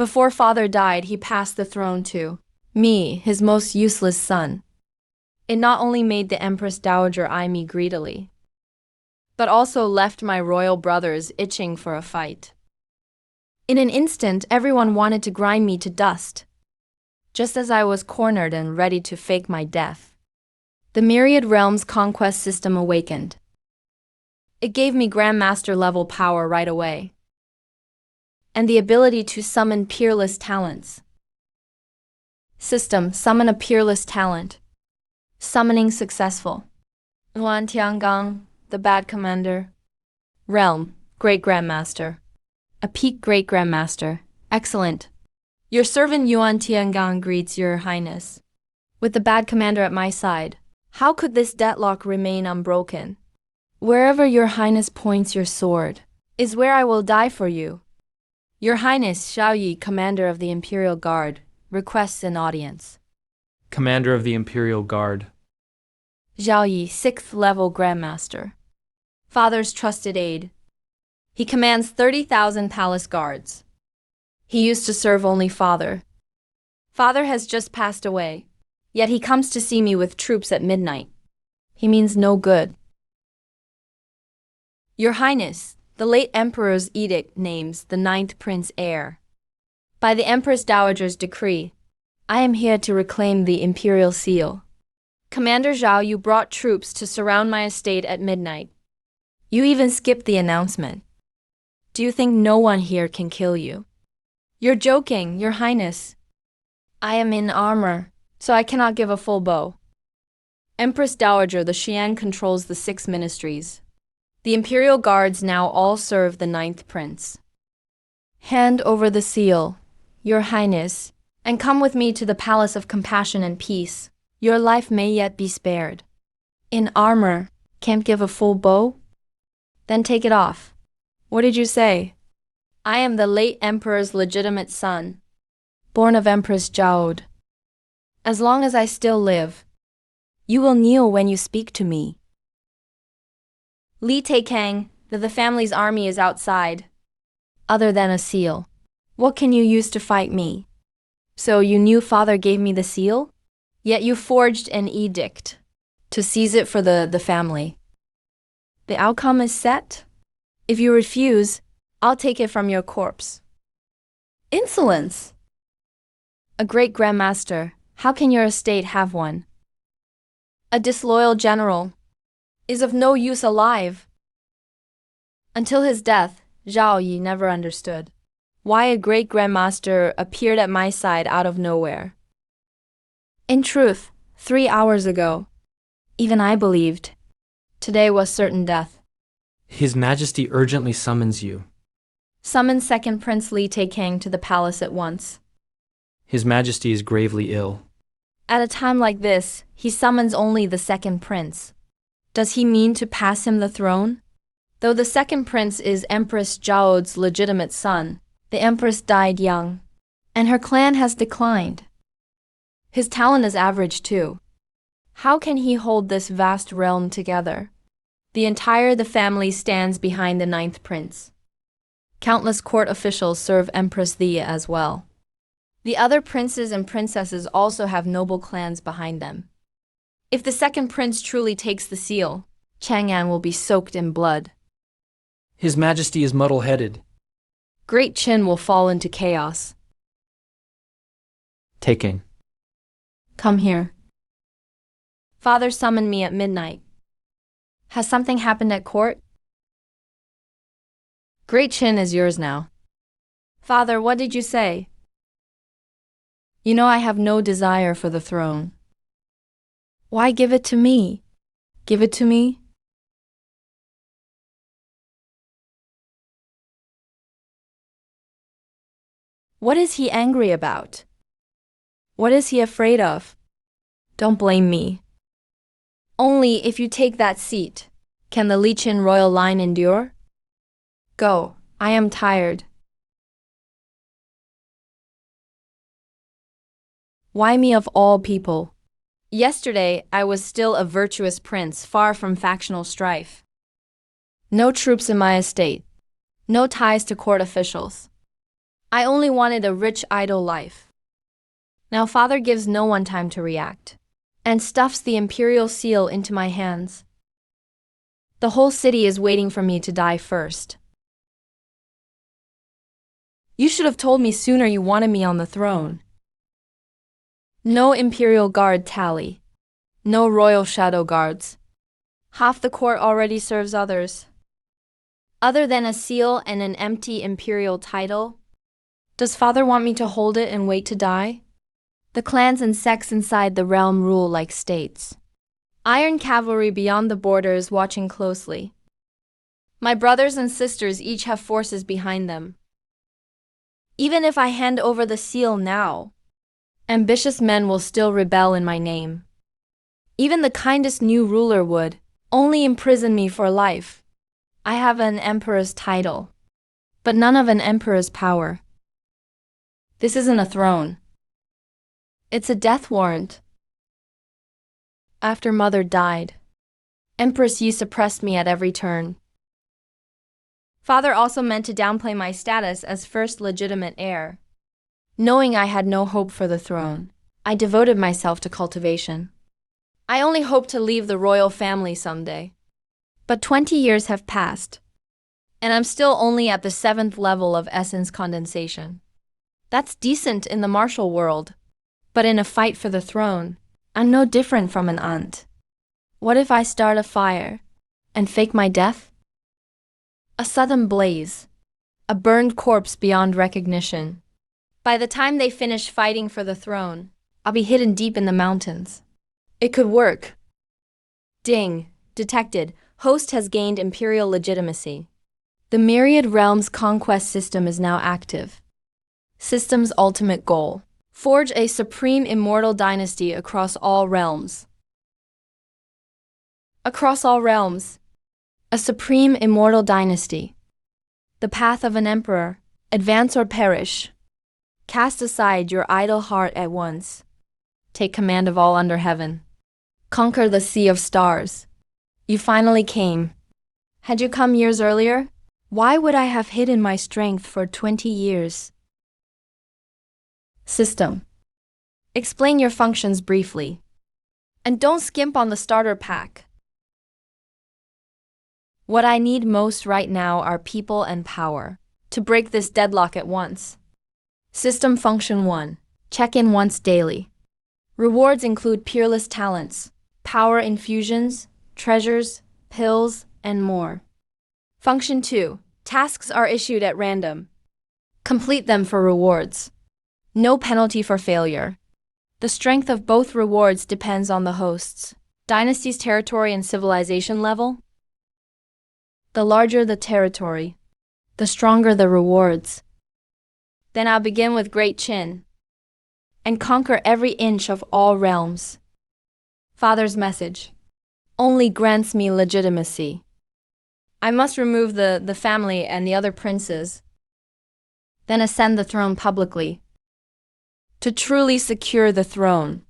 Before father died, he passed the throne to me, his most useless son. It not only made the Empress Dowager eye me greedily, but also left my royal brothers itching for a fight. In an instant, everyone wanted to grind me to dust. Just as I was cornered and ready to fake my death, the Myriad Realms conquest system awakened. It gave me Grandmaster level power right away, and the ability to summon peerless talents. System, summon a peerless talent. Summoning successful. Yuan Tiangang, the bad commander. Realm, Great Grandmaster. A peak Great Grandmaster. Excellent. Your servant Yuan Tiangang greets your highness. With the bad commander at my side, how could this deadlock remain unbroken? Wherever your highness points your sword, is where I will die for you. Your highness Xiao Yi, commander of the Imperial Guard, requests an audience. Commander of the Imperial Guard. Xiao Yi, 6th level Grandmaster. Father's trusted aide. He commands 30,000 palace guards. He used to serve only father. Father has just passed away, yet he comes to see me with troops at midnight. He means no good. Your Highness, the late Emperor's edict names the 9th Prince heir. By the Empress Dowager's decree, I am here to reclaim the Imperial Seal. Commander Zhao, you brought troops to surround my estate at midnight. You even skipped the announcement. Do you think no one here can kill you? You're joking, Your Highness. I am in armor, so I cannot give a full bow. Empress Dowager, the Xian controls the 6 ministries. The Imperial Guards now all serve the 9th Prince. Hand over the seal, Your Highness, and come with me to the Palace of Compassion and Peace. Your life may yet be spared. In armor, can't give a full bow? Then take it off. What did you say? I am the late Emperor's legitimate son, born of Empress Zhao. As long as I still live, you will kneel when you speak to me. Li Taikang, the family's army is outside. Other than a seal, what can you use to fight me? So you knew father gave me the seal? Yet you forged an edict to seize it for the family. The outcome is set. If you refuse, I'll take it from your corpse. Insolence! A great grandmaster, how can your estate have one? A disloyal general is of no use alive. Until his death, Zhao Yi never understood why a great grandmaster appeared at my side out of nowhere. In truth, 3 hours ago, even I believed. Today was certain death. His Majesty urgently summons you. Summon 2nd Prince Li Taikang to the palace at once. His Majesty is gravely ill. At a time like this, he summons only the 2nd Prince. Does he mean to pass him the throne? Though the 2nd Prince is Empress Zhao's legitimate son, the Empress died young, and her clan has declined. His talent is average too. How can he hold this vast realm together? The family stands behind the 9th Prince. Countless court officials serve Empress Thea as well. The other princes and princesses also have noble clans behind them. If the 2nd Prince truly takes the seal, Chang'an will be soaked in blood. His Majesty is muddle-headed. Great Qin will fall into chaos. Taking. Come here. Father summoned me at midnight. Has something happened at court? Great Qin is yours now. Father, what did you say? You know I have no desire for the throne. Why give it to me? Give it to me? What is he angry about? What is he afraid of? Don't blame me. Only if you take that seat, can the Li Qin royal line endure? Go, I am tired. Why me of all people? Yesterday, I was still a virtuous prince, far from factional strife. No troops in my estate. No ties to court officials. I only wanted a rich, idle life. Now father gives no one time to react, and stuffs the imperial seal into my hands. The whole city is waiting for me to die first. You should have told me sooner you wanted me on the throne. No imperial guard tally. No royal shadow guards. Half the court already serves others. Other than a seal and an empty imperial title, does father want me to hold it and wait to die? The clans and sects inside the realm rule like states. Iron cavalry beyond the borders watching closely. My brothers and sisters each have forces behind them. Even if I hand over the seal now, ambitious men will still rebel in my name. Even the kindest new ruler would only imprison me for life. I have an emperor's title, but none of an emperor's power. This isn't a throne. It's a death warrant. After mother died, Empress Yi suppressed me at every turn. Father also meant to downplay my status as first legitimate heir. Knowing I had no hope for the throne, I devoted myself to cultivation. I only hoped to leave the royal family someday. But 20 years have passed, and I'm still only at the 7th level of essence condensation. That's decent in the martial world, but in a fight for the throne, I'm no different from an ant. What if I start a fire and fake my death? A sudden blaze, a burned corpse beyond recognition. By the time they finish fighting for the throne, I'll be hidden deep in the mountains. It could work. Ding, detected. Host has gained imperial legitimacy. The Myriad Realms conquest system is now active. System's ultimate goal: forge a supreme immortal dynasty across all realms. Across all realms. A supreme immortal dynasty. The path of an emperor: advance or perish. Cast aside your idle heart at once. Take command of all under heaven. Conquer the sea of stars. You finally came. Had you come years earlier, why would I have hidden my strength for 20 years? System. Explain your functions briefly. And don't skimp on the starter pack. What I need most right now are people and power to break this deadlock at once. System Function 1. Check in once daily. Rewards include peerless talents, power infusions, treasures, pills, and more. Function 2. Tasks are issued at random. Complete them for rewards. No penalty for failure. The strength of both rewards depends on the host's dynasty's territory and civilization level. The larger the territory, the stronger the rewards. Then I'll begin with Great Chin and conquer every inch of all realms. Father's message only grants me legitimacy. I must remove the family and the other princes, then ascend the throne publicly. To truly secure the throne.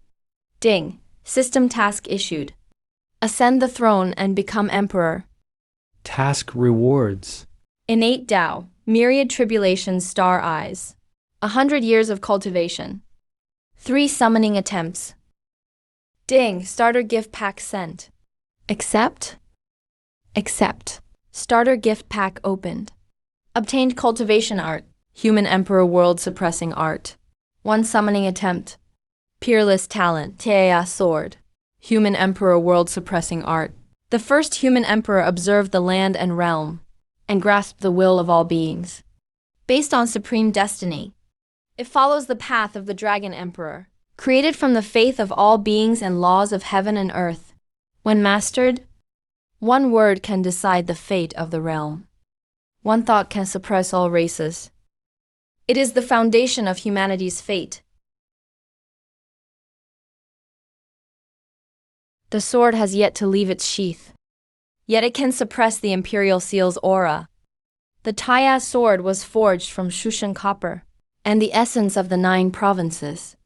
Ding. System task issued. Ascend the throne and become emperor. Task rewards. Innate Tao. Myriad tribulations, star eyes. 100 years of cultivation. 3 summoning attempts. Ding. Starter gift pack sent. Accept. Accept. Starter gift pack opened. Obtained cultivation art. Human emperor world suppressing art. 1 summoning attempt. Peerless talent. Teia sword. Human emperor world suppressing art. The first human emperor observed the land and realm, and grasped the will of all beings. Based on supreme destiny, it follows the path of the dragon emperor, created from the faith of all beings and laws of heaven and earth. When mastered, 1 word can decide the fate of the realm. 1 thought can suppress all races. It is the foundation of humanity's fate. The sword has yet to leave its sheath. Yet it can suppress the imperial seal's aura. The Teia sword was forged from Shushan copper, and the essence of the 9 provinces.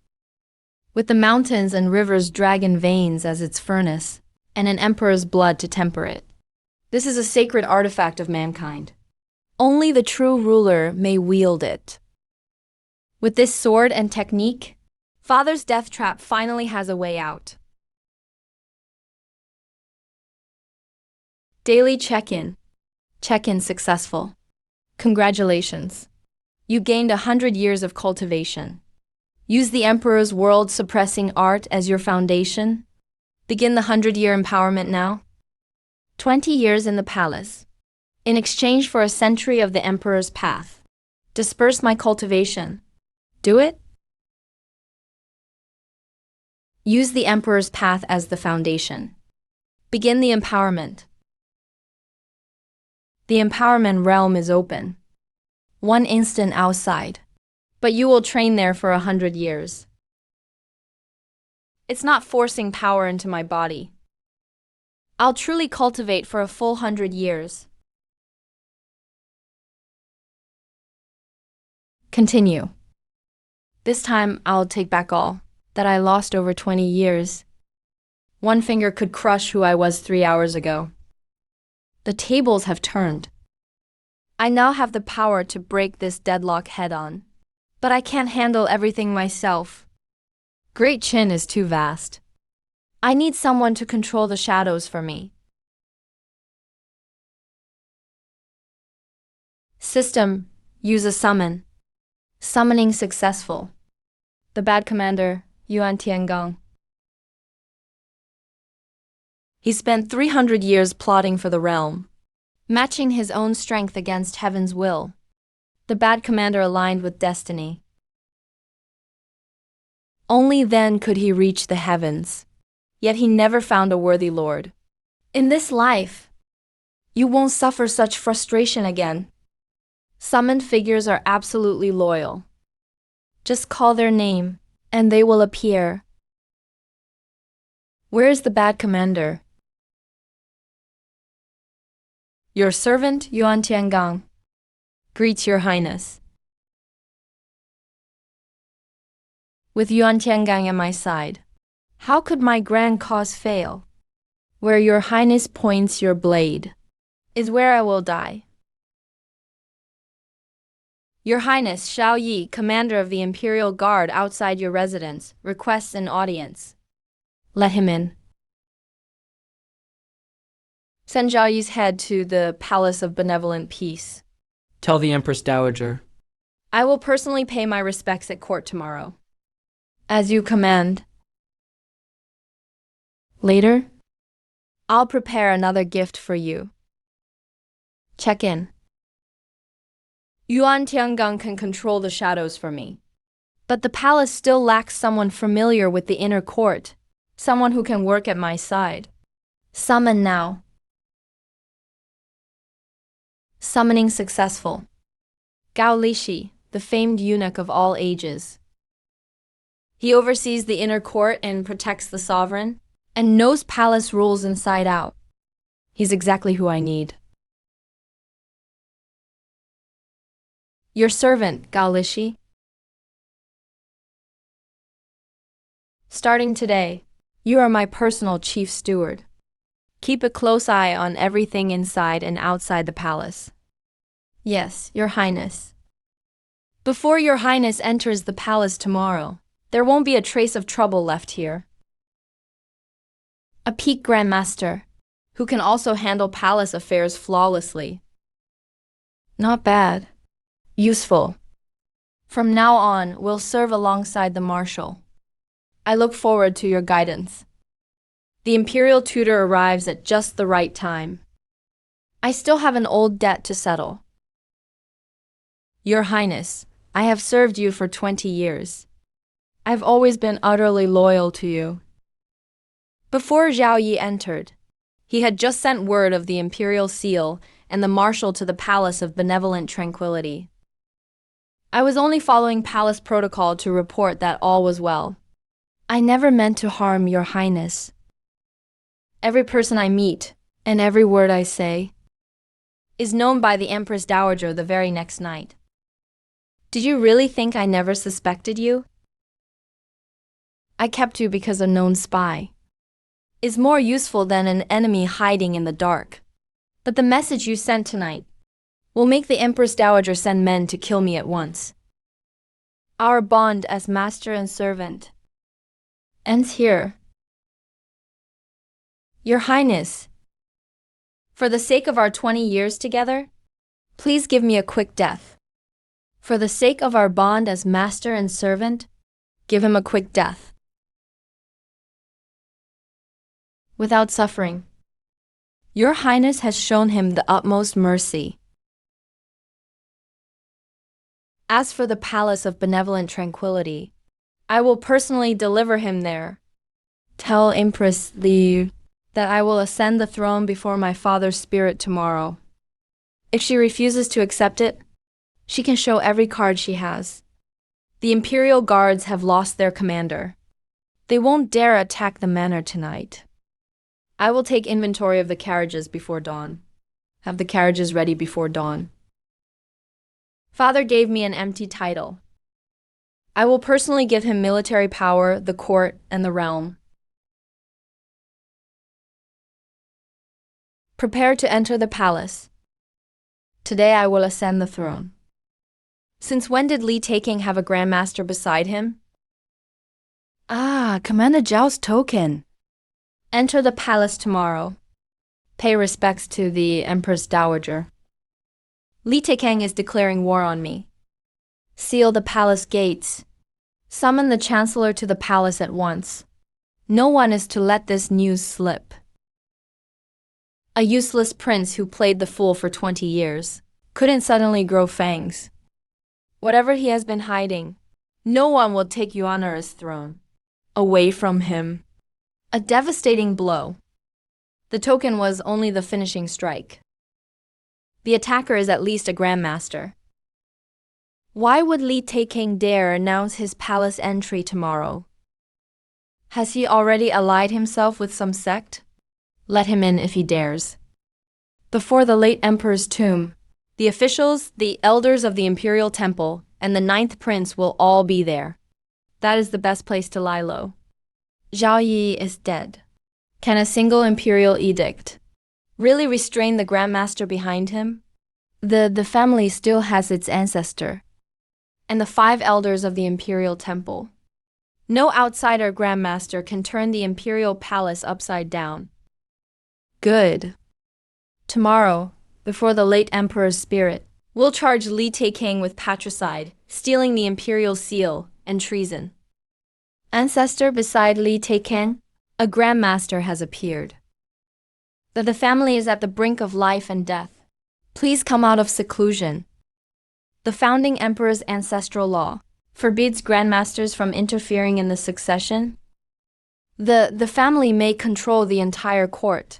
With the mountains and rivers' dragon veins as its furnace, and an emperor's blood to temper it. This is a sacred artifact of mankind. Only the true ruler may wield it. With this sword and technique, Father's death trap finally has a way out. Daily check-in. Check-in successful. Congratulations. You gained 100 years of cultivation. Use the Emperor's world-suppressing art as your foundation. Begin the 100-year empowerment now. 20 years in the palace. In exchange for a century of the Emperor's path. Disperse my cultivation. Do it? Use the Emperor's path as the foundation. Begin the empowerment. The empowerment realm is open. One instant outside. But you will train there for 100 years. It's not forcing power into my body. I'll truly cultivate for a full 100 years. Continue. This time I'll take back all that I lost over 20 years. One finger could crush who I was 3 hours ago. The tables have turned. I now have the power to break this deadlock head-on. But I can't handle everything myself. Great Qin is too vast. I need someone to control the shadows for me. System, use a summon. Summoning successful. The bad commander, Yuan Tiangong. He spent 300 years plotting for the realm, matching his own strength against heaven's will. The bad commander aligned with destiny. Only then could he reach the heavens. Yet he never found a worthy lord. In this life, you won't suffer such frustration again. Summoned figures are absolutely loyal. Just call their name, and they will appear. Where is the bad commander? Your servant, Yuan Tiangong. Greets your highness. With Yuan Tiangong at my side, how could my grand cause fail? Where your highness points your blade is where I will die. Your highness Xiao Yi, commander of the Imperial Guard outside your residence, requests an audience. Let him in. Send Xiao Yi's head to the Palace of Benevolent Peace. Tell the Empress Dowager. I will personally pay my respects at court tomorrow. As you command. Later, I'll prepare another gift for you. Check in. Yuan Tiangong can control the shadows for me. But the palace still lacks someone familiar with the inner court, someone who can work at my side. Summon now. Summoning successful. Gao Lishi, the famed eunuch of all ages. He oversees the inner court and protects the sovereign, and knows palace rules inside out. He's exactly who I need. Your servant, Gao Lishi. Starting today, you are my personal chief steward. Keep a close eye on everything inside and outside the palace. Yes, Your Highness. Before Your Highness enters the palace tomorrow, there won't be a trace of trouble left here. A peak grandmaster, who can also handle palace affairs flawlessly. Not bad. Useful. From now on, we'll serve alongside the marshal. I look forward to your guidance. The imperial tutor arrives at just the right time. I still have an old debt to settle. Your Highness, I have served you for 20 years. I've always been utterly loyal to you. Before Zhao Yi entered, he had just sent word of the imperial seal and the marshal to the Palace of Benevolent Tranquility. I was only following palace protocol to report that all was well. I never meant to harm Your Highness. Every person I meet, and every word I say, is known by the Empress Dowager the very next night. Did you really think I never suspected you? I kept you because a known spy is more useful than an enemy hiding in the dark. But the message you sent tonight will make the Empress Dowager send men to kill me at once. Our bond as master and servant ends here. Your Highness, for the sake of our 20 years together, please give me a quick death. For the sake of our bond as master and servant, give him a quick death. Without suffering. Your Highness has shown him the utmost mercy. As for the palace of benevolent tranquility, I will personally deliver him there. Tell Empress Li that I will ascend the throne before my father's spirit tomorrow. If she refuses to accept it, she can show every card she has. The Imperial Guards have lost their commander. They won't dare attack the manor tonight. I will take inventory of the carriages before dawn. Have the carriages ready before dawn. Father gave me an empty title. I will personally give him military power, the court, and the realm. Prepare to enter the palace. Today I will ascend the throne. Since when did Li Taking have a grandmaster beside him? Commander Zhao's token. Enter the palace tomorrow. Pay respects to the Empress Dowager. Li Taking is declaring war on me. Seal the palace gates. Summon the chancellor to the palace at once. No one is to let this news slip. A useless prince who played the fool for 20 years couldn't suddenly grow fangs. Whatever he has been hiding, no one will take Yuan'er's throne away from him. A devastating blow. The token was only the finishing strike. The attacker is at least a grandmaster. Why would Li Taking dare announce his palace entry tomorrow? Has he already allied himself with some sect? Let him in if he dares. Before the late emperor's tomb, the officials, the elders of the imperial temple, and the 9th prince will all be there. That is the best place to lie low. Zhao Yi is dead. Can a single imperial edict really restrain the grandmaster behind him? The family still has its ancestor, and the 5 elders of the imperial temple. No outsider grandmaster can turn the imperial palace upside down. Good. Tomorrow, before the late emperor's spirit, we'll charge Li Taking with patricide, stealing the imperial seal, and treason. Ancestor beside Li Taking, a grandmaster has appeared. The family is at the brink of life and death. Please come out of seclusion. The founding emperor's ancestral law forbids grandmasters from interfering in the succession. The family may control the entire court,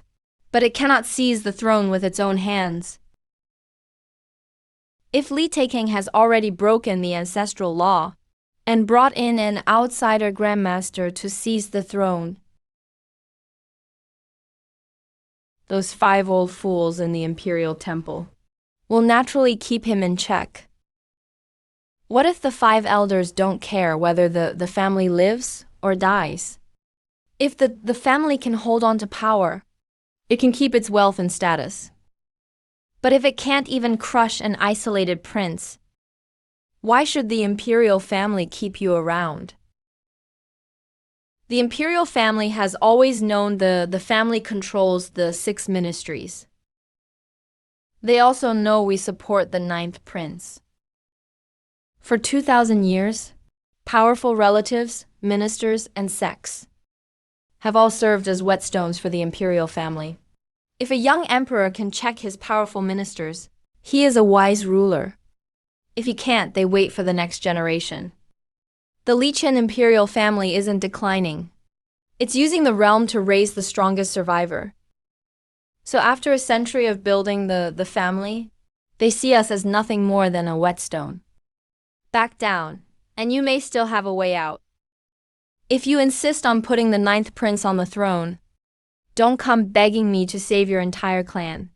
but it cannot seize the throne with its own hands. If Li Taking has already broken the ancestral law and brought in an outsider grandmaster to seize the throne, those 5 old fools in the imperial temple will naturally keep him in check. What if the 5 elders don't care whether the family lives or dies? If the family can hold on to power, it can keep its wealth and status. But if it can't even crush an isolated prince, why should the imperial family keep you around? The imperial family has always known the family controls the 6 ministries. They also know we support the 9th prince. For 2,000 years, powerful relatives, ministers, and sects have all served as whetstones for the imperial family. If a young emperor can check his powerful ministers, he is a wise ruler. If he can't, they wait for the next generation. The Lichen imperial family isn't declining. It's using the realm to raise the strongest survivor. So after a century of building the family, they see us as nothing more than a whetstone. Back down, and you may still have a way out. If you insist on putting the 9th prince on the throne, don't come begging me to save your entire clan.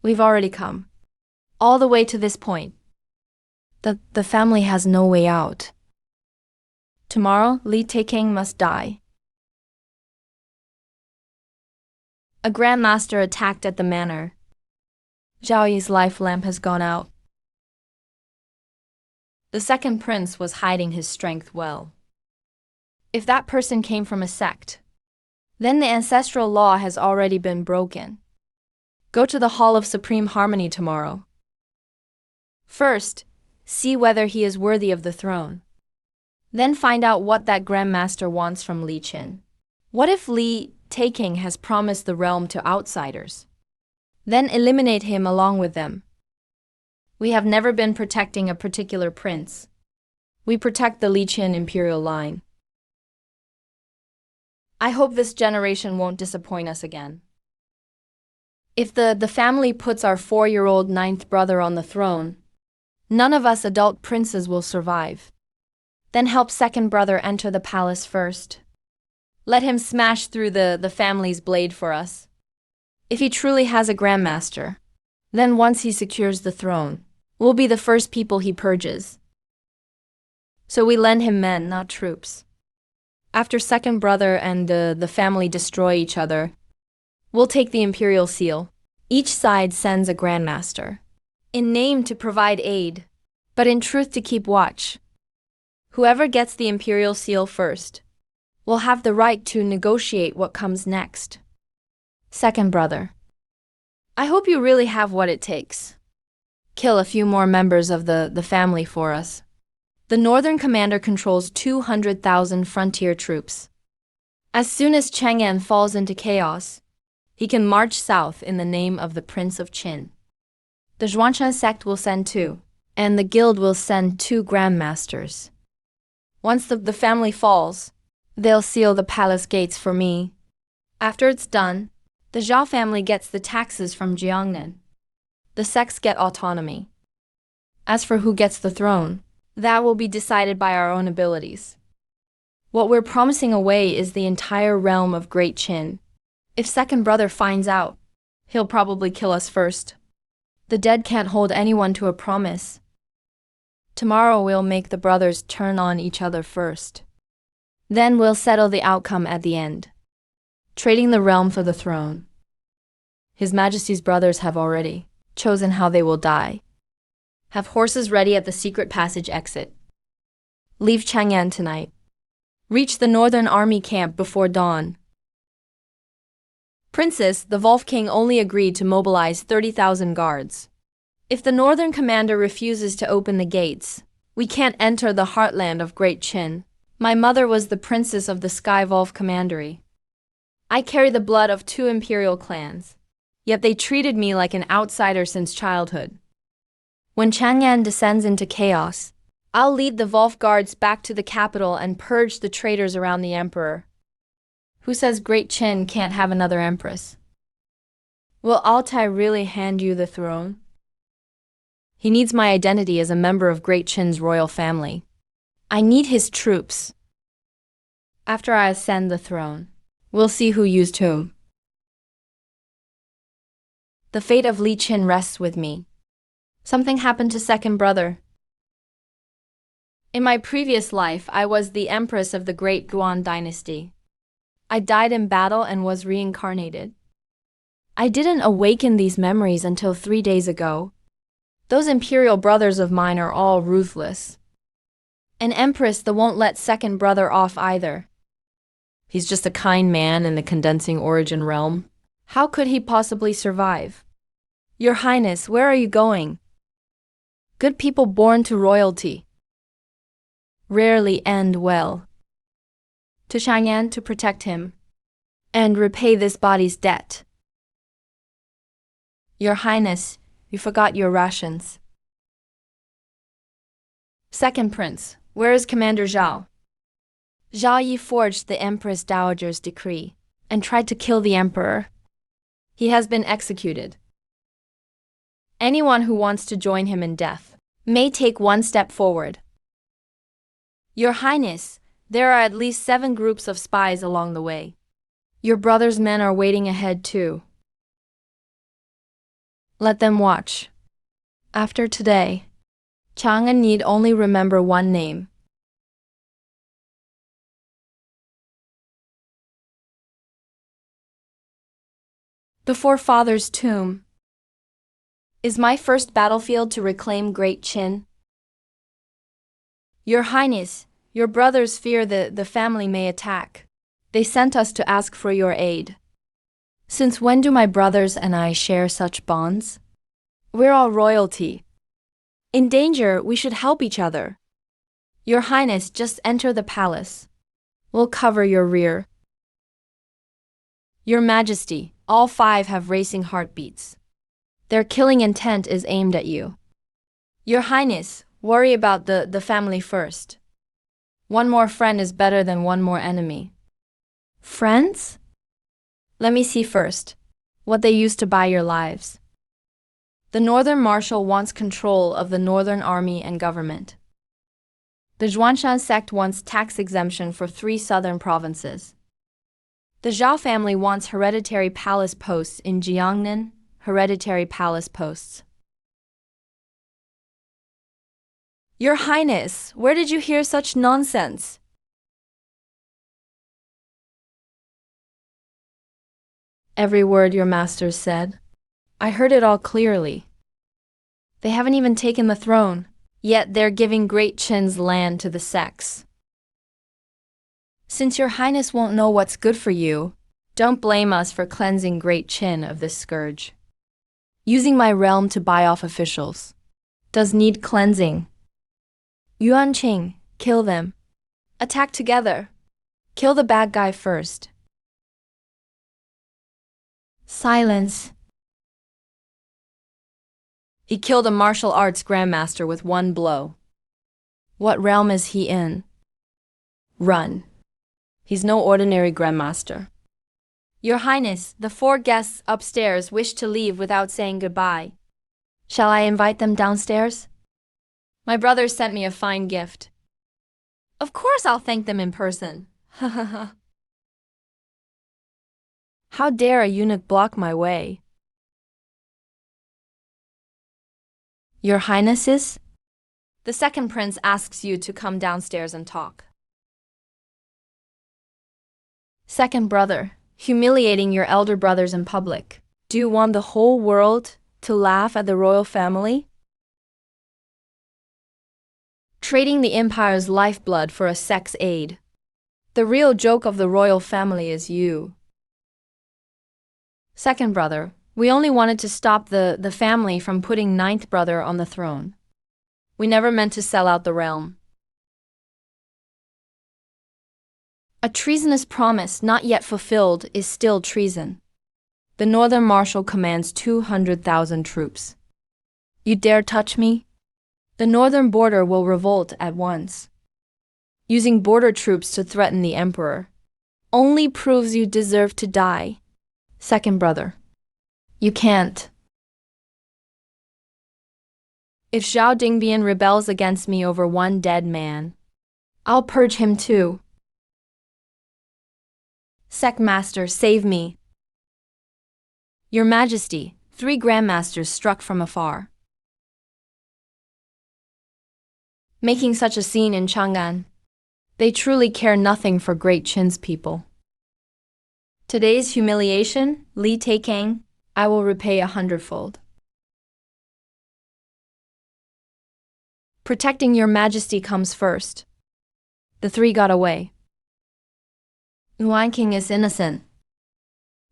We've already come all the way to this point. The family has no way out. Tomorrow, Li Taking must die. A grandmaster attacked at the manor. Zhao Yi's life lamp has gone out. The second prince was hiding his strength well. If that person came from a sect, then the ancestral law has already been broken. Go to the Hall of Supreme Harmony tomorrow. First, see whether he is worthy of the throne. Then find out what that Grandmaster wants from Li Qin. What if Li Taking has promised the realm to outsiders? Then eliminate him along with them. We have never been protecting a particular prince. We protect the Li Qin imperial line. I hope this generation won't disappoint us again. If the family puts our 4-year-old ninth brother on the throne, none of us adult princes will survive. Then help second brother enter the palace first. Let him smash through the family's blade for us. If he truly has a grandmaster, then once he secures the throne, we'll be the first people he purges. So we lend him men, not troops. After second brother and the family destroy each other, we'll take the imperial seal. Each side sends a grandmaster, in name to provide aid, but in truth to keep watch. Whoever gets the imperial seal first will have the right to negotiate what comes next. Second brother, I hope you really have what it takes. Kill a few more members of the family for us. The northern commander controls 200,000 frontier troops. As soon as Chang'an falls into chaos, he can march south in the name of the Prince of Qin. The Zhuangshan sect will send 2, and the guild will send 2 grandmasters. Once the family falls, they'll seal the palace gates for me. After it's done, the Zhao family gets the taxes from Jiangnan. The sects get autonomy. As for who gets the throne, that will be decided by our own abilities. What we're promising away is the entire realm of Great Qin. If second brother finds out, he'll probably kill us first. The dead can't hold anyone to a promise. Tomorrow we'll make the brothers turn on each other first. Then we'll settle the outcome at the end, trading the realm for the throne. His Majesty's brothers have already chosen how they will die. Have horses ready at the secret passage exit. Leave Chang'an tonight. Reach the northern army camp before dawn. Princess, the Wolf King only agreed to mobilize 30,000 guards. If the northern commander refuses to open the gates, we can't enter the heartland of Great Qin. My mother was the princess of the Sky Wolf Commandery. I carry the blood of 2 imperial clans, yet they treated me like an outsider since childhood. When Chang'an descends into chaos, I'll lead the Wolf Guards back to the capital and purge the traitors around the emperor. Who says Great Qin can't have another empress? Will Altai really hand you the throne? He needs my identity as a member of Great Qin's royal family. I need his troops. After I ascend the throne, we'll see who used whom. The fate of Li Qin rests with me. Something happened to second brother. In my previous life, I was the empress of the Great Guan dynasty. I died in battle and was reincarnated. I didn't awaken these memories until 3 days ago. Those imperial brothers of mine are all ruthless. An empress that won't let second brother off either. He's just a kind man in the condensing origin realm. How could he possibly survive? Your Highness, where are you going? Good people born to royalty rarely end well. To Chang'an to protect him and repay this body's debt. Your Highness, you forgot your rations. Second Prince, where is Commander Zhao? Zhao Yi forged the Empress Dowager's decree and tried to kill the emperor. He has been executed. Anyone who wants to join him in death may take 1 step forward. Your Highness, there are at least 7 groups of spies along the way. Your brother's men are waiting ahead too. Let them watch. After today, Chang'an need only remember 1 name. The Forefathers' Tomb. Is my first battlefield to reclaim Great Qin? Your Highness, your brothers fear the family may attack. They sent us to ask for your aid. Since when do my brothers and I share such bonds? We're all royalty. In danger, we should help each other. Your Highness, just enter the palace. We'll cover your rear. Your Majesty, all 5 have racing heartbeats. Their killing intent is aimed at you. Your Highness, worry about the family first. One more friend is better than one more enemy. Friends? Let me see first what they used to buy your lives. The Northern Marshal wants control of the Northern Army and government. The Zhuanshan sect wants tax exemption for 3 southern provinces. The Zhao family wants hereditary palace posts in Jiangnan, hereditary palace posts. Your Highness, where did you hear such nonsense? Every word your masters said. I heard it all clearly. They haven't even taken the throne, yet they're giving Great Qin's land to the sects. Since your Highness won't know what's good for you, don't blame us for cleansing Great Qin of this scourge. Using my realm to buy off officials does need cleansing. Yuan Qing, kill them. Attack together. Kill the bad guy first. Silence. He killed a martial arts grandmaster with one blow. What realm is he in? Run. He's no ordinary grandmaster. Your Highness, the 4 guests upstairs wish to leave without saying goodbye. Shall I invite them downstairs? My brothers sent me a fine gift. Of course I'll thank them in person. Ha ha ha. How dare a eunuch block my way? Your Highnesses? The second prince asks you to come downstairs and talk. Second brother, humiliating your elder brothers in public. Do you want the whole world to laugh at the royal family? Trading the empire's lifeblood for a sex aid. The real joke of the royal family is you. Second brother, we only wanted to stop the family from putting 9th brother on the throne. We never meant to sell out the realm. A treasonous promise not yet fulfilled is still treason. The Northern Marshal commands 200,000 troops. You dare touch me? The northern border will revolt at once. Using border troops to threaten the emperor only proves you deserve to die. Second brother, you can't. If Zhao Dingbian rebels against me over one dead man, I'll purge him too. Sect Master, save me. Your Majesty, 3 grandmasters struck from afar. Making such a scene in Chang'an. They truly care nothing for Great Qin's people. Today's humiliation, Li Taikang, I will repay 100-fold. Protecting your Majesty comes first. The 3 got away. Yuan King is innocent.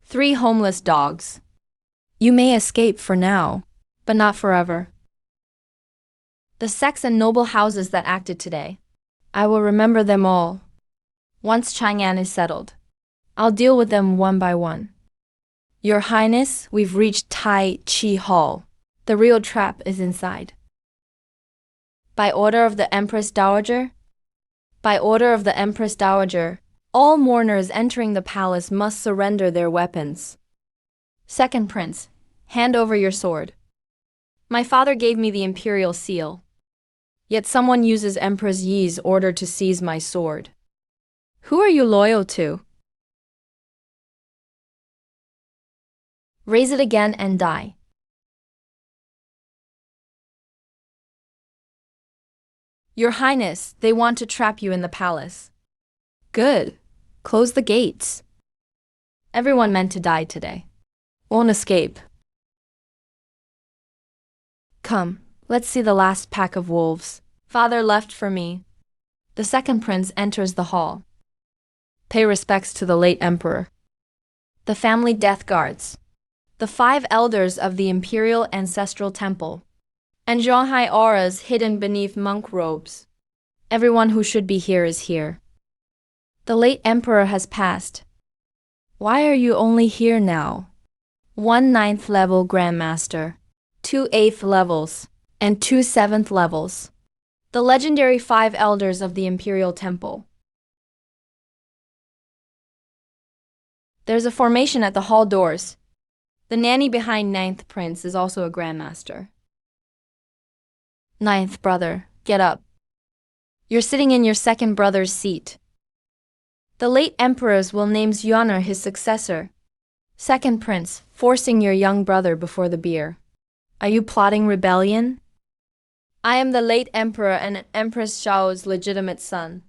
3 homeless dogs. You may escape for now, but not forever. The sects and noble houses that acted today, I will remember them all. Once Chang'an is settled, I'll deal with them one by one. Your Highness, we've reached Tai Chi Hall. The real trap is inside. By order of the Empress Dowager? By order of the Empress Dowager, all mourners entering the palace must surrender their weapons. Second Prince, hand over your sword. My father gave me the imperial seal. Yet someone uses Empress Yi's order to seize my sword. Who are you loyal to? Raise it again and die. Your Highness, they want to trap you in the palace. Good. Close the gates. Everyone meant to die today. Won't escape. Come, let's see the last pack of wolves. Father left for me. The second prince enters the hall. Pay respects to the late emperor. The family death guards. The 5 elders of the imperial ancestral temple. And Zhuanghai auras hidden beneath monk robes. Everyone who should be here is here. The late emperor has passed. Why are you only here now? 1 9th level grandmaster, 2 8th levels, and 2 7th levels. The legendary 5 elders of the imperial temple. There's a formation at the hall doors. The nanny behind 9th prince is also a grandmaster. 9th brother, get up. You're sitting in your second brother's seat. The late emperors will name Xuan'er his successor. Second prince, forcing your young brother before the bier. Are you plotting rebellion? I am the late emperor and Empress Xiao's legitimate son.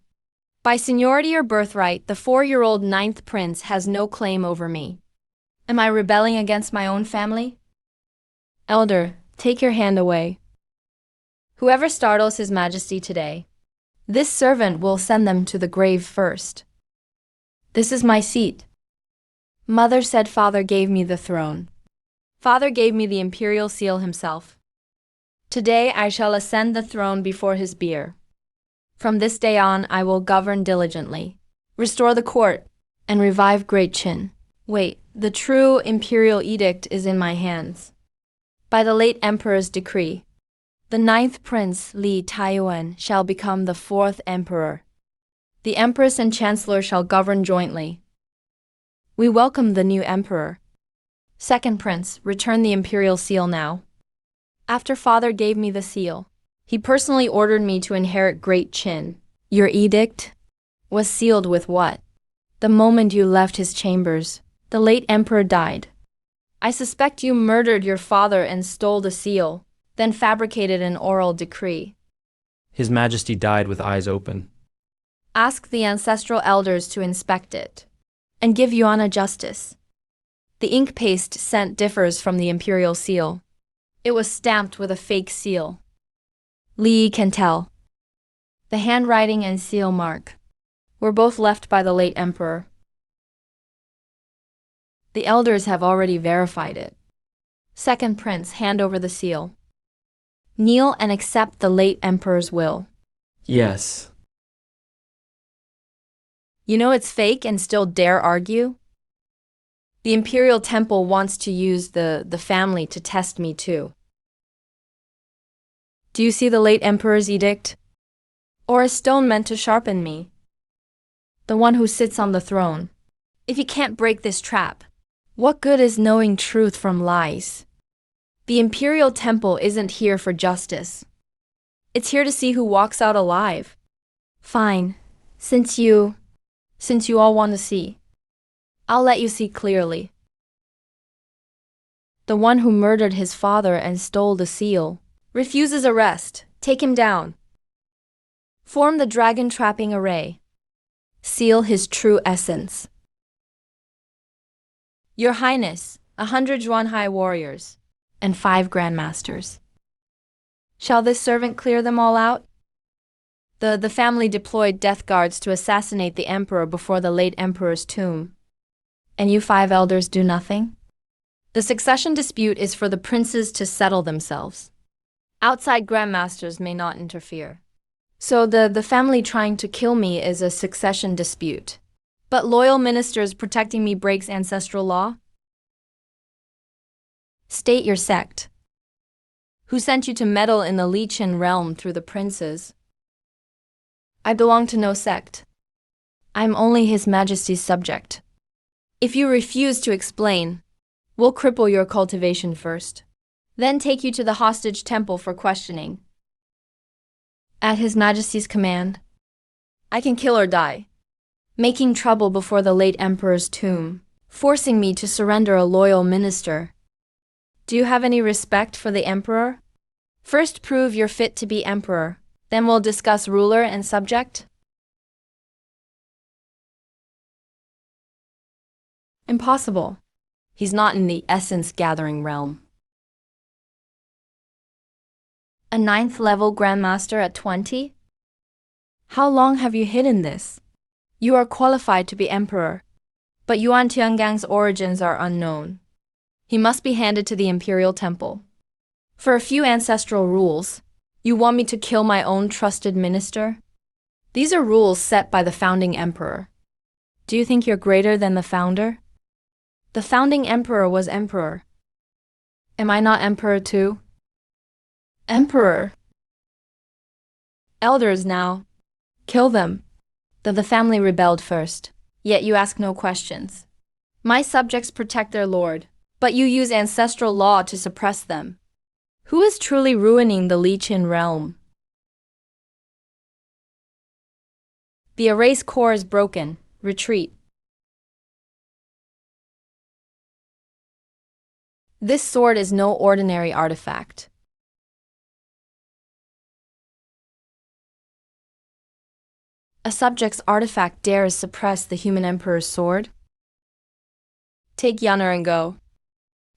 By seniority or birthright, the 4-year-old 9th prince has no claim over me. Am I rebelling against my own family? Elder, take your hand away. Whoever startles His Majesty today, this servant will send them to the grave first. This is my seat. Mother said father gave me the throne. Father gave me the imperial seal himself. Today I shall ascend the throne before his bier. From this day on I will govern diligently, restore the court, and revive Great Qin. Wait, the true imperial edict is in my hands. By the late emperor's decree, the 9th prince Li Taiyuan shall become the 4th emperor. The empress and chancellor shall govern jointly. We welcome the new emperor. Second prince, return the imperial seal now. After father gave me the seal, he personally ordered me to inherit Great Qin. Your edict was sealed with what? The moment you left his chambers, the late emperor died. I suspect you murdered your father and stole the seal, then fabricated an oral decree. His Majesty died with eyes open. Ask the ancestral elders to inspect it, and give Yuana justice. The ink paste sent differs from the imperial seal. It was stamped with a fake seal. Li can tell. The handwriting and seal mark were both left by the late emperor. The elders have already verified it. Second prince, hand over the seal. Kneel and accept the late emperor's will. Yes. You know it's fake and still dare argue? The imperial temple wants to use the family to test me too. Do you see the late emperor's edict? Or a stone meant to sharpen me? The one who sits on the throne. If you can't break this trap, what good is knowing truth from lies? The imperial temple isn't here for justice. It's here to see who walks out alive. Fine, since you all want to see, I'll let you see clearly. The one who murdered his father and stole the seal refuses arrest. Take him down. Form the dragon trapping array. Seal his true essence. Your Highness, 100 Zhuanhai warriors, and 5 grandmasters. Shall this servant clear them all out? The family deployed death guards to assassinate the emperor before the late emperor's tomb. And you 5 elders do nothing? The succession dispute is for the princes to settle themselves. Outside grandmasters may not interfere. So the family trying to kill me is a succession dispute. But loyal ministers protecting me breaks ancestral law? State your sect. Who sent you to meddle in the Li Qin realm through the princes? I belong to no sect. I'm only His Majesty's subject. If you refuse to explain, we'll cripple your cultivation first, then take you to the hostage temple for questioning. At His Majesty's command, I can kill or die, making trouble before the late emperor's tomb, forcing me to surrender a loyal minister. Do you have any respect for the emperor? First prove you're fit to be emperor, then we'll discuss ruler and subject. Impossible. He's not in the essence-gathering realm. A 9th level grandmaster at 20? How long have you hidden this? You are qualified to be emperor, but Yuan Tiangang's origins are unknown. He must be handed to the imperial temple. For a few ancestral rules, you want me to kill my own trusted minister? These are rules set by the founding emperor. Do you think you're greater than the founder? The founding emperor was emperor. Am I not emperor too? Emperor. Elders now. Kill them. The family rebelled first, yet you ask no questions. My subjects protect their lord, but you use ancestral law to suppress them. Who is truly ruining the Li Qin realm? The erased core is broken. Retreat. This sword is no ordinary artifact. A subject's artifact dares suppress the human emperor's sword? Take Yaner and go.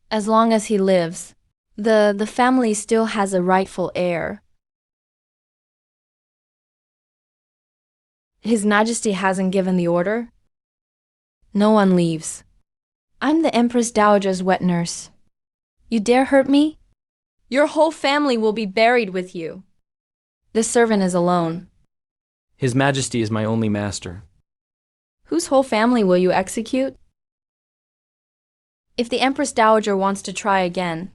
As long as he lives, the family still has a rightful heir. His Majesty hasn't given the order? No one leaves. I'm the Empress Dowager's wet nurse. You dare hurt me? Your whole family will be buried with you. This servant is alone. His Majesty is my only master. Whose whole family will you execute? If the Empress Dowager wants to try again,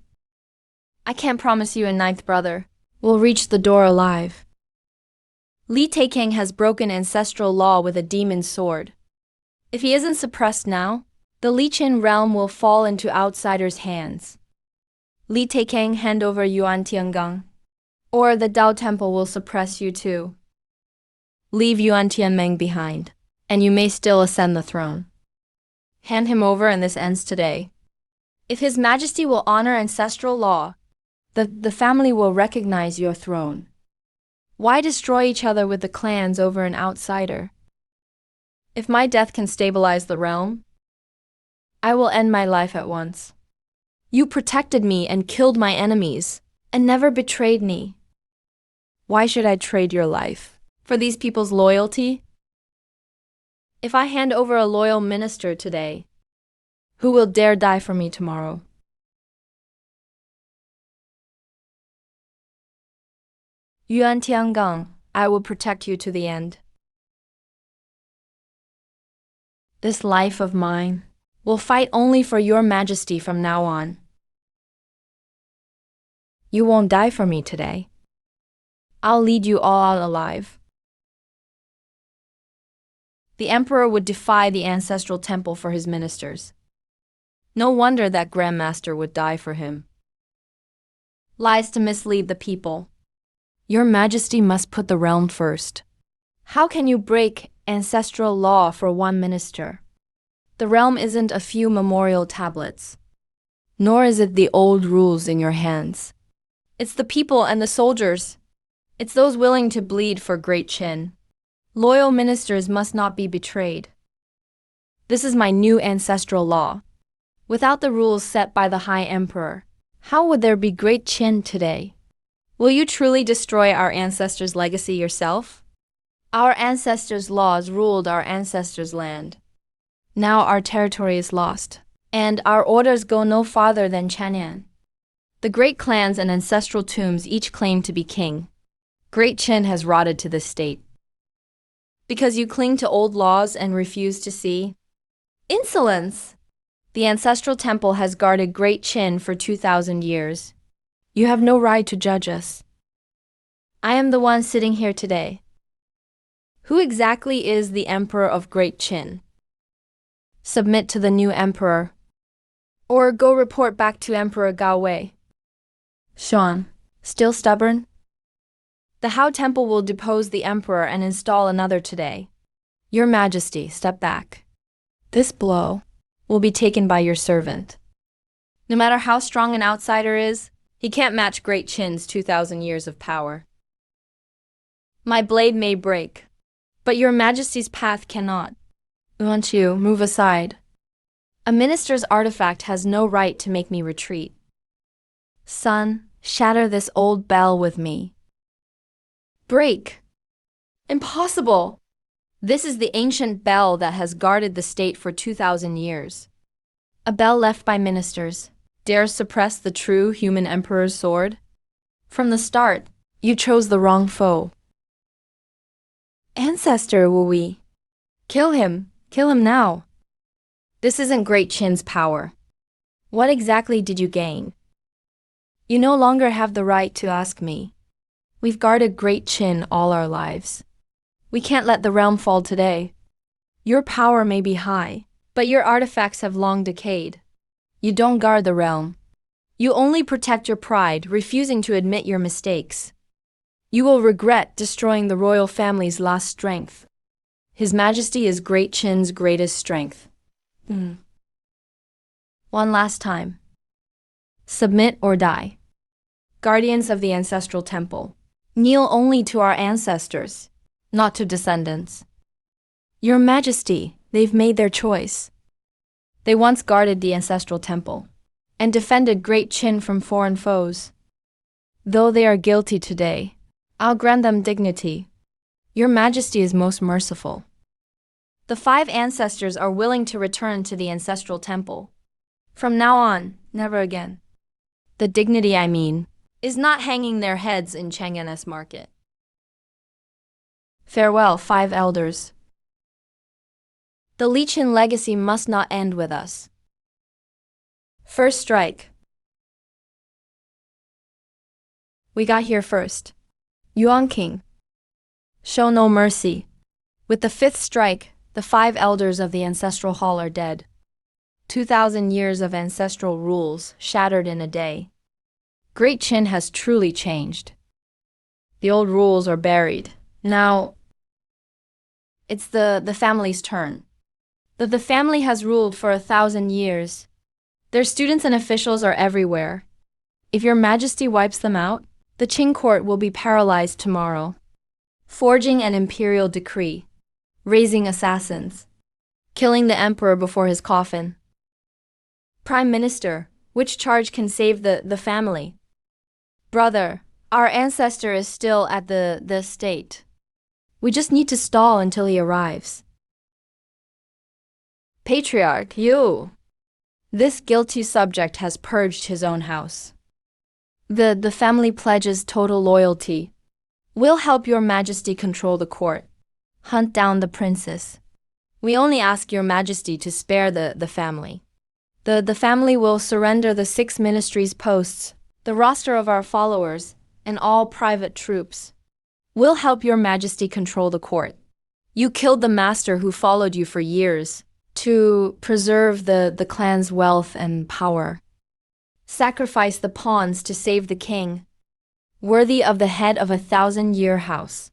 I can't promise you a ninth brother will reach the door alive. Li Taikang has broken ancestral law with a demon sword. If he isn't suppressed now, the Li Qin realm will fall into outsiders' hands. Li Taikang, hand over Yuan Tiangang, or the Dao Temple will suppress you too. Leave Yuan Tianmeng behind, and you may still ascend the throne. Hand him over and this ends today. If His Majesty will honor ancestral law, the family will recognize your throne. Why destroy each other with the clans over an outsider? If my death can stabilize the realm, I will end my life at once. You protected me and killed my enemies, and never betrayed me. Why should I trade your life for these people's loyalty? If I hand over a loyal minister today, who will dare die for me tomorrow? Yuan Tiangang, I will protect you to the end. This life of mine will fight only for your Majesty from now on. You won't die for me today. I'll lead you all out alive. The emperor would defy the ancestral temple for his ministers. No wonder that Grand Master would die for him. Lies to mislead the people. Your Majesty must put the realm first. How can you break ancestral law for one minister? The realm isn't a few memorial tablets, nor is it the old rules in your hands. It's the people and the soldiers. It's those willing to bleed for Great Qin. Loyal ministers must not be betrayed. This is my new ancestral law. Without the rules set by the High Emperor, how would there be Great Qin today? Will you truly destroy our ancestors' legacy yourself? Our ancestors' laws ruled our ancestors' land. Now our territory is lost, and our orders go no farther than Chanian. The great clans and ancestral tombs each claim to be king. Great Qin has rotted to this state. Because you cling to old laws and refuse to see? Insolence! The ancestral temple has guarded Great Qin for 2,000 years. You have no right to judge us. I am the one sitting here today. Who exactly is the Emperor of Great Qin? Submit to the new emperor, or go report back to Emperor Gao Wei. Sean, still stubborn? The Hao Temple will depose the emperor and install another today. Your Majesty, step back. This blow will be taken by your servant. No matter how strong an outsider is, he can't match Great Qin's 2,000 years of power. My blade may break, but your Majesty's path cannot. Yuan Chu, move aside. A minister's artifact has no right to make me retreat. Son, shatter this old bell with me. Break! Impossible! This is the ancient bell that has guarded the state for 2,000 years. A bell left by ministers dares suppress the true human emperor's sword? From the start, you chose the wrong foe. Ancestor, Wu Wei. Kill him now. This isn't Great Qin's power. What exactly did you gain? You no longer have the right to ask me. We've guarded Great Qin all our lives. We can't let the realm fall today. Your power may be high, but your artifacts have long decayed. You don't guard the realm. You only protect your pride, refusing to admit your mistakes. You will regret destroying the royal family's last strength. His Majesty is Great Qin's greatest strength. One last time. Submit or die. Guardians of the ancestral temple, kneel only to our ancestors, not to descendants. Your Majesty, they've made their choice. They once guarded the ancestral temple and defended Great Qin from foreign foes. Though they are guilty today, I'll grant them dignity. Your Majesty is most merciful. The 5 ancestors are willing to return to the ancestral temple. From now on, never again. The dignity, I mean, is not hanging their heads in Chang'an's market. Farewell, 5 elders. The Li Qin legacy must not end with us. First strike. We got here first. Yuan King. Show no mercy. With the 5th strike, the 5 elders of the ancestral hall are dead. 2,000 years of ancestral rules shattered in a day. Great Qin has truly changed. The old rules are buried. Now, it's the family's turn. The family has ruled for 1,000 years. Their students and officials are everywhere. If your Majesty wipes them out, the Qing court will be paralyzed tomorrow. Forging an imperial decree, raising assassins, killing the emperor before his coffin. Prime Minister, which charge can save the family? Brother, our ancestor is still at the estate. We just need to stall until he arrives. Patriarch, you! This guilty subject has purged his own house. The family pledges total loyalty. We'll help your Majesty control the court. Hunt down the princess. We only ask your Majesty to spare the family. The family will surrender the 6 ministries' posts, the roster of our followers, and all private troops. We'll help your Majesty control the court. You killed the master who followed you for years to preserve the clan's wealth and power. Sacrifice the pawns to save the king, worthy of the head of 1,000-year house.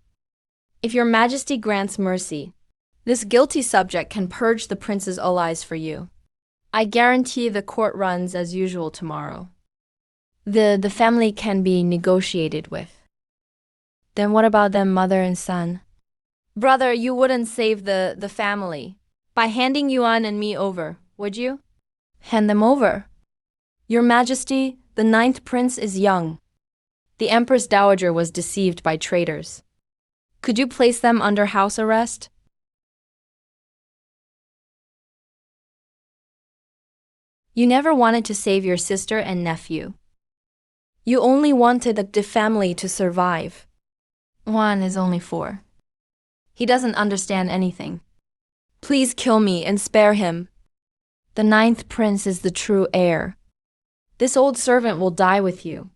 If your Majesty grants mercy, this guilty subject can purge the prince's allies for you. I guarantee the court runs as usual tomorrow. The family can be negotiated with. Then what about them, mother and son? Brother, you wouldn't save the family by handing Yuan and me over, would you? Hand them over. Your Majesty, the 9th prince is young. The Empress Dowager was deceived by traitors. Could you place them under house arrest? You never wanted to save your sister and nephew. You only wanted the family to survive. Juan is only 4. He doesn't understand anything. Please kill me and spare him. The 9th prince is the true heir. This old servant will die with you.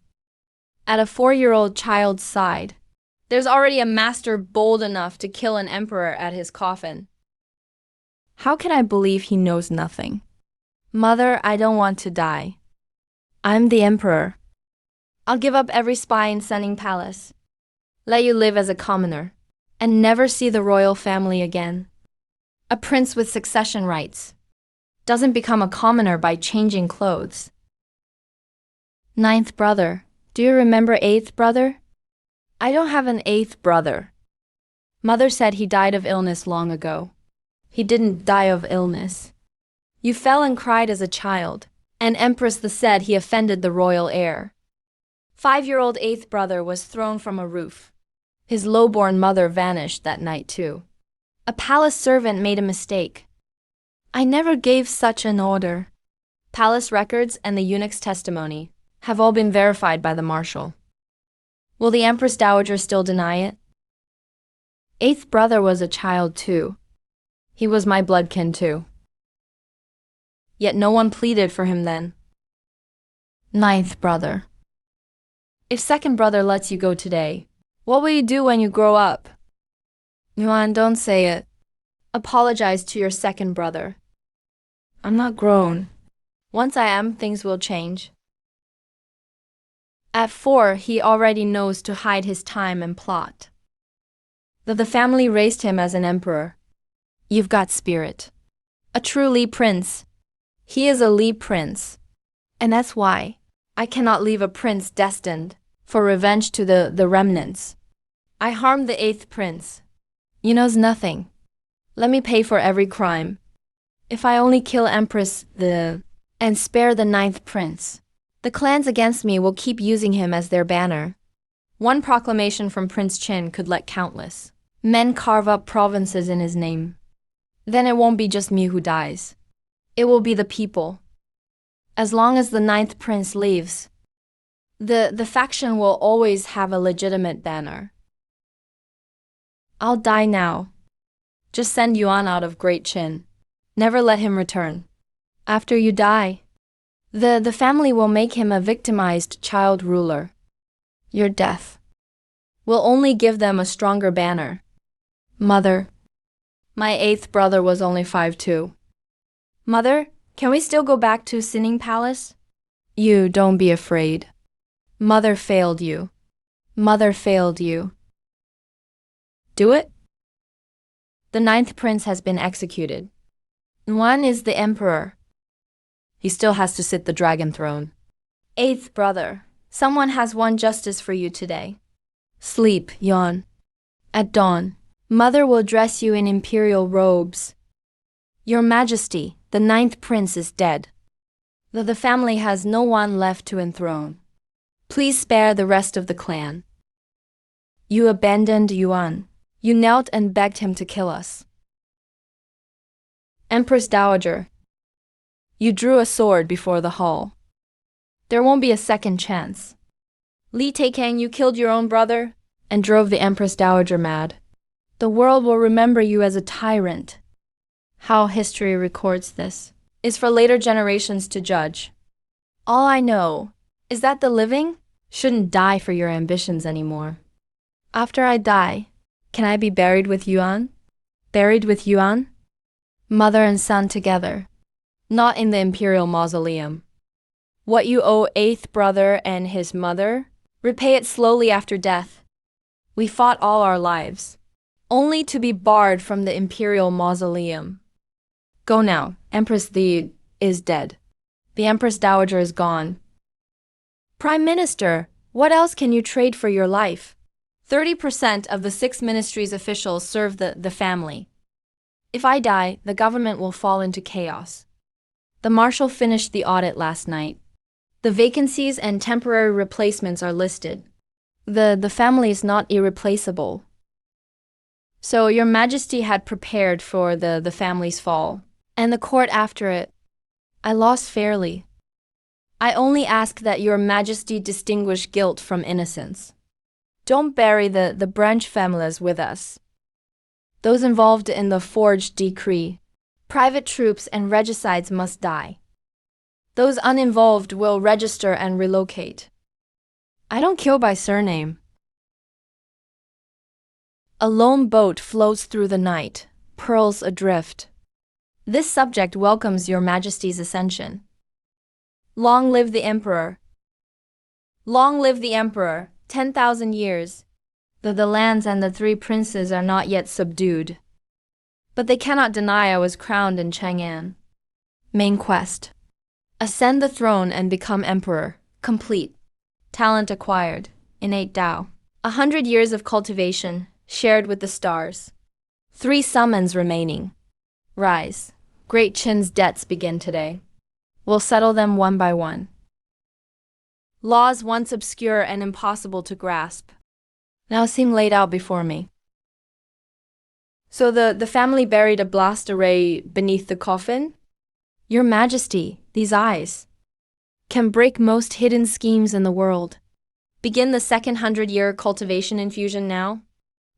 At a 4-year-old child's side, there's already a master bold enough to kill an emperor at his coffin. How can I believe he knows nothing? Mother, I don't want to die. I'm the emperor. I'll give up every spy in Sunning Palace. Let you live as a commoner, and never see the royal family again. A prince with succession rights doesn't become a commoner by changing clothes. 9th brother, do you remember 8th brother? I don't have an 8th brother. Mother said he died of illness long ago. He didn't die of illness. You fell and cried as a child, and Empress said he offended the royal heir. 5-year-old 8th brother was thrown from a roof. His low-born mother vanished that night too. A palace servant made a mistake. I never gave such an order. Palace records and the eunuch's testimony have all been verified by the marshal. Will the Empress Dowager still deny it? Eighth brother was a child too. He was my bloodkin too. Yet no one pleaded for him then. Ninth brother. If second brother lets you go today, what will you do when you grow up? Yuan, don't say it. Apologize to your second brother. I'm not grown. Once I am, things will change. At 4, he already knows to hide his time and plot. The family raised him as an emperor. You've got spirit. A true Li prince. He is a Li prince. And that's why I cannot leave a prince destined for revenge to the remnants. I harmed the 8th prince. You knows nothing. Let me pay for every crime. If I only kill Empress and spare the 9th prince, the clans against me will keep using him as their banner. One proclamation from Prince Qin could let countless men carve up provinces in his name. Then it won't be just me who dies. It will be the people. As long as the 9th prince leaves, the faction will always have a legitimate banner. I'll die now. Just send Yuan out of Great Qin. Never let him return. After you die, the family will make him a victimized child ruler. Your death will only give them a stronger banner. Mother, my 8th brother was only 5 too. Mother, can we still go back to Sinning Palace? You don't be afraid. Mother failed you. Mother failed you. Do it? The 9th prince has been executed. One is the emperor. He still has to sit the dragon throne. 8th brother, someone has won justice for you today. Sleep, yawn. At dawn, Mother will dress you in imperial robes. Your Majesty, the 9th prince is dead. The family has no one left to enthrone. Please spare the rest of the clan. You abandoned Yuan. You knelt and begged him to kill us. Empress Dowager, you drew a sword before the hall. There won't be a second chance. Li Taikang, you killed your own brother and drove the Empress Dowager mad. The world will remember you as a tyrant. How history records this is for later generations to judge. All I know is that the living shouldn't die for your ambitions anymore. After I die, can I be buried with Yuan? Buried with Yuan? Mother and son together, not in the imperial mausoleum. What you owe 8th brother and his mother, repay it slowly after death. We fought all our lives, only to be barred from the imperial mausoleum. Go now, Empress Li is dead. The Empress Dowager is gone. Prime Minister, what else can you trade for your life? 30% of the 6 ministries' officials serve the family. If I die, the government will fall into chaos. The marshal finished the audit last night. The vacancies and temporary replacements are listed. The family is not irreplaceable. So your Majesty had prepared for the family's fall, and the court after it. I lost fairly. I only ask that your Majesty distinguish guilt from innocence. Don't bury the branch families with us. Those involved in the forged decree, private troops and regicides must die. Those uninvolved will register and relocate. I don't kill by surname. A lone boat floats through the night, pearls adrift. This subject welcomes your Majesty's ascension. Long live the Emperor. Long live the Emperor, 10,000 years. The lands and the 3 princes are not yet subdued. But they cannot deny I was crowned in Chang'an. Main quest. Ascend the throne and become emperor. Complete. Talent acquired. Innate Tao. 100 years of cultivation, shared with the stars. 3 summons remaining. Rise. Great Qin's debts begin today. We'll settle them one by one. Laws once obscure and impossible to grasp. now seem laid out before me. So the family buried a blast array beneath the coffin? Your Majesty, these eyes can break most hidden schemes in the world. Begin the second 100-year cultivation infusion now.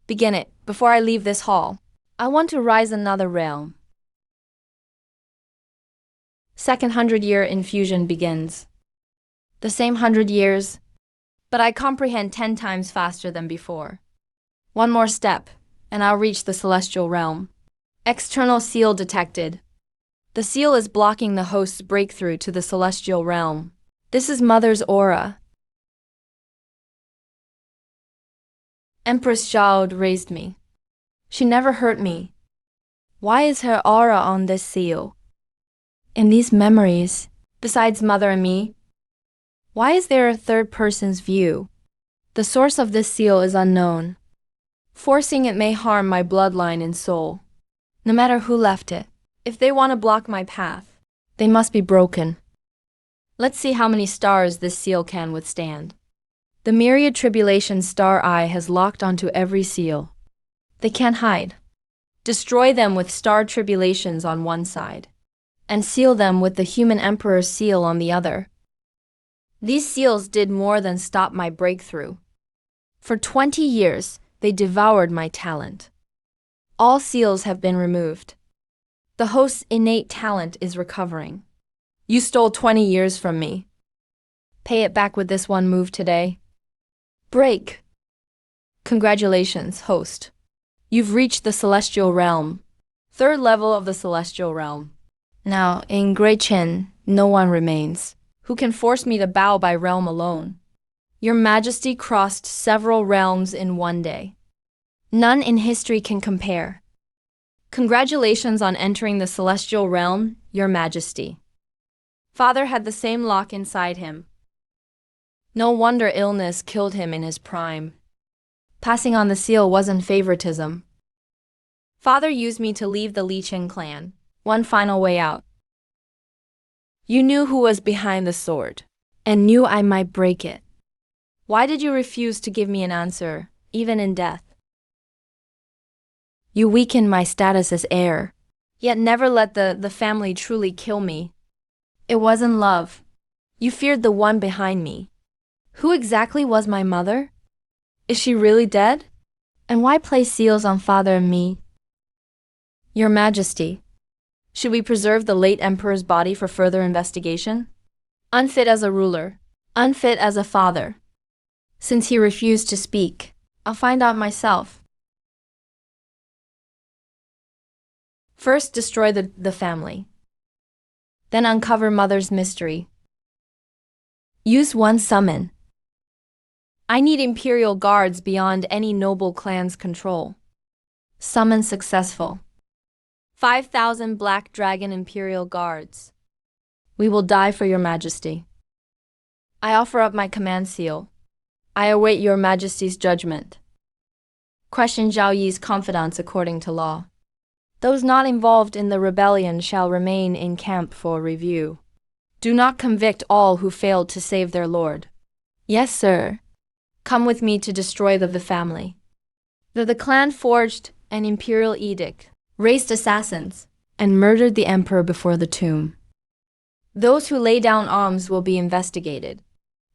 Begin it, before I leave this hall. I want to rise another realm. Second 100-year infusion begins. The same 100 years, but I comprehend 10 times faster than before. One more step, and I'll reach the celestial realm. External seal detected. The seal is blocking the host's breakthrough to the celestial realm. This is Mother's aura. Empress Zhao raised me. She never hurt me. Why is her aura on this seal? In these memories, besides Mother and me, why is there a third person's view? The source of this seal is unknown. Forcing it may harm my bloodline and soul. No matter who left it, if they want to block my path, they must be broken. Let's see how many stars this seal can withstand. The myriad tribulation star eye has locked onto every seal. They can't hide. Destroy them with star tribulations on one side, and seal them with the human emperor's seal on the other. These seals did more than stop my breakthrough. For 20 years, they devoured my talent. All seals have been removed. The host's innate talent is recovering. You stole 20 years from me. Pay it back with this one move today. Break. Congratulations, host. You've reached the celestial realm. Third level of the celestial realm. Now, in Great Chen, no one remains. Who can force me to bow by realm alone? Your Majesty crossed several realms in one day. None in history can compare. Congratulations on entering the celestial realm, Your Majesty. Father had the same lock inside him. No wonder illness killed him in his prime. Passing on the seal wasn't favoritism. Father used me to leave the Li Chen clan. One final way out. You knew who was behind the sword, and knew I might break it. Why did you refuse to give me an answer, even in death? You weakened my status as heir, yet never let the family truly kill me. It wasn't love. You feared the one behind me. Who exactly was my mother? Is she really dead? And why place seals on father and me? Your Majesty, should we preserve the late emperor's body for further investigation? Unfit as a ruler, unfit as a father. Since he refused to speak, I'll find out myself. First, destroy the family. Then uncover mother's mystery. Use one summon. I need imperial guards beyond any noble clan's control. Summon successful. 5,000 Black Dragon Imperial Guards. We will die for your Majesty. I offer up my command seal. I await your Majesty's judgment. Question Zhao Yi's confidants according to law. Those not involved in the rebellion shall remain in camp for review. Do not convict all who failed to save their lord. Yes, sir. Come with me to destroy the family. The clan forged an imperial edict, raised assassins, and murdered the emperor before the tomb. Those who lay down arms will be investigated.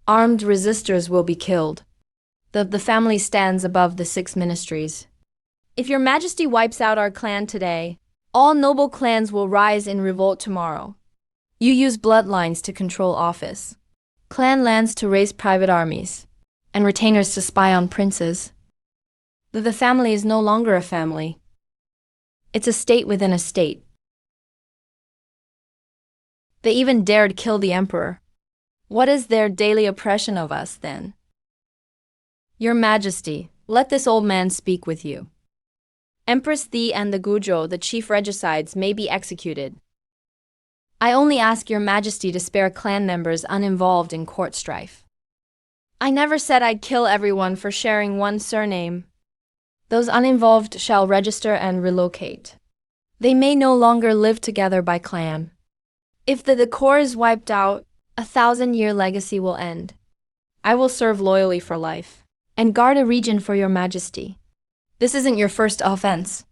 Armed resistors will be killed. The family stands above the 6 ministries. If your Majesty wipes out our clan today, all noble clans will rise in revolt tomorrow. You use bloodlines to control office, clan lands to raise private armies, and retainers to spy on princes. The family is no longer a family. It's a state within a state. They even dared kill the emperor. What is their daily oppression of us, then? Your Majesty, let this old man speak with you. Empress Thi and the Guzhou, the chief regicides, may be executed. I only ask your Majesty to spare clan members uninvolved in court strife. I never said I'd kill everyone for sharing one surname. Those uninvolved shall register and relocate. They may no longer live together by clan. If the core is wiped out, a 1,000-year legacy will end. I will serve loyally for life. and guard a region for your majesty. This isn't your first offense.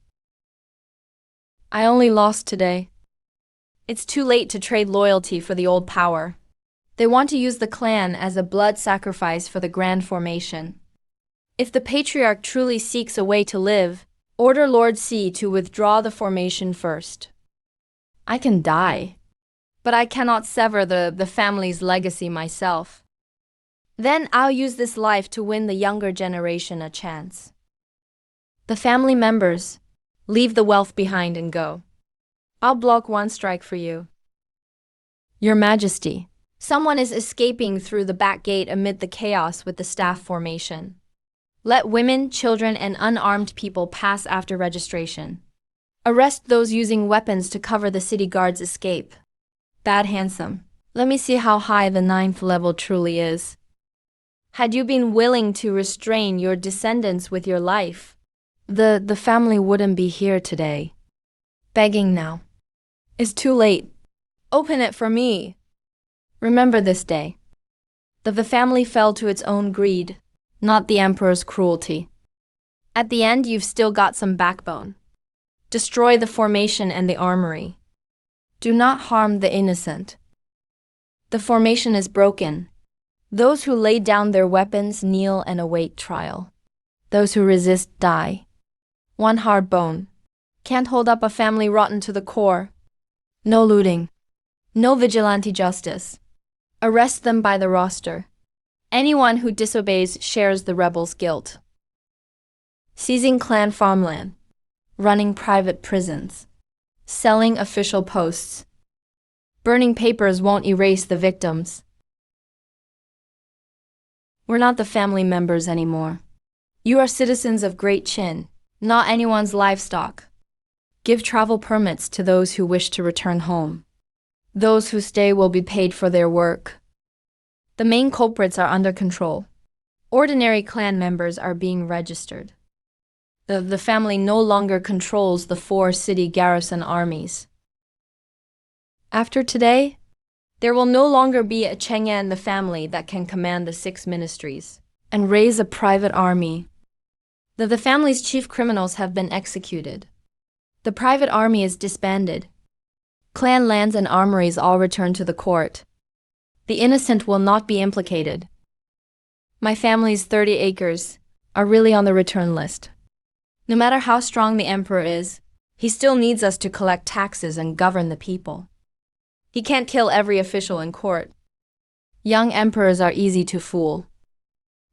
I only lost today. It's too late to trade loyalty for the old power. They want to use the clan as a blood sacrifice for the grand formation. If the patriarch truly seeks a way to live, order Lord C to withdraw the formation first. I can die, but I cannot sever the family's legacy myself. Then I'll use this life to win the younger generation a chance. The family members, leave the wealth behind and go. I'll block one strike for you. Your Majesty, someone is escaping through the back gate amid the chaos with the staff formation. Let women, children, and unarmed people pass after registration. Arrest those using weapons to cover the city guard's escape. Bad handsome. Let me see how high the 9th level truly is. Had you been willing to restrain your descendants with your life, the family wouldn't be here today. Begging now. It's too late. Open it for me. Remember this day. The family fell to its own greed, not the emperor's cruelty. At the end, you've still got some backbone. Destroy the formation and the armory. Do not harm the innocent. The formation is broken. Those who lay down their weapons kneel and await trial. Those who resist die. One hard bone. Can't hold up a family rotten to the core. No looting. No vigilante justice. Arrest them by the roster. Anyone who disobeys shares the rebels' guilt. Seizing clan farmland. Running private prisons. Selling official posts. Burning papers won't erase the victims. We're not the family members anymore. You are citizens of Great Chin, not anyone's livestock. Give travel permits to those who wish to return home. Those who stay will be paid for their work. The main culprits are under control. Ordinary clan members are being registered. The family no longer controls the 4 city garrison armies. After today, there will no longer be a Cheng'an the family that can command the 6 ministries and raise a private army. The family's chief criminals have been executed. The private army is disbanded. Clan lands and armories all return to the court. The innocent will not be implicated. My family's 30 acres are really on the return list. No matter how strong the emperor is, he still needs us to collect taxes and govern the people. He can't kill every official in court. Young emperors are easy to fool.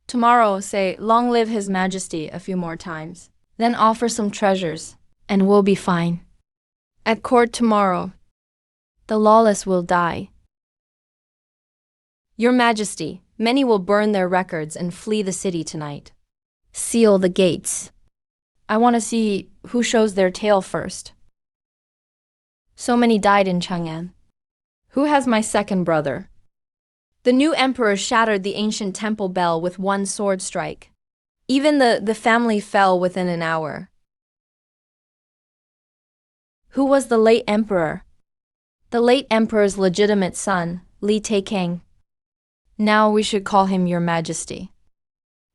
Tomorrow, say, "Long live His Majesty" a few more times. Then offer some treasures, and we'll be fine. At court tomorrow, the lawless will die. Your Majesty, many will burn their records and flee the city tonight. Seal the gates. I want to see who shows their tail first. So many died in Chang'an. Who has my second brother? The new emperor shattered the ancient temple bell with one sword strike. Even the family fell within an hour. Who was the late emperor? The late emperor's legitimate son, Li Taikang. Now we should call him Your Majesty.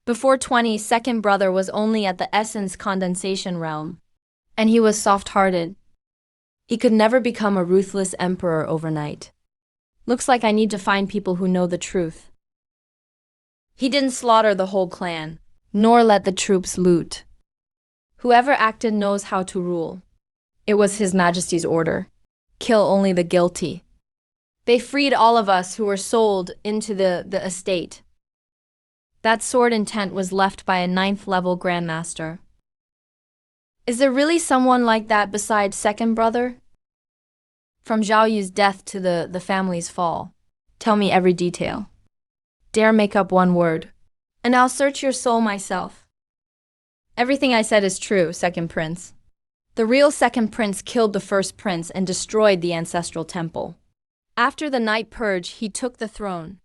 Before 20, second brother was only at the essence condensation realm, and he was soft-hearted. He could never become a ruthless emperor overnight. Looks like I need to find people who know the truth. He didn't slaughter the whole clan, nor let the troops loot. Whoever acted knows how to rule. It was His Majesty's order. Kill only the guilty. They freed all of us who were sold into the estate. That sword intent was left by a 9th level grandmaster. Is there really someone like that besides second brother? From Zhao Yu's death to the family's fall, tell me every detail. Dare make up one word, and I'll search your soul myself. Everything I said is true, second prince. The real second prince killed the first prince and destroyed the ancestral temple. After the night purge, he took the throne.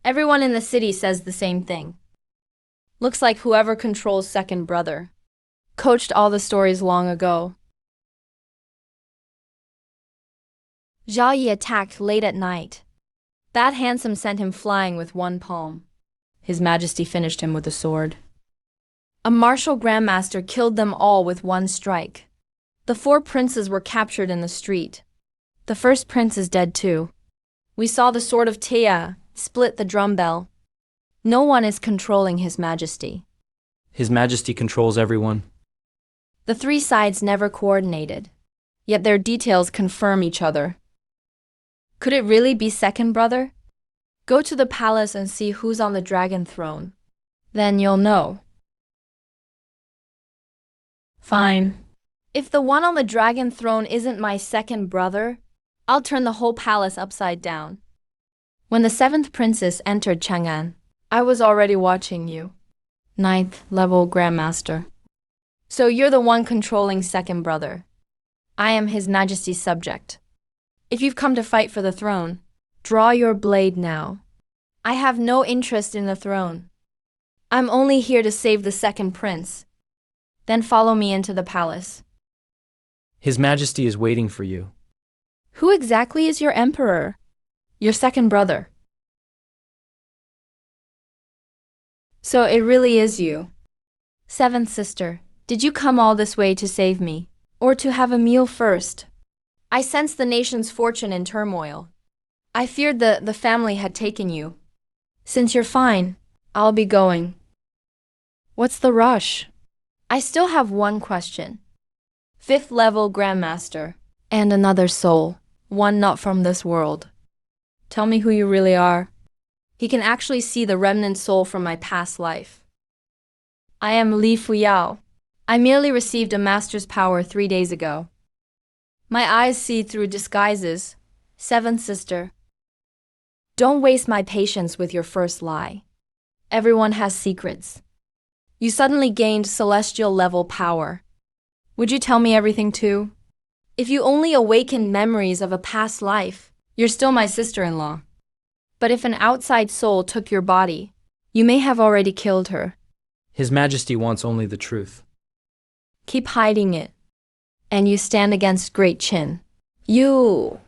Everyone in the city says the same thing. Looks like whoever controls second brother coached all the stories long ago. Zhao Yi attacked late at night. That handsome sent him flying with one palm. His Majesty finished him with a sword. A martial grandmaster killed them all with one strike. The 4 princes were captured in the street. The first prince is dead too. We saw the sword of Tia split the drum bell. No one is controlling His Majesty. His Majesty controls everyone. The 3 sides never coordinated, yet their details confirm each other. Could it really be second brother? Go to the palace and see who's on the dragon throne. Then you'll know. Fine. If the one on the dragon throne isn't my second brother, I'll turn the whole palace upside down. When the 7th princess entered Chang'an, I was already watching you. 9th level grandmaster. So you're the one controlling second brother. I am His Majesty's subject. If you've come to fight for the throne, draw your blade now. I have no interest in the throne. I'm only here to save the second prince. Then follow me into the palace. His Majesty is waiting for you. Who exactly is your emperor? Your second brother. So it really is you. 7th sister, did you come all this way to save me, or to have a meal first? I sensed the nation's fortune in turmoil. I feared the family had taken you. Since you're fine, I'll be going. What's the rush? I still have one question. 5th level grandmaster, and another soul, one not from this world. Tell me who you really are. He can actually see the remnant soul from my past life. I am Li Fuyao. I merely received a master's power 3 days ago. My eyes see through disguises. 7th sister. Don't waste my patience with your first lie. Everyone has secrets. You suddenly gained celestial level power. Would you tell me everything too? If you only awakened memories of a past life, you're still my sister-in-law. But if an outside soul took your body, you may have already killed her. His Majesty wants only the truth. Keep hiding it. And you stand against Great Qin. You.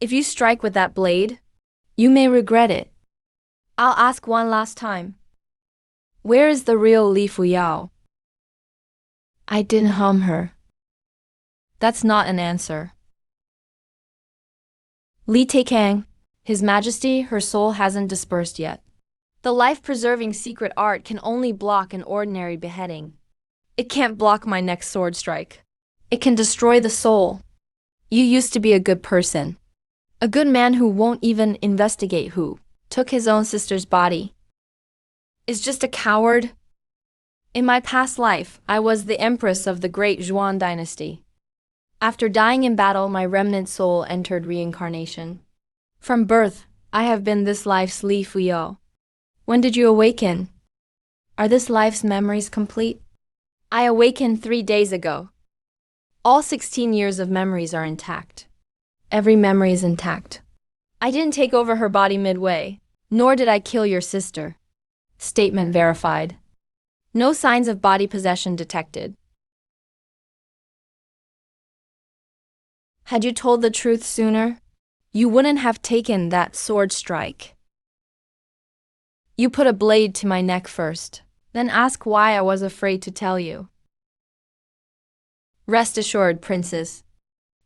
If you strike with that blade, you may regret it. I'll ask one last time. Where is the real Li Fuyao? I didn't harm her. That's not an answer. Li Teikang, His Majesty, her soul hasn't dispersed yet. The life-preserving secret art can only block an ordinary beheading. It can't block my next sword strike. It can destroy the soul. You used to be a good person. A good man who won't even investigate who took his own sister's body. Is just a coward. In my past life, I was the empress of the great Zhuan dynasty. After dying in battle, my remnant soul entered reincarnation. From birth, I have been this life's Li Fuyao. When did you awaken? Are this life's memories complete? I awakened 3 days ago. All 16 years of memories are intact. Every memory is intact. I didn't take over her body midway, nor did I kill your sister. Statement verified. No signs of body possession detected. Had you told the truth sooner, you wouldn't have taken that sword strike. You put a blade to my neck first, then ask why I was afraid to tell you. Rest assured, princess.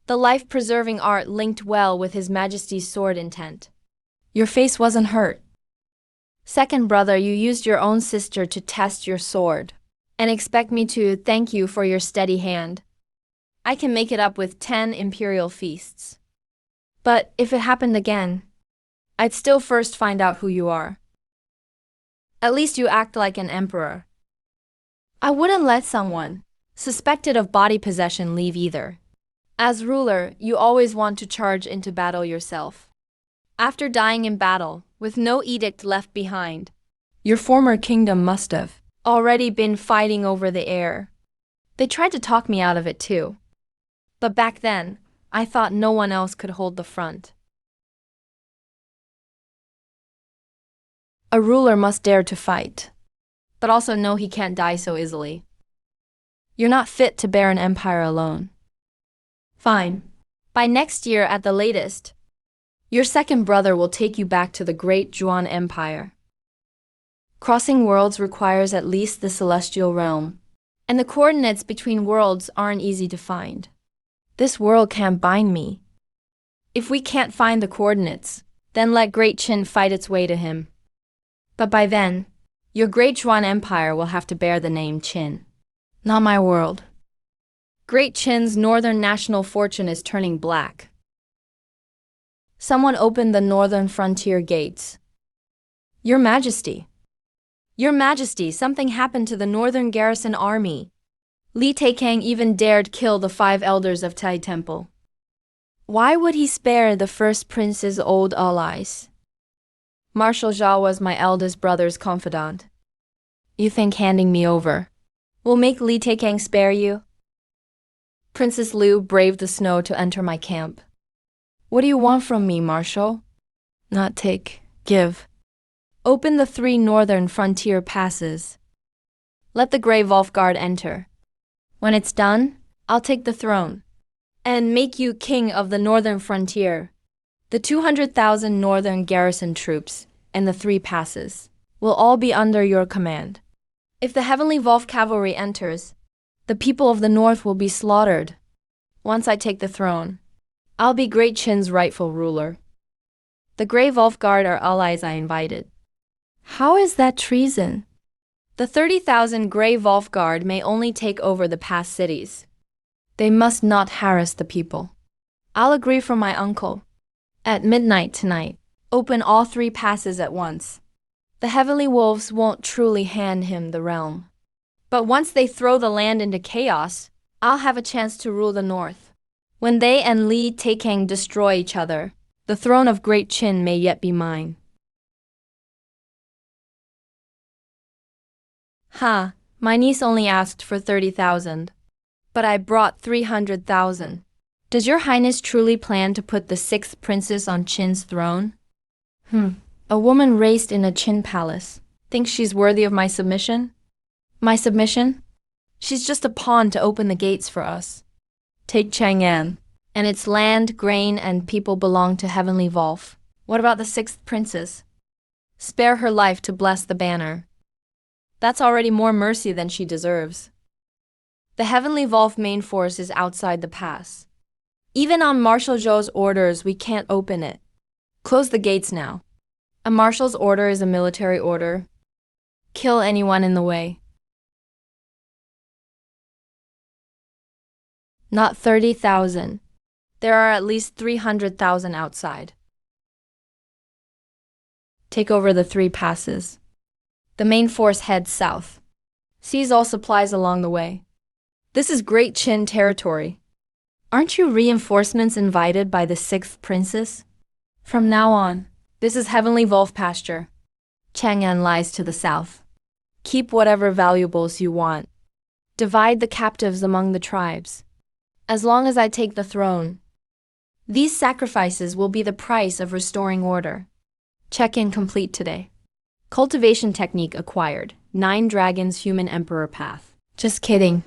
The life-preserving art linked well with His Majesty's sword intent. Your face wasn't hurt. Second brother, you used your own sister to test your sword, and expect me to thank you for your steady hand. I can make it up with 10 imperial feasts. But if it happened again, I'd still first find out who you are. At least you act like an emperor. I wouldn't let someone suspected of body possession leave either. As ruler, you always want to charge into battle yourself. After dying in battle, with no edict left behind, your former kingdom must have already been fighting over the air. They tried to talk me out of it too. But back then, I thought no one else could hold the front. A ruler must dare to fight, but also know he can't die so easily. You're not fit to bear an empire alone. Fine. By next year at the latest, your second brother will take you back to the great Zhuan Empire. Crossing worlds requires at least the celestial realm, and the coordinates between worlds aren't easy to find. This world can't bind me. If we can't find the coordinates, then let Great Qin fight its way to him. But by then, your Great Zhuan Empire will have to bear the name Qin. Not my world. Great Qin's northern national fortune is turning black. Someone opened the northern frontier gates. Your Majesty. Your Majesty, something happened to the northern garrison army. Li Taikang even dared kill the 5 elders of Tai Temple. Why would he spare the first prince's old allies? Marshal Zhao was my eldest brother's confidant. You think handing me over will make Li Taikang spare you? Princess Liu braved the snow to enter my camp. What do you want from me, Marshal? Not take, give. Open the 3 northern frontier passes. Let the Grey Wolf Guard enter. When it's done, I'll take the throne and make you king of the northern frontier. The 200,000 northern garrison troops and the 3 passes will all be under your command. If the Heavenly Wolf cavalry enters, the people of the north will be slaughtered. Once I take the throne, I'll be Great Qin's rightful ruler. The Grey Wolf Guard are allies I invited. How is that treason? The 30,000 Grey Wolf Guard may only take over the past cities. They must not harass the people. I'll agree for my uncle. At midnight tonight, open all 3 passes at once. The Heavenly Wolves won't truly hand him the realm. But once they throw the land into chaos, I'll have a chance to rule the north. When they and Li Taikang destroy each other, the throne of Great Qin may yet be mine. Ha, my niece only asked for 30,000. But I brought 300,000. Does your highness truly plan to put the 6th princess on Qin's throne? A woman raised in a Qin palace thinks she's worthy of my submission? My submission? She's just a pawn to open the gates for us. Take Chang'an, and its land, grain, and people belong to Heavenly Wolf. What about the 6th princess? Spare her life to bless the banner. That's already more mercy than she deserves. The Heavenly Wolf main force is outside the pass. Even on Marshal Zhou's orders, we can't open it. Close the gates now. A marshal's order is a military order. Kill anyone in the way. Not 30,000. There are at least 300,000 outside. Take over the 3 passes. The main force heads south. Seize all supplies along the way. This is Great Qin territory. Aren't you reinforcements invited by the 6th princess? From now on, this is Heavenly Wolf pasture. Chang'an lies to the south. Keep whatever valuables you want. Divide the captives among the tribes. As long as I take the throne, these sacrifices will be the price of restoring order. Check-in complete today. Cultivation technique acquired. 9 Dragons Human Emperor Path. Just kidding.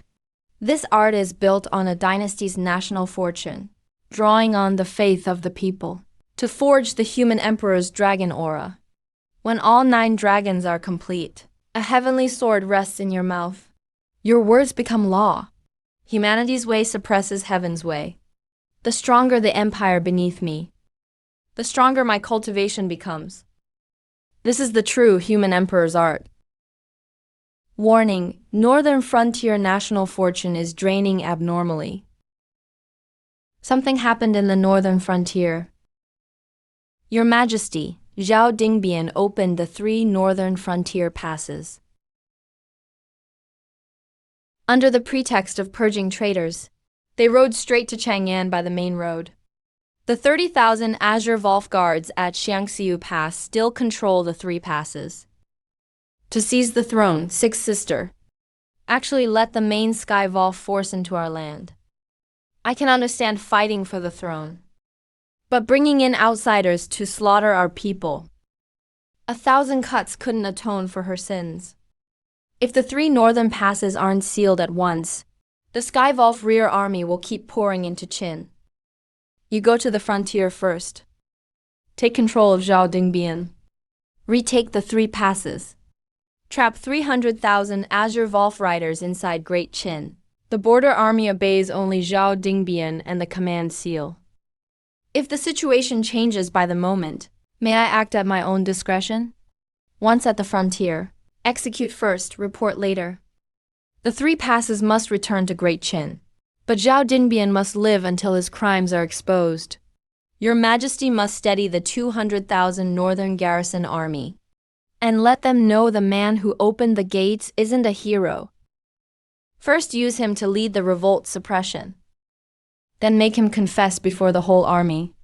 This art is built on a dynasty's national fortune, drawing on the faith of the people to forge the human emperor's dragon aura. When all 9 dragons are complete, a heavenly sword rests in your mouth. Your words become law. Humanity's way suppresses heaven's way. The stronger the empire beneath me, the stronger my cultivation becomes. This is the true human emperor's art. Warning, Northern Frontier national fortune is draining abnormally. Something happened in the Northern Frontier. Your Majesty, Zhao Dingbian opened the 3 Northern Frontier passes. Under the pretext of purging traitors, they rode straight to Chang'an by the main road. The 30,000 Azure Wolf Guards at Xiangxiu Pass still control the 3 passes. To seize the throne, 6th sister, actually let the main Sky Wolf force into our land. I can understand fighting for the throne, but bringing in outsiders to slaughter our people, 1,000 cuts couldn't atone for her sins. If the 3 northern passes aren't sealed at once, the Sky Wolf rear army will keep pouring into Qin. You go to the frontier first. Take control of Zhao Dingbian. Retake the 3 passes. Trap 300,000 Azure Wolf riders inside Great Qin. The border army obeys only Zhao Dingbian and the command seal. If the situation changes by the moment, may I act at my own discretion? Once at the frontier, execute first, report later. The three passes must return to Great Qin, but Zhao Dingbian must live until his crimes are exposed. Your Majesty must steady the 200,000 northern garrison army, and let them know the man who opened the gates isn't a hero. First use him to lead the revolt suppression. Then make him confess before the whole army.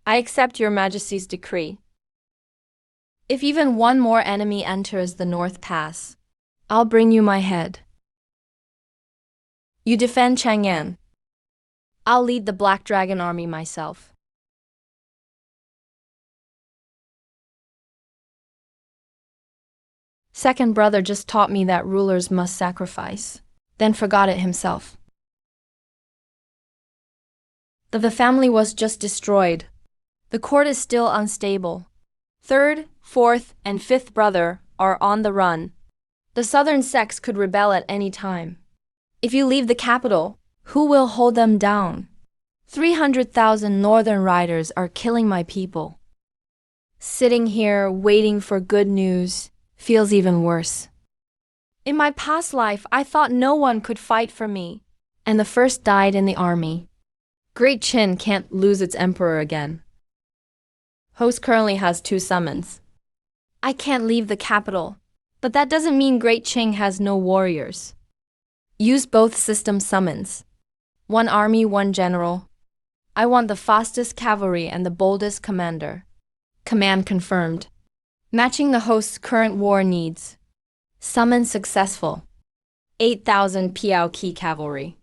I accept your Majesty's decree. If even one more enemy enters the North Pass, I'll bring you my head. You defend Chang'an. I'll lead the Black Dragon army myself. Second brother just taught me that rulers must sacrifice, then forgot it himself. The family was just destroyed. The court is still unstable. Third, fourth, and fifth brother are on the run. The southern sects could rebel at any time. If you leave the capital, who will hold them down? 300,000 northern riders are killing my people. Sitting here waiting for good news feels even worse. In my past life, I thought no one could fight for me, and the first died in the army. Great Qin can't lose its emperor again. Host currently has 2 summons. I can't leave the capital, but that doesn't mean Great Qin has no warriors. Use both system summons. 1 army, 1 general. I want the fastest cavalry and the boldest commander. Command confirmed. Matching the host's current war needs. Summon successful. 8,000 Piaoqi cavalry.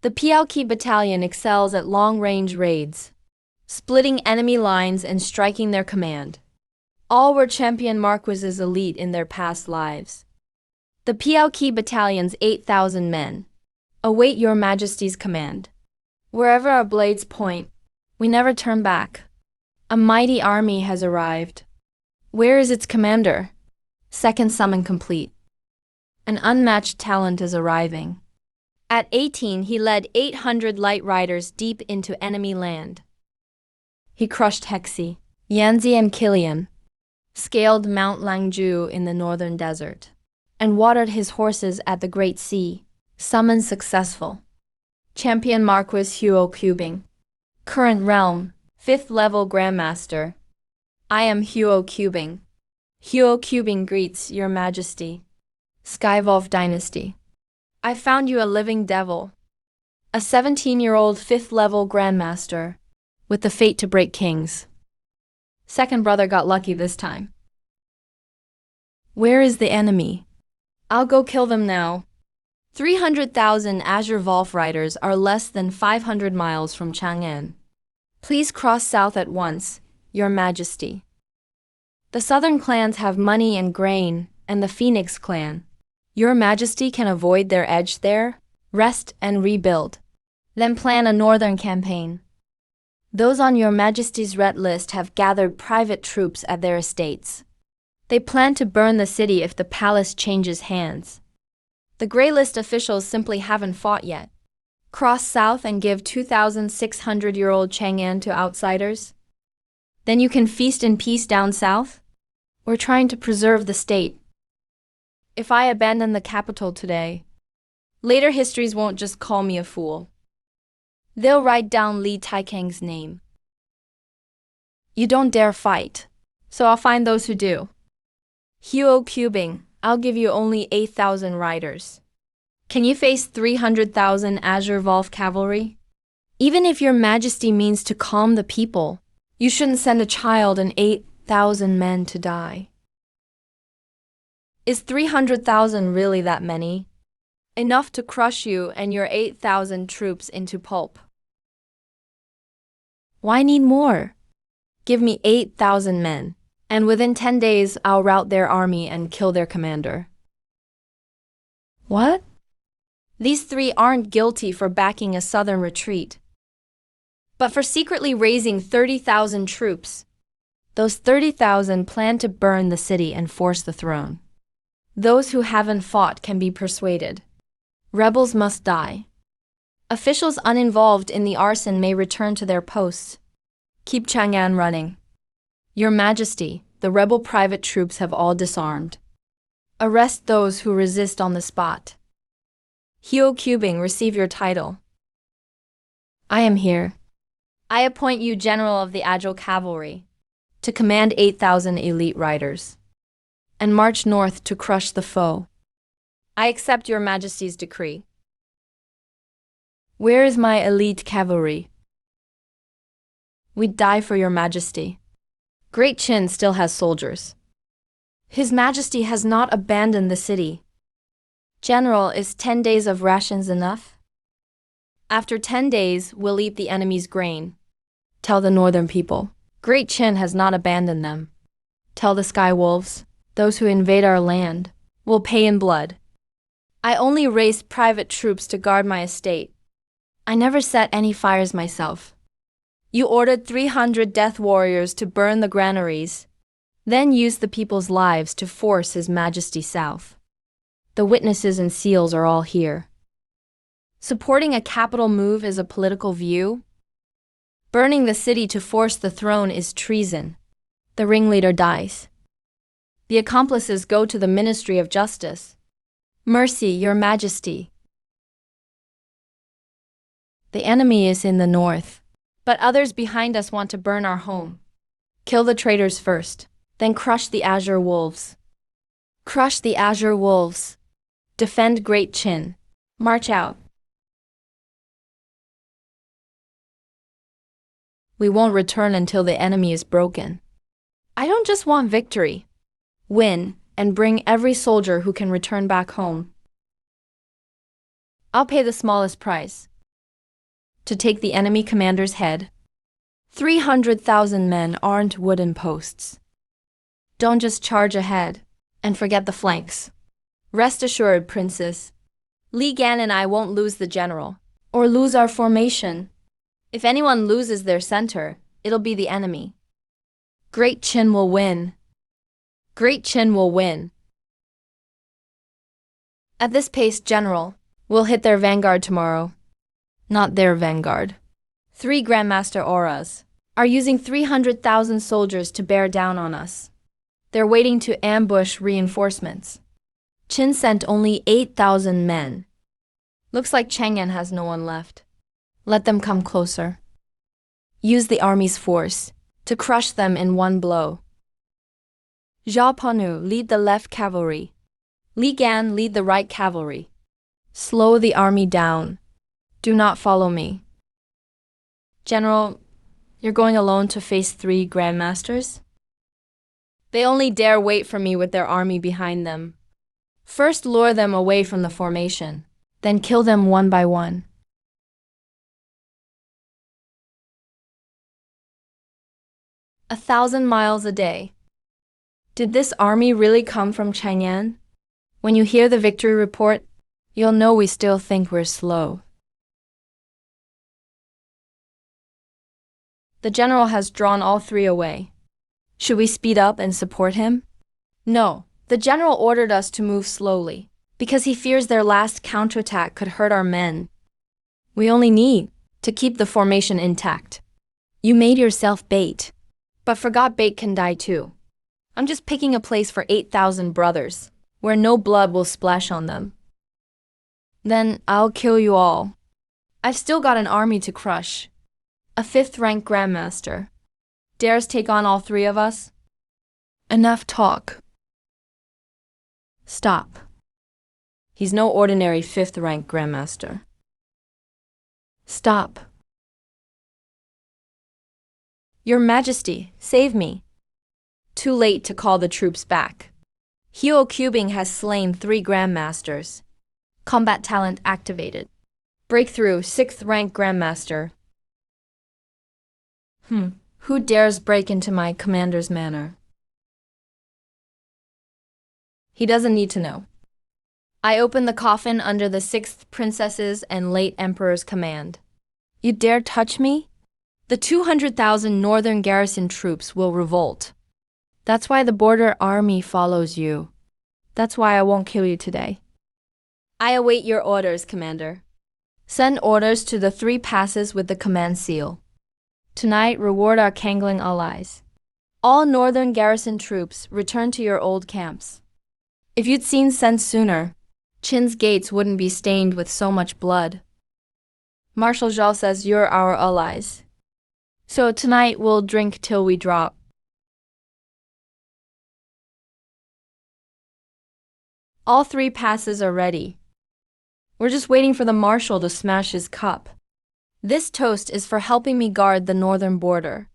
The Piaoqi battalion excels at long-range raids, splitting enemy lines and striking their command. All were champion marquises elite in their past lives. The Piaoqi battalion's 8,000 men await your Majesty's command. Wherever our blades point, we never turn back. A mighty army has arrived. Where is its commander? Second summon complete. An unmatched talent is arriving. At 18, he led 800 light riders deep into enemy land. He crushed Hexi, Yanzi and Kilian, scaled Mount Langzhu in the northern desert, and watered his horses at the Great Sea. Summon successful. Champion Marquis Huo Cubing. Current realm, 5th level Grandmaster. I am Huo Cubing. Huo Cubing greets your Majesty. Skyvolf Dynasty. I found you a living devil. A 17-year-old 5th level Grandmaster, with the fate to break kings. Second brother got lucky this time. Where is the enemy? I'll go kill them now. 300,000 Azure Wolf riders are less than 500 miles from Chang'an. Please cross south at once, your Majesty. The southern clans have money and grain, and the Phoenix clan. Your Majesty can avoid their edge there, rest and rebuild. Then plan a northern campaign. Those on your Majesty's red list have gathered private troops at their estates. They plan to burn the city if the palace changes hands. The gray list officials simply haven't fought yet. Cross south and give 2,600-year-old Chang'an to outsiders? Then you can feast in peace down south? We're trying to preserve the state. If I abandon the capital today, later histories won't just call me a fool. They'll write down Li Taikang's name. You don't dare fight, so I'll find those who do. Huo Cubing, I'll give you only 8,000 riders. Can you face 300,000 Azure Wolf cavalry? Even if your Majesty means to calm the people, you shouldn't send a child and 8,000 men to die. Is 300,000 really that many? Enough to crush you and your 8,000 troops into pulp. Why need more? Give me 8,000 men, and within 10 days I'll rout their army and kill their commander. What? These 3 aren't guilty for backing a southern retreat, but for secretly raising 30,000 troops. Those 30,000 plan to burn the city and force the throne. Those who haven't fought can be persuaded. Rebels must die. Officials uninvolved in the arson may return to their posts. Keep Chang'an running. Your Majesty, the rebel private troops have all disarmed. Arrest those who resist on the spot. Hyo Cubing, receive your title. I am here. I appoint you General of the Agile Cavalry, to command 8,000 elite riders, and march north to crush the foe. I accept your Majesty's decree. Where is my elite cavalry? We'd die for your Majesty. Great Qin still has soldiers. His Majesty has not abandoned the city. General, is 10 days of rations enough? After 10 days, we'll eat the enemy's grain. Tell the northern people. Great Qin has not abandoned them. Tell the Sky Wolves, those who invade our land, will pay in blood. I only raised private troops to guard my estate. I never set any fires myself. You ordered 300 death warriors to burn the granaries, then used the people's lives to force His Majesty south. The witnesses and seals are all here. Supporting a capital move is a political view. Burning the city to force the throne is treason. The ringleader dies. The accomplices go to the Ministry of Justice. Mercy, Your Majesty. The enemy is in the north, but others behind us want to burn our home. Kill the traitors first, then crush the Azure Wolves. Crush the Azure Wolves. Defend Great Qin. March out. We won't return until the enemy is broken. I don't just want victory. Win, and bring every soldier who can return back home. I'll pay the smallest price. To take the enemy commander's head. 300,000 men aren't wooden posts. Don't just charge ahead, and forget the flanks. Rest assured, Princess. Li Gan and I won't lose the general, or lose our formation. If anyone loses their center, it'll be the enemy. Great Qin will win. Great Qin will win. At this pace, General, we'll hit their vanguard tomorrow. Not their vanguard. 3 Grandmaster Auras are using 300,000 soldiers to bear down on us. They're waiting to ambush reinforcements. Qin sent only 8,000 men. Looks like Chang'an has no one left. Let them come closer. Use the army's force to crush them in one blow. Zhao Ponu, lead the left cavalry. Li Gan, lead the right cavalry. Slow the army down. Do not follow me. General, you're going alone to face 3 grandmasters? They only dare wait for me with their army behind them. First lure them away from the formation, then kill them one by one. A 1,000 miles a day. Did this army really come from Chang'an? When you hear the victory report, you'll know we still think we're slow. The general has drawn all 3 away. Should we speed up and support him? No, the general ordered us to move slowly, because he fears their last counterattack could hurt our men. We only need to keep the formation intact. You made yourself bait, but forgot bait can die too. I'm just picking a place for 8,000 brothers, where no blood will splash on them. Then I'll kill you all. I've still got an army to crush. A 5th rank Grandmaster dares take on all 3 of us? Enough talk. Stop. He's no ordinary 5th rank Grandmaster. Stop. Your Majesty, save me. Too late to call the troops back. Hyo Cubing has slain 3 Grandmasters. Combat talent activated. Breakthrough, 6th rank Grandmaster. Who dares break into my commander's manor? He doesn't need to know. I open the coffin under the 6th Princess's and late Emperor's command. You dare touch me? The 200,000 northern garrison troops will revolt. That's why the border army follows you. That's why I won't kill you today. I await your orders, Commander. Send orders to the 3 passes with the command seal. Tonight, reward our Kangling allies. All northern garrison troops return to your old camps. If you'd seen Sen sooner, Qin's gates wouldn't be stained with so much blood. Marshal Zhao says you're our allies. So tonight we'll drink till we drop. All 3 passes are ready. We're just waiting for the marshal to smash his cup. This toast is for helping me guard the northern border.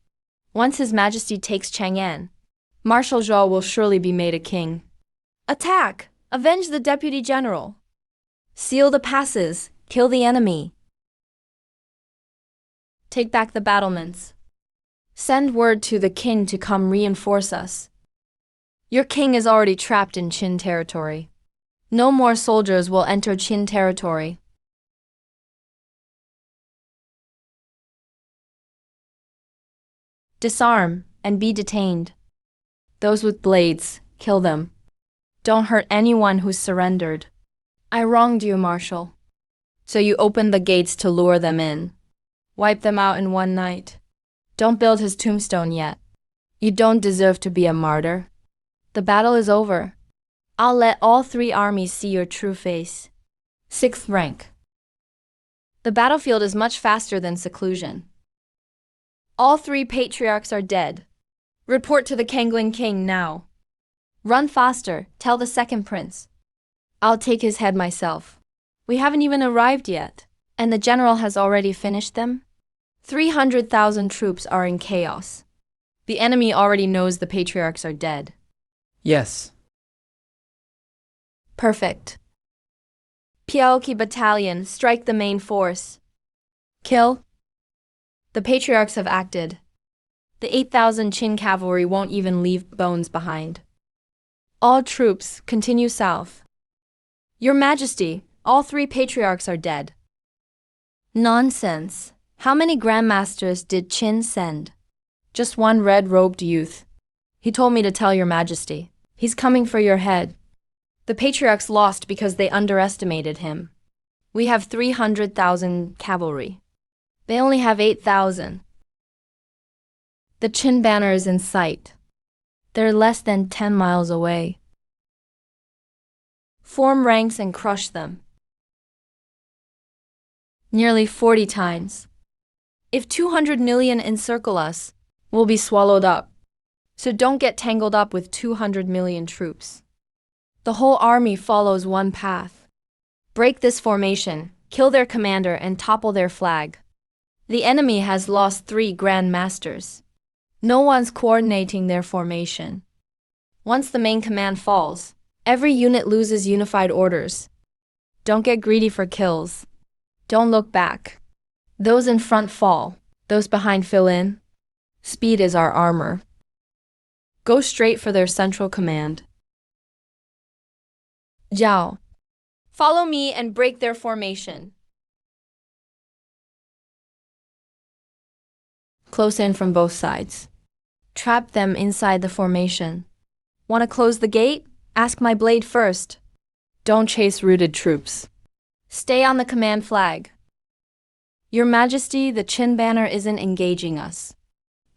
Once His Majesty takes Chang'an, Marshal Zhao will surely be made a king. Attack! Avenge the Deputy General! Seal the passes! Kill the enemy! Take back the battlements. Send word to the king to come reinforce us. Your king is already trapped in Qin territory. No more soldiers will enter Qin territory. Disarm and be detained. Those with blades, kill them. Don't hurt anyone who's surrendered. I wronged you, Marshal. So you opened the gates to lure them in. Wipe them out in one night. Don't build his tombstone yet. You don't deserve to be a martyr. The battle is over. I'll let all 3 armies see your true face. 6th rank. The battlefield is much faster than seclusion. All 3 patriarchs are dead. Report to the Kangling king now. Run faster, tell the 2nd prince. I'll take his head myself. We haven't even arrived yet, and the general has already finished them. 300,000 troops are in chaos. The enemy already knows the patriarchs are dead. Yes. Perfect. Piaoki battalion, strike the main force. Kill. The patriarchs have acted. The 8,000 Qin cavalry won't even leave bones behind. All troops, continue south. Your Majesty, all 3 patriarchs are dead. Nonsense. How many grandmasters did Qin send? Just one red-robed youth. He told me to tell your Majesty. He's coming for your head. The patriarchs lost because they underestimated him. We have 300,000 cavalry. They only have 8,000. The Qin banner is in sight. They're less than 10 miles away. Form ranks and crush them. Nearly 40 times. If 200 million encircle us, we'll be swallowed up. So don't get tangled up with 200 million troops. The whole army follows one path. Break this formation, kill their commander, and topple their flag. The enemy has lost 3 grand masters. No one's coordinating their formation. Once the main command falls, every unit loses unified orders. Don't get greedy for kills. Don't look back. Those in front fall, those behind fill in. Speed is our armor. Go straight for their central command. Zhao, follow me and break their formation. Close in from both sides. Trap them inside the formation. Want to close the gate? Ask my blade first. Don't chase routed troops. Stay on the command flag. Your Majesty, the Qin banner isn't engaging us.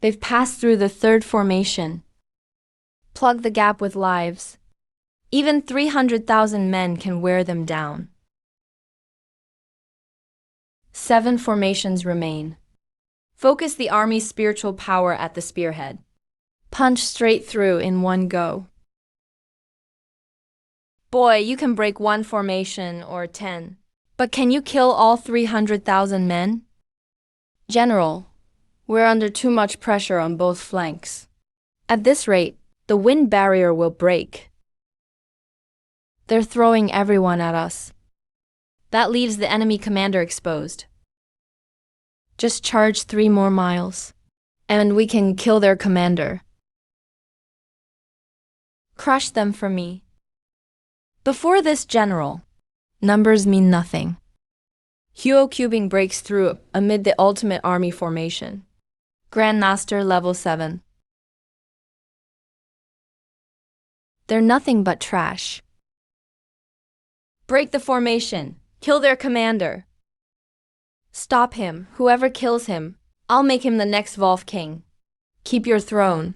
They've passed through the 3rd formation. Plug the gap with lives. Even 300,000 men can wear them down. 7 formations remain. Focus the army's spiritual power at the spearhead. Punch straight through in one go. Boy, you can break 1 formation or 10. But can you kill all 300,000 men? General, we're under too much pressure on both flanks. At this rate, the wind barrier will break. They're throwing everyone at us. That leaves the enemy commander exposed. Just charge 3 more miles, and we can kill their commander. Crush them for me. Before this, General, numbers mean nothing. Huo cubing breaks through amid the ultimate army formation. Grandmaster level 7. They're nothing but trash. Break the formation. Kill their commander. Stop him. Whoever kills him, I'll make him the next Wolf King. Keep your throne.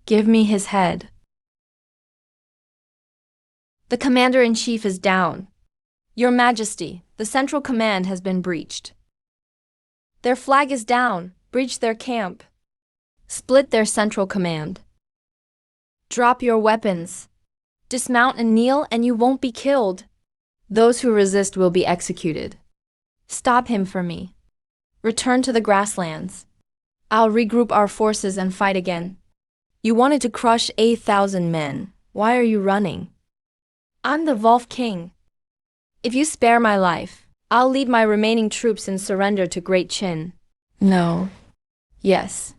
Give me his head. The commander-in-chief is down. Your Majesty, the central command has been breached. Their flag is down. Breach their camp. Split their central command. Drop your weapons. Dismount and kneel, and you won't be killed. Those who resist will be executed. Stop him for me. Return to the grasslands. I'll regroup our forces and fight again. You wanted to crush 8,000 men. Why are you running? I'm the Wolf King. If you spare my life, I'll lead my remaining troops in surrender to Great Qin. No. Yes.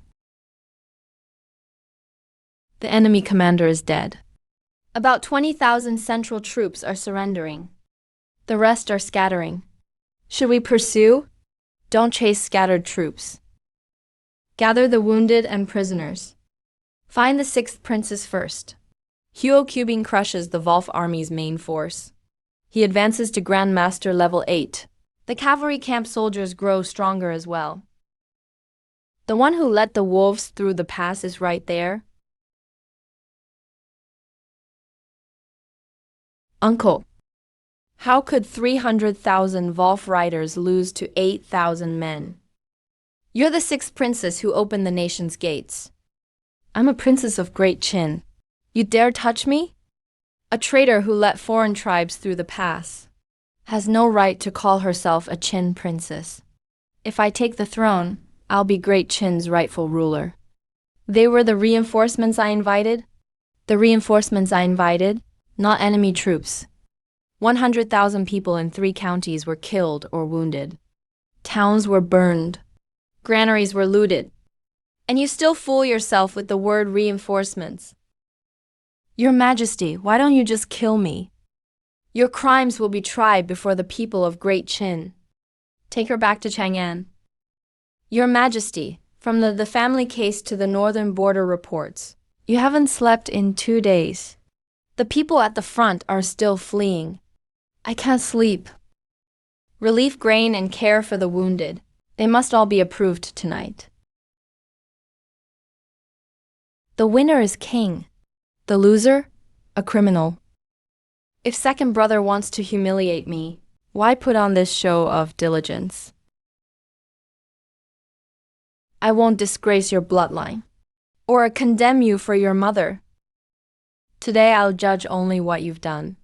The enemy commander is dead. About 20,000 central troops are surrendering. The rest are scattering. Should we pursue? Don't chase scattered troops. Gather the wounded and prisoners. Find the 6th princess first. Huo Cubing crushes the Wolf army's main force. He advances to Grandmaster level 8. The cavalry camp soldiers grow stronger as well. The one who let the wolves through the pass is right there. Uncle, how could 300,000 Wolf riders lose to 8,000 men? You're the 6th princess who opened the nation's gates. I'm a princess of Great Qin. You dare touch me? A traitor who let foreign tribes through the pass has no right to call herself a Qin princess. If I take the throne, I'll be Great Qin's rightful ruler. They were the reinforcements I invited? The reinforcements I invited, not enemy troops. 100,000 people in 3 counties were killed or wounded. Towns were burned. Granaries were looted. And you still fool yourself with the word reinforcements. Your Majesty, why don't you just kill me? Your crimes will be tried before the people of Great Qin. Take her back to Chang'an. Your Majesty, from the family case to the northern border reports, you haven't slept in 2 days. The people at the front are still fleeing. I can't sleep. Relief grain and care for the wounded. They must all be approved tonight. The winner is king. The loser, a criminal. If second brother wants to humiliate me, why put on this show of diligence? I won't disgrace your bloodline, or condemn you for your mother. Today I'll judge only what you've done.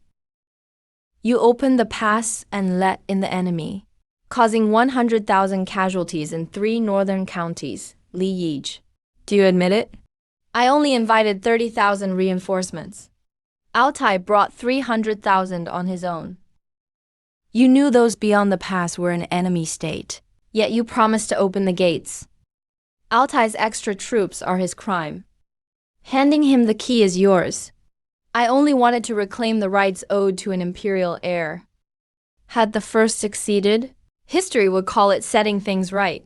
You opened the pass and let in the enemy, causing 100,000 casualties in 3 northern counties, Li Yij. Do you admit it? I only invited 30,000 reinforcements. Altai brought 300,000 on his own. You knew those beyond the pass were an enemy state, yet you promised to open the gates. Altai's extra troops are his crime. Handing him the key is yours. I only wanted to reclaim the rights owed to an imperial heir. Had the first succeeded, history would call it setting things right.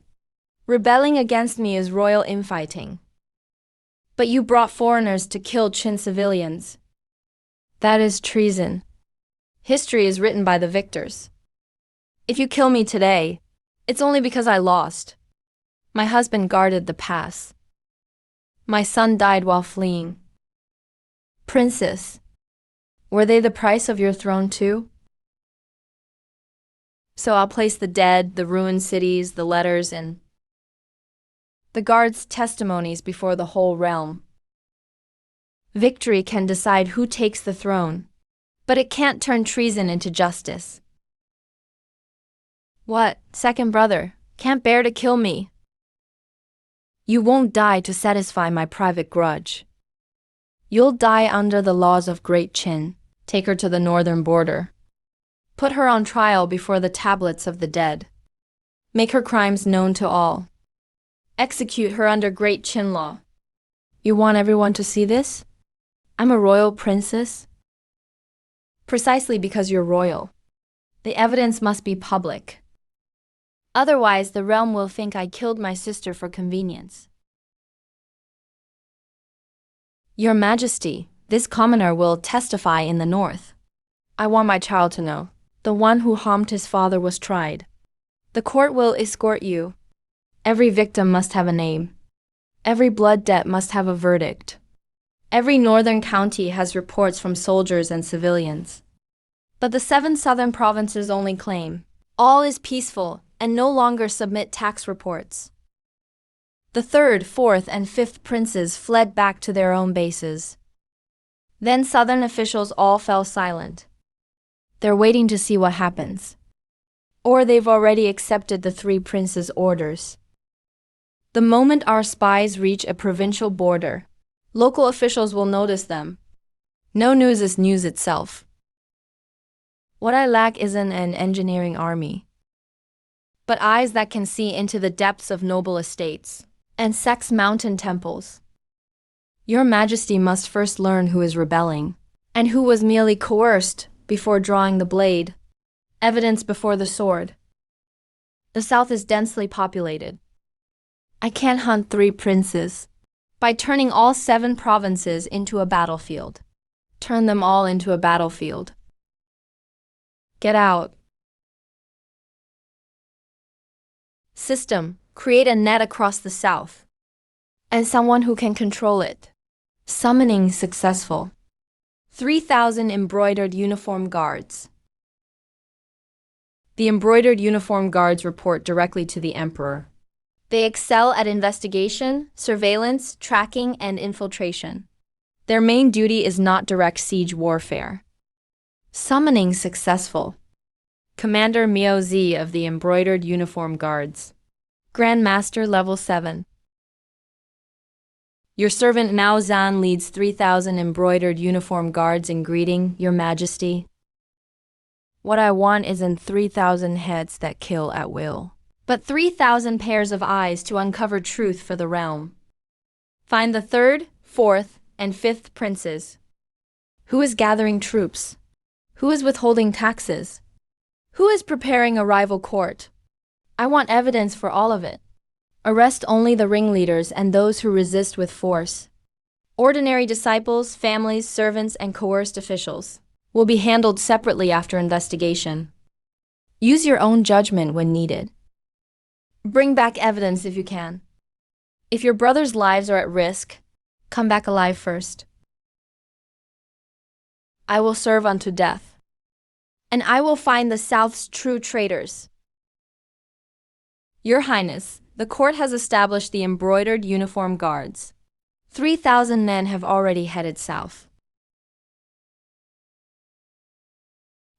Rebelling against me is royal infighting. But you brought foreigners to kill Qin civilians. That is treason. History is written by the victors. If you kill me today, it's only because I lost. My husband guarded the pass. My son died while fleeing. Princess, were they the price of your throne too? So I'll place the dead, the ruined cities, the letters, and the guards' testimonies before the whole realm. Victory can decide who takes the throne, but it can't turn treason into justice. What, second brother, can't bear to kill me? You won't die to satisfy my private grudge. You'll die under the laws of Great Qin. Take her to the northern border. Put her on trial before the tablets of the dead. Make her crimes known to all. Execute her under Great Qin law. You want everyone to see this? I'm a royal princess. Precisely because you're royal. The evidence must be public. Otherwise, the realm will think I killed my sister for convenience. Your Majesty, this commoner will testify in the north. I want my child to know. The one who harmed his father was tried. The court will escort you. Every victim must have a name. Every blood debt must have a verdict. Every northern county has reports from soldiers and civilians. But the 7 southern provinces only claim all is peaceful and no longer submit tax reports. The 3rd, 4th, and 5th princes fled back to their own bases. Then southern officials all fell silent. They're waiting to see what happens. Or they've already accepted the 3 princes' orders. The moment our spies reach a provincial border, local officials will notice them. No news is news itself. What I lack isn't an engineering army, but eyes that can see into the depths of noble estates and sex mountain temples. Your Majesty must first learn who is rebelling and who was merely coerced before drawing the blade, evidence before the sword. The south is densely populated. I can't hunt 3 princes by turning all 7 provinces into a battlefield. Turn them all into a battlefield. Get out. System, create a net across the south. And someone who can control it. Summoning successful. 3,000 embroidered uniform guards. The embroidered uniform guards report directly to the Emperor. They excel at investigation, surveillance, tracking, and infiltration. Their main duty is not direct siege warfare. Summoning successful. Commander Miao Zi of the Embroidered Uniform Guards. Grand Master Level 7. Your servant Mao Zan leads 3,000 embroidered uniform guards in greeting, Your Majesty. What I want isn't 3,000 heads that kill at will, but 3,000 pairs of eyes to uncover truth for the realm. Find the 3rd, 4th, and 5th princes. Who is gathering troops? Who is withholding taxes? Who is preparing a rival court? I want evidence for all of it. Arrest only the ringleaders and those who resist with force. Ordinary disciples, families, servants, and coerced officials will be handled separately after investigation. Use your own judgment when needed. Bring back evidence if you can. If your brothers' lives are at risk, come back alive first. I will serve unto death, and I will find the South's true traitors. Your Highness, the court has established the embroidered uniform guards. 3,000 men have already headed south.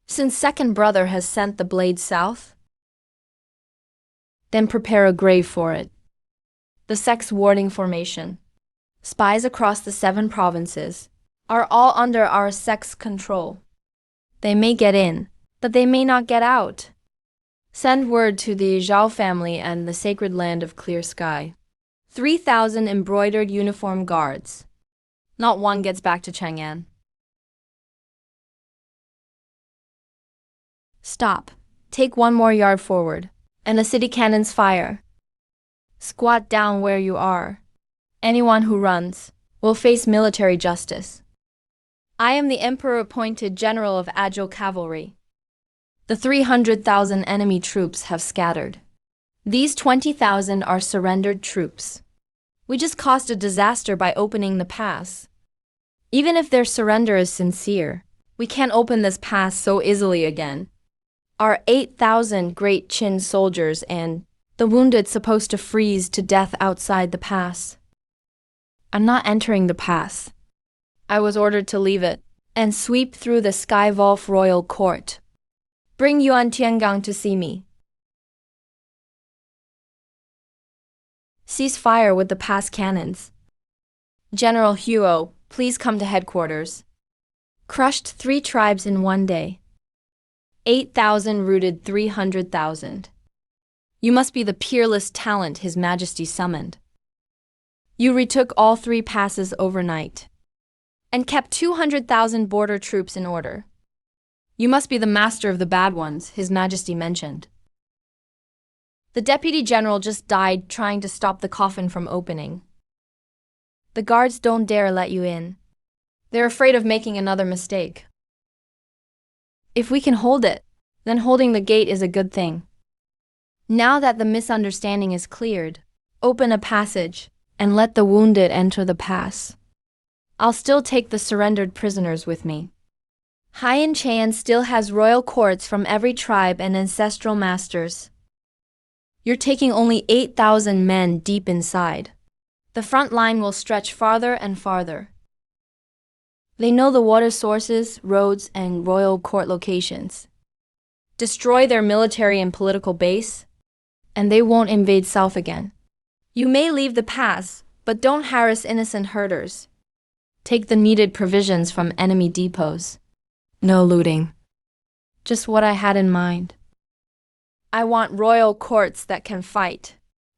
Since second brother has sent the blade south, then prepare a grave for it. The sex warding formation. Spies across the 7 provinces are all under our sex control. They may get in, but they may not get out. Send word to the Zhao family and the sacred land of clear sky. 3,000 embroidered uniform guards. Not one gets back to Chang'an. Stop. Take 1 more yard forward, and the city cannons fire. Squat down where you are. Anyone who runs will face military justice. I am the Emperor-appointed General of Agile Cavalry. The 300,000 enemy troops have scattered. These 20,000 are surrendered troops. We just caused a disaster by opening the pass. Even if their surrender is sincere, we can't open this pass so easily again. Our 8,000 Great Qin soldiers and the wounded supposed to freeze to death outside the pass. I'm not entering the pass. I was ordered to leave it and sweep through the Skyvolf royal court. Bring Yuan Tiangang to see me. Cease fire with the pass cannons. General Huo, please come to headquarters. Crushed 3 tribes in 1 day. 8,000 rooted 300,000. You must be the peerless talent His Majesty summoned. You retook all 3 passes overnight and kept 200,000 border troops in order. You must be the master of the bad ones His Majesty mentioned. The Deputy General just died trying to stop the coffin from opening. The guards don't dare let you in. They're afraid of making another mistake. If we can hold it, Then holding the gate is a good thing. Now that the misunderstanding is cleared, open a passage, and let the wounded enter the pass. I'll still take the surrendered prisoners with me. Haiyan Chan still has royal courts from every tribe and ancestral masters. You're taking only 8,000 men deep inside. The front line will stretch farther and farther. They know the water sources, roads, and royal court locations. Destroy their military and political base, and they won't invade south again. You may leave the pass, but don't harass innocent herders. Take the needed provisions from enemy depots. No looting. Just what I had in mind. I want royal courts that can fight,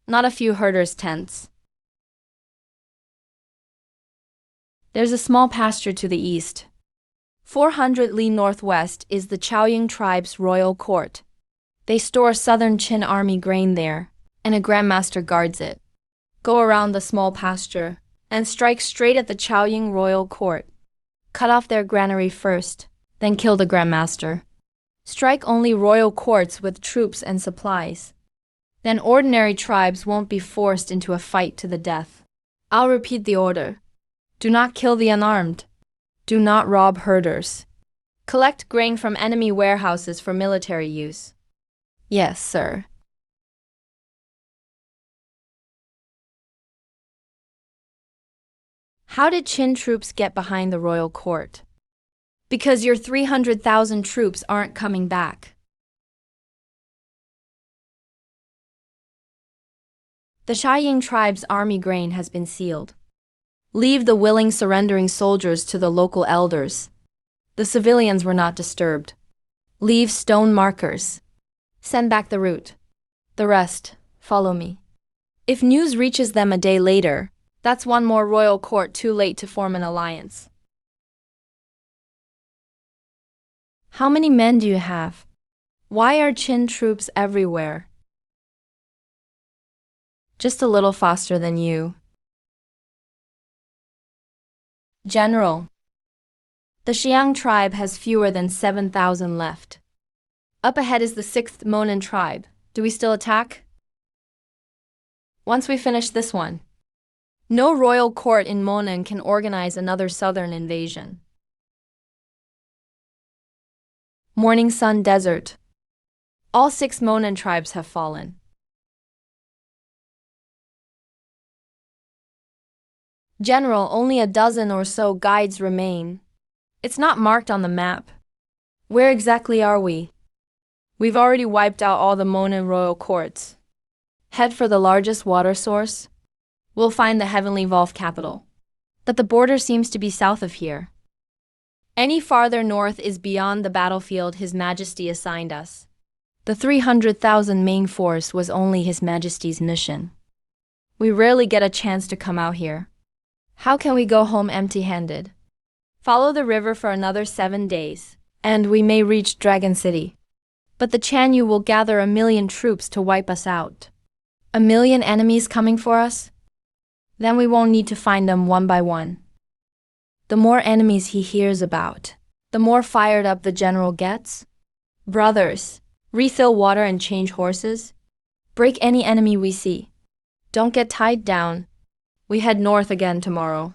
not a few herders' tents. There's a small pasture to the east. 400 li northwest is the Chaoying tribe's royal court. They store Southern Qin army grain there, and a grandmaster guards it. Go around the small pasture and strike straight at the Chaoying royal court. Cut off their granary first, then kill the grandmaster. Strike only royal courts with troops and supplies. Then ordinary tribes won't be forced into a fight to the death. I'll repeat the order. Do not kill the unarmed. Do not rob herders. Collect grain from enemy warehouses for military use. Yes, sir. How did Qin troops get behind the royal court? Because your 300,000 troops aren't coming back. The Chaoying tribe's army grain has been sealed. Leave the willing surrendering soldiers to the local elders. The civilians were not disturbed. Leave stone markers. Send back the route. The rest, follow me. If news reaches them a day later, that's one more royal court too late to form an alliance. How many men do you have? Why are Qin troops everywhere? Just a little faster than you. General. The Xiang tribe has fewer than 7,000 left. Up ahead is the 6th Monan tribe. Do we still attack? Once we finish this one. No royal court in Monan can organize another southern invasion. Morning Sun Desert. All 6 Monan tribes have fallen. General, only a dozen or so guides remain. It's not marked on the map. Where exactly are we? We've already wiped out all the Monan royal courts. Head for the largest water source. We'll find the Heavenly Volve capital. But the border seems to be south of here. Any farther north is beyond the battlefield His Majesty assigned us. The 300,000 main force was only His Majesty's mission. We rarely get a chance to come out here. How can we go home empty-handed? Follow the river for another 7 days, and we may reach Dragon City. But the Chanyu will gather 1 million troops to wipe us out. 1 million enemies coming for us? Then we won't need to find them one by one. The more enemies he hears about, the more fired up the general gets. Brothers, refill water and change horses. Break any enemy we see. Don't get tied down. We head north again tomorrow.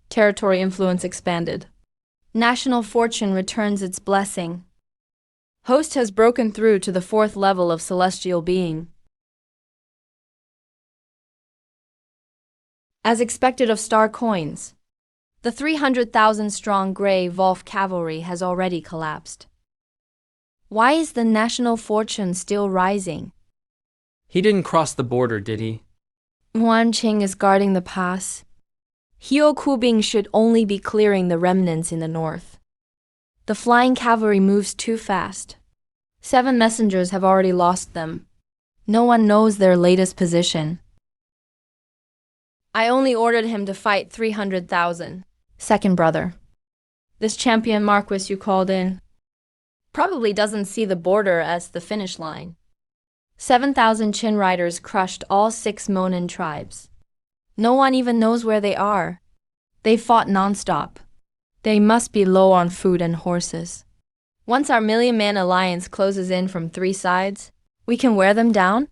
Territory influence expanded. National fortune returns its blessing. Host has broken through to the 4th level of celestial being. As expected of star coins, the 300,000 strong Grey Volve cavalry has already collapsed. Why is the national fortune still rising? He didn't cross the border, did he? Wan Qing is guarding the pass. Hio Kubing should only be clearing the remnants in the north. The flying cavalry moves too fast. 7 messengers have already lost them. No one knows their latest position. I only ordered him to fight 300,000. Second brother. This champion Marquis you called in probably doesn't see the border as the finish line. 7,000 Qin riders crushed all 6 Monan tribes. No one even knows where they are. They fought nonstop. They must be low on food and horses. Once our million-man alliance closes in from 3 sides, we can wear them down?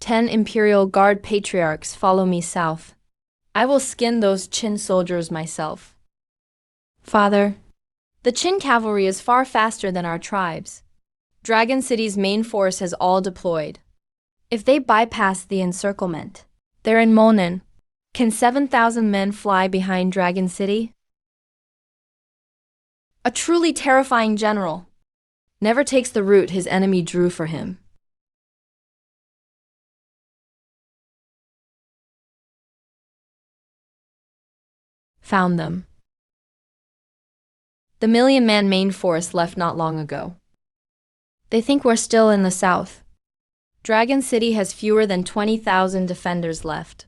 10 Imperial Guard patriarchs follow me south. I will skin those Qin soldiers myself. Father, the Qin cavalry is far faster than our tribes. Dragon City's main force has all deployed. If they bypass the encirclement, they're in Monin. Can 7,000 men fly behind Dragon City? A truly terrifying general. Never takes the route his enemy drew for him. Found them. The million-man main force left not long ago. They think we're still in the south. Dragon City has fewer than 20,000 defenders left.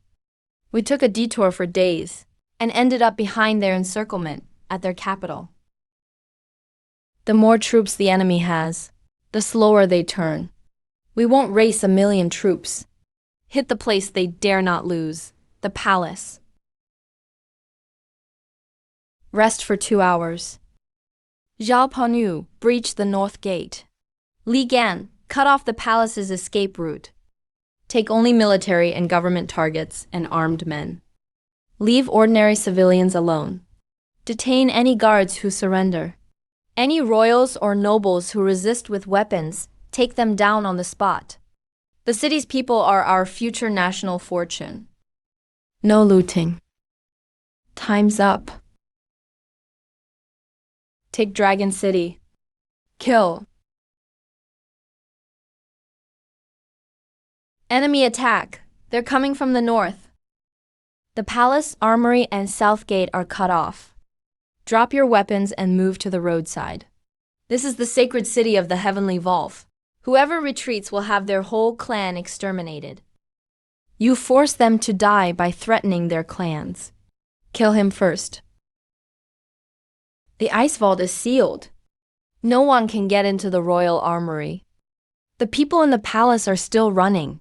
We took a detour for days and ended up behind their encirclement at their capital. The more troops the enemy has, the slower they turn. We won't race 1,000,000 troops. Hit the place they dare not lose, the palace. Rest for 2 hours. Zhao Ponu breached the north gate. Li Gan cut off the palace's escape route. Take only military and government targets and armed men. Leave ordinary civilians alone. Detain any guards who surrender. Any royals or nobles who resist with weapons, take them down on the spot. The city's people are our future national fortune. No looting. Time's up. Take Dragon City. Kill. Enemy attack. They're coming from the north. The palace, armory, and south gate are cut off. Drop your weapons and move to the roadside. This is the sacred city of the heavenly vault. Whoever retreats will have their whole clan exterminated. You force them to die by threatening their clans. Kill him first. The ice vault is sealed. No one can get into the royal armory. The people in the palace are still running.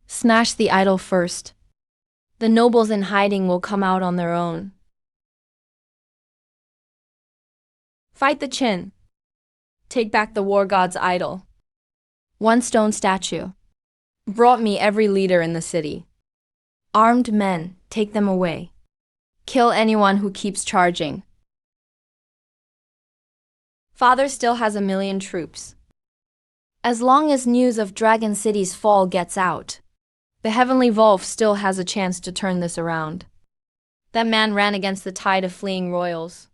Smash the idol first. The nobles in hiding will come out on their own. Fight the Qin. Take back the war god's idol. 1 stone statue. Brought me every leader in the city. Armed men, take them away. Kill anyone who keeps charging. Father still has 1,000,000 troops. As long as news of Dragon City's fall gets out, the Heavenly Vault still has a chance to turn this around. That man ran against the tide of fleeing royals.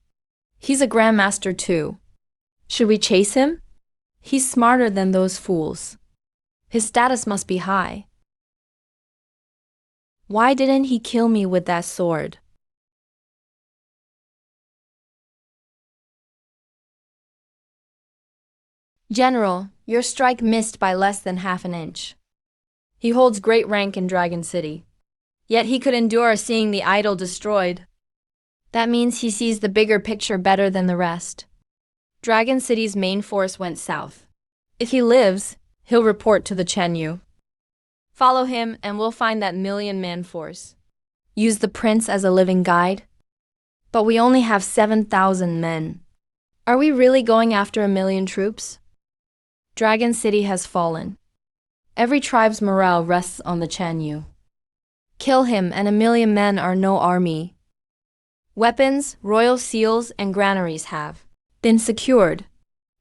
He's a grandmaster too. Should we chase him? He's smarter than those fools. His status must be high. Why didn't he kill me with that sword? General, your strike missed by less than half an inch. He holds great rank in Dragon City. Yet he could endure seeing the idol destroyed. That means he sees the bigger picture better than the rest. Dragon City's main force went south. If he lives, he'll report to the Chenyu. Follow him and we'll find that 1,000,000-man force. Use the prince as a living guide. But we only have 7,000 men. Are we really going after 1,000,000 troops? Dragon City has fallen. Every tribe's morale rests on the Chenyu. Kill him and 1,000,000 men are no army. Weapons, royal seals, and granaries have been secured.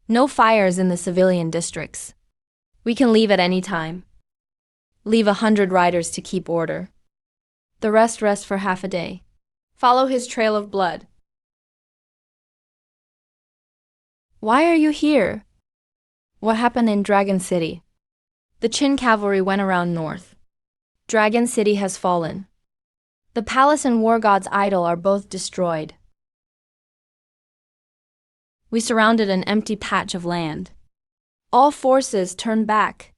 No fires in the civilian districts. We can leave at any time. Leave 100 riders to keep order. The rest for half a day. Follow his trail of blood. Why are you here? What happened in Dragon City? The Qin cavalry went around north. Dragon City has fallen. The palace and war god's idol are both destroyed. We surrounded an empty patch of land. All forces turn back.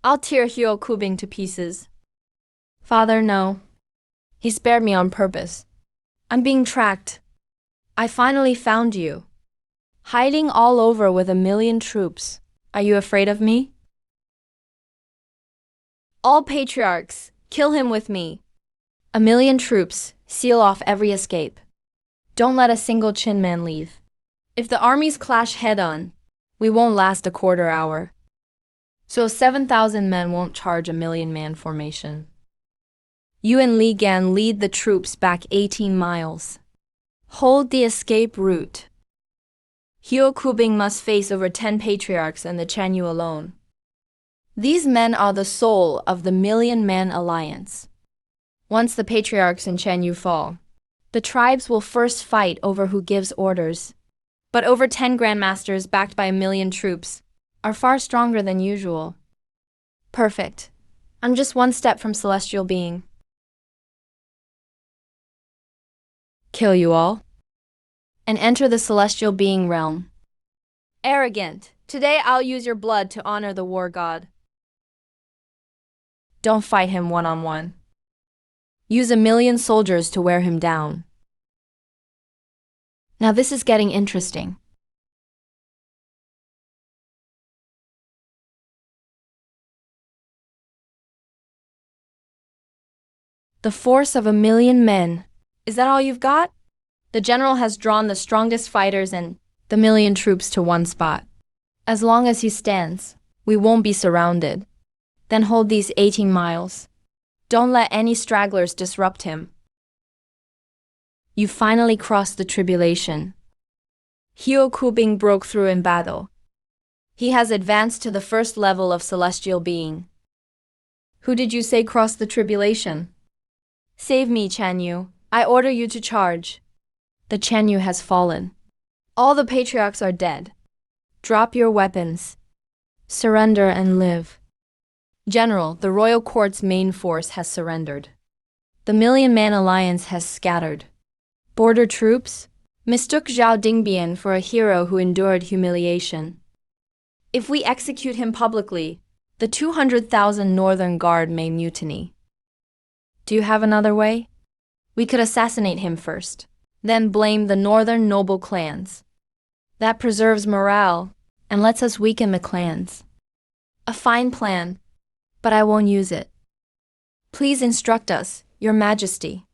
I'll tear Hyo Kubing to pieces. Father, no. He spared me on purpose. I'm being tracked. I finally found you. Hiding all over with 1,000,000 troops. Are you afraid of me? All patriarchs, kill him with me. 1,000,000 troops, seal off every escape. Don't let a single Qin man leave. If the armies clash head-on, we won't last a quarter hour. So 7,000 men won't charge a 1,000,000-man formation. You and Li Gan lead the troops back 18 miles. Hold the escape route. Hyo Kubing must face over 10 patriarchs and the Chanyu alone. These men are the soul of the 1,000,000-man alliance. Once the patriarchs and Chanyu fall, the tribes will first fight over who gives orders. But over 10 grandmasters backed by 1,000,000 troops are far stronger than usual. Perfect. I'm just one step from celestial being. Kill you all and enter the celestial being realm. Arrogant. Today I'll use your blood to honor the war god. Don't fight him one-on-one. Use 1,000,000 soldiers to wear him down. Now this is getting interesting. The force of 1,000,000 men. Is that all you've got? The general has drawn the strongest fighters and the 1,000,000 troops to one spot. As long as he stands, we won't be surrounded. Then hold these 18 miles. Don't let any stragglers disrupt him. You finally crossed the tribulation. Hyo Kubing broke through in battle. He has advanced to the first level of celestial being. Who did you say crossed the tribulation? Save me, Chanyu. I order you to charge. The Chanyu has fallen. All the patriarchs are dead. Drop your weapons. Surrender and live. General, the royal court's main force has surrendered. The 1,000,000-man alliance has scattered. Border troops mistook Zhao Dingbian for a hero who endured humiliation. If we execute him publicly, the 200,000 Northern Guard may mutiny. Do you have another way? We could assassinate him first, then blame the northern noble clans. That preserves morale and lets us weaken the clans. A fine plan, but I won't use it. Please instruct us, Your Majesty.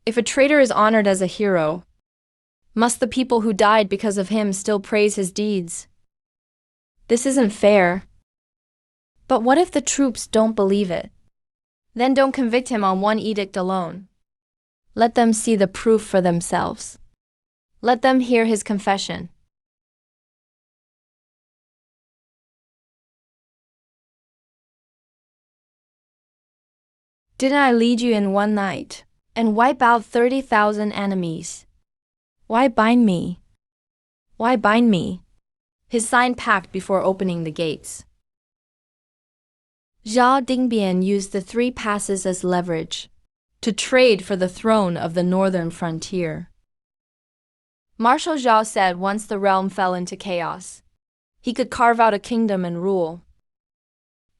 If a traitor is honored as a hero, must the people who died because of him still praise his deeds? This isn't fair. But what if the troops don't believe it? Then don't convict him on one edict alone. Let them see the proof for themselves. Let them hear his confession. Didn't I lead you in one night and wipe out 30,000 enemies? Why bind me? Why bind me? His sign packed before opening the gates. Zhao Dingbian used the 3 passes as leverage to trade for the throne of the northern frontier. Marshal Zhao said once the realm fell into chaos, he could carve out a kingdom and rule.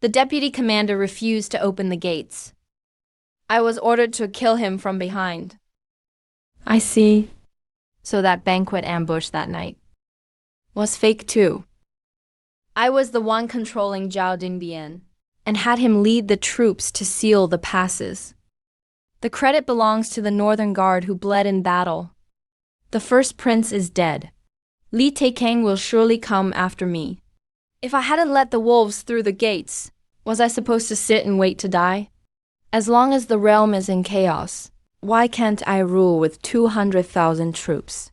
The deputy commander refused to open the gates. I was ordered to kill him from behind. I see. So that banquet ambush that night was fake too. I was the one controlling Zhao Dingbian and had him lead the troops to seal the passes. The credit belongs to the Northern Guard who bled in battle. The first prince is dead. Li Taikang will surely come after me. If I hadn't let the wolves through the gates, was I supposed to sit and wait to die? As long as the realm is in chaos, why can't I rule with 200,000 troops?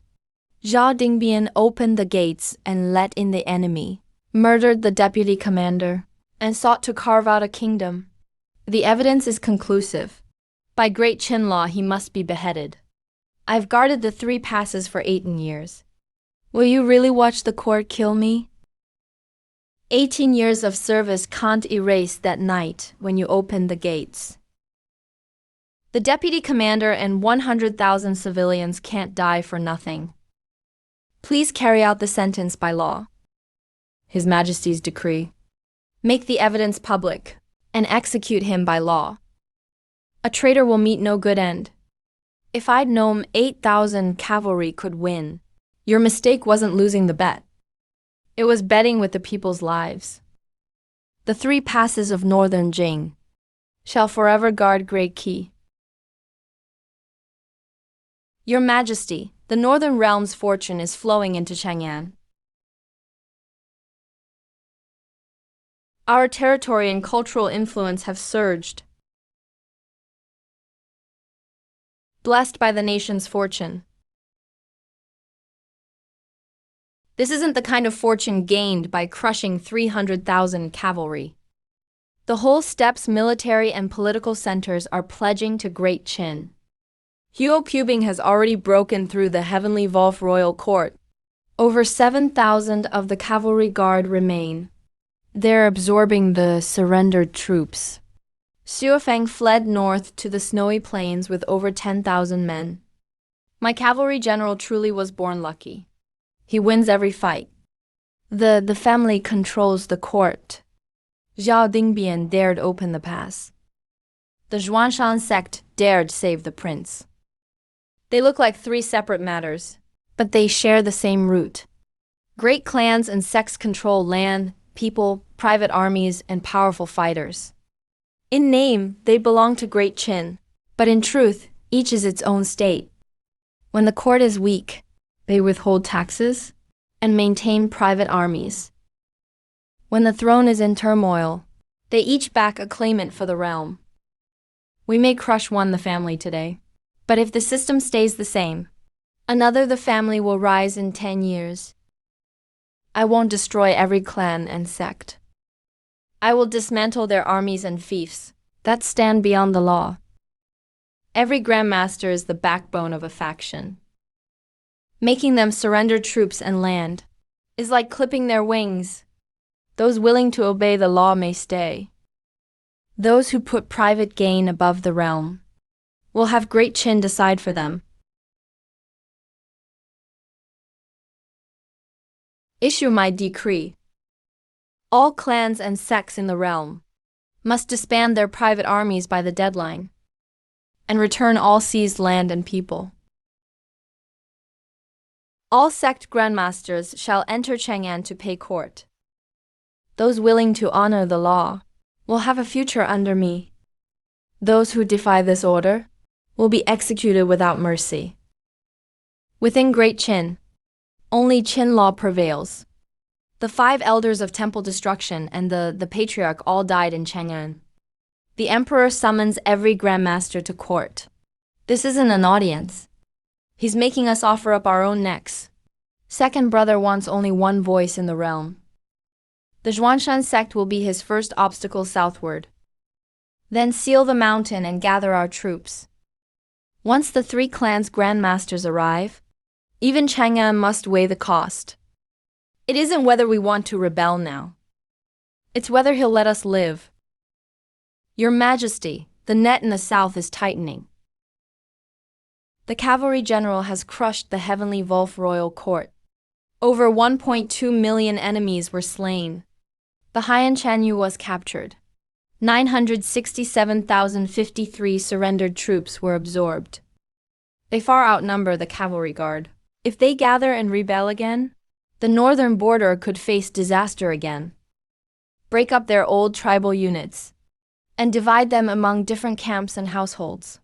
Zhao Dingbian opened the gates and let in the enemy, murdered the deputy commander, and sought to carve out a kingdom. The evidence is conclusive. By great Qin law, he must be beheaded. I've guarded the 3 passes for 18 years. Will you really watch the court kill me? 18 years of service can't erase that night when you opened the gates. The deputy commander and 100,000 civilians can't die for nothing. Please carry out the sentence by law. His Majesty's decree. Make the evidence public and execute him by law. A traitor will meet no good end. If I'd known 8,000 cavalry could win, your mistake wasn't losing the bet. It was betting with the people's lives. The 3 passes of northern Jing shall forever guard Great Qi. Your Majesty, the Northern Realm's fortune is flowing into Chang'an. Our territory and cultural influence have surged. Blessed by the nation's fortune. This isn't the kind of fortune gained by crushing 300,000 cavalry. The whole steppes military and political centers are pledging to Great Qin. Huo Cubing has already broken through the heavenly Wolf royal court. Over 7,000 of the cavalry guard remain. They're absorbing the surrendered troops. Xiufeng fled north to the snowy plains with over 10,000 men. My cavalry general truly was born lucky. He wins every fight. The family controls the court. Zhao Dingbian dared open the pass. The Zhuanshan sect dared save the prince. They look like three separate matters, but they share the same root. Great clans and sects control land, people, private armies, and powerful fighters. In name, they belong to Great Qin, but in truth, each is its own state. When the court is weak, they withhold taxes and maintain private armies. When the throne is in turmoil, they each back a claimant for the realm. We may crush one the family today, but if the system stays the same, another the family will rise in 10 years. I won't destroy every clan and sect. I will dismantle their armies and fiefs that stand beyond the law. Every grandmaster is the backbone of a faction. Making them surrender troops and land is like clipping their wings. Those willing to obey the law may stay. Those who put private gain above the realm will have Great Qin decide for them. Issue my decree. All clans and sects in the realm must disband their private armies by the deadline and return all seized land and people. All sect grandmasters shall enter Chang'an to pay court. Those willing to honor the law will have a future under me. Those who defy this order will be executed without mercy. Within Great Qin, only Qin law prevails. The 5 elders of temple destruction and the patriarch all died in Chang'an. The emperor summons every grandmaster to court. This isn't an audience. He's making us offer up our own necks. Second brother wants only one voice in the realm. The Zhuanshan sect will be his first obstacle southward. Then seal the mountain and gather our troops. Once the 3 clans' grandmasters arrive, even Chang'an must weigh the cost. It isn't whether we want to rebel now. It's whether he'll let us live. Your Majesty, the net in the south is tightening. The cavalry general has crushed the heavenly Wolf royal court. Over 1.2 million enemies were slain. The Haiyan Chanyu was captured. 967,053 surrendered troops were absorbed. They far outnumber the cavalry guard. If they gather and rebel again, the northern border could face disaster again. Break up their old tribal units and divide them among different camps and households.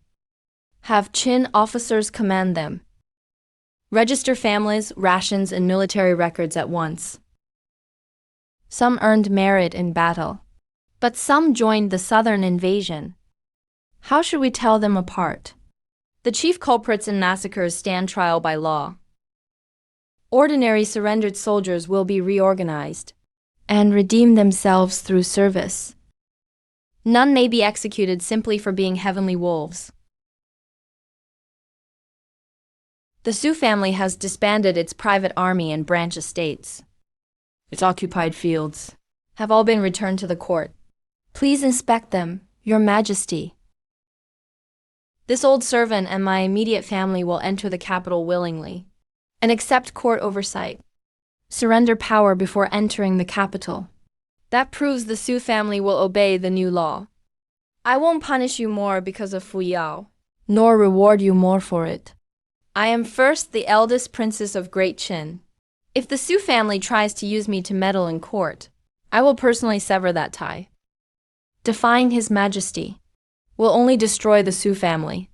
Have Qin officers command them. Register families, rations, and military records at once. Some earned merit in battle, but some joined the southern invasion. How should we tell them apart? The chief culprits in massacres stand trial by law. Ordinary surrendered soldiers will be reorganized and redeem themselves through service. None may be executed simply for being heavenly wolves. The Su family has disbanded its private army and branch estates. Its occupied fields have all been returned to the court. Please inspect them, Your Majesty. This old servant and my immediate family will enter the capital willingly and accept court oversight. Surrender power before entering the capital. That proves the Su family will obey the new law. I won't punish you more because of Fu Yao, nor reward you more for it. I am first the eldest princess of Great Qin. If the Su family tries to use me to meddle in court, I will personally sever that tie. Defying His Majesty will only destroy the Su family.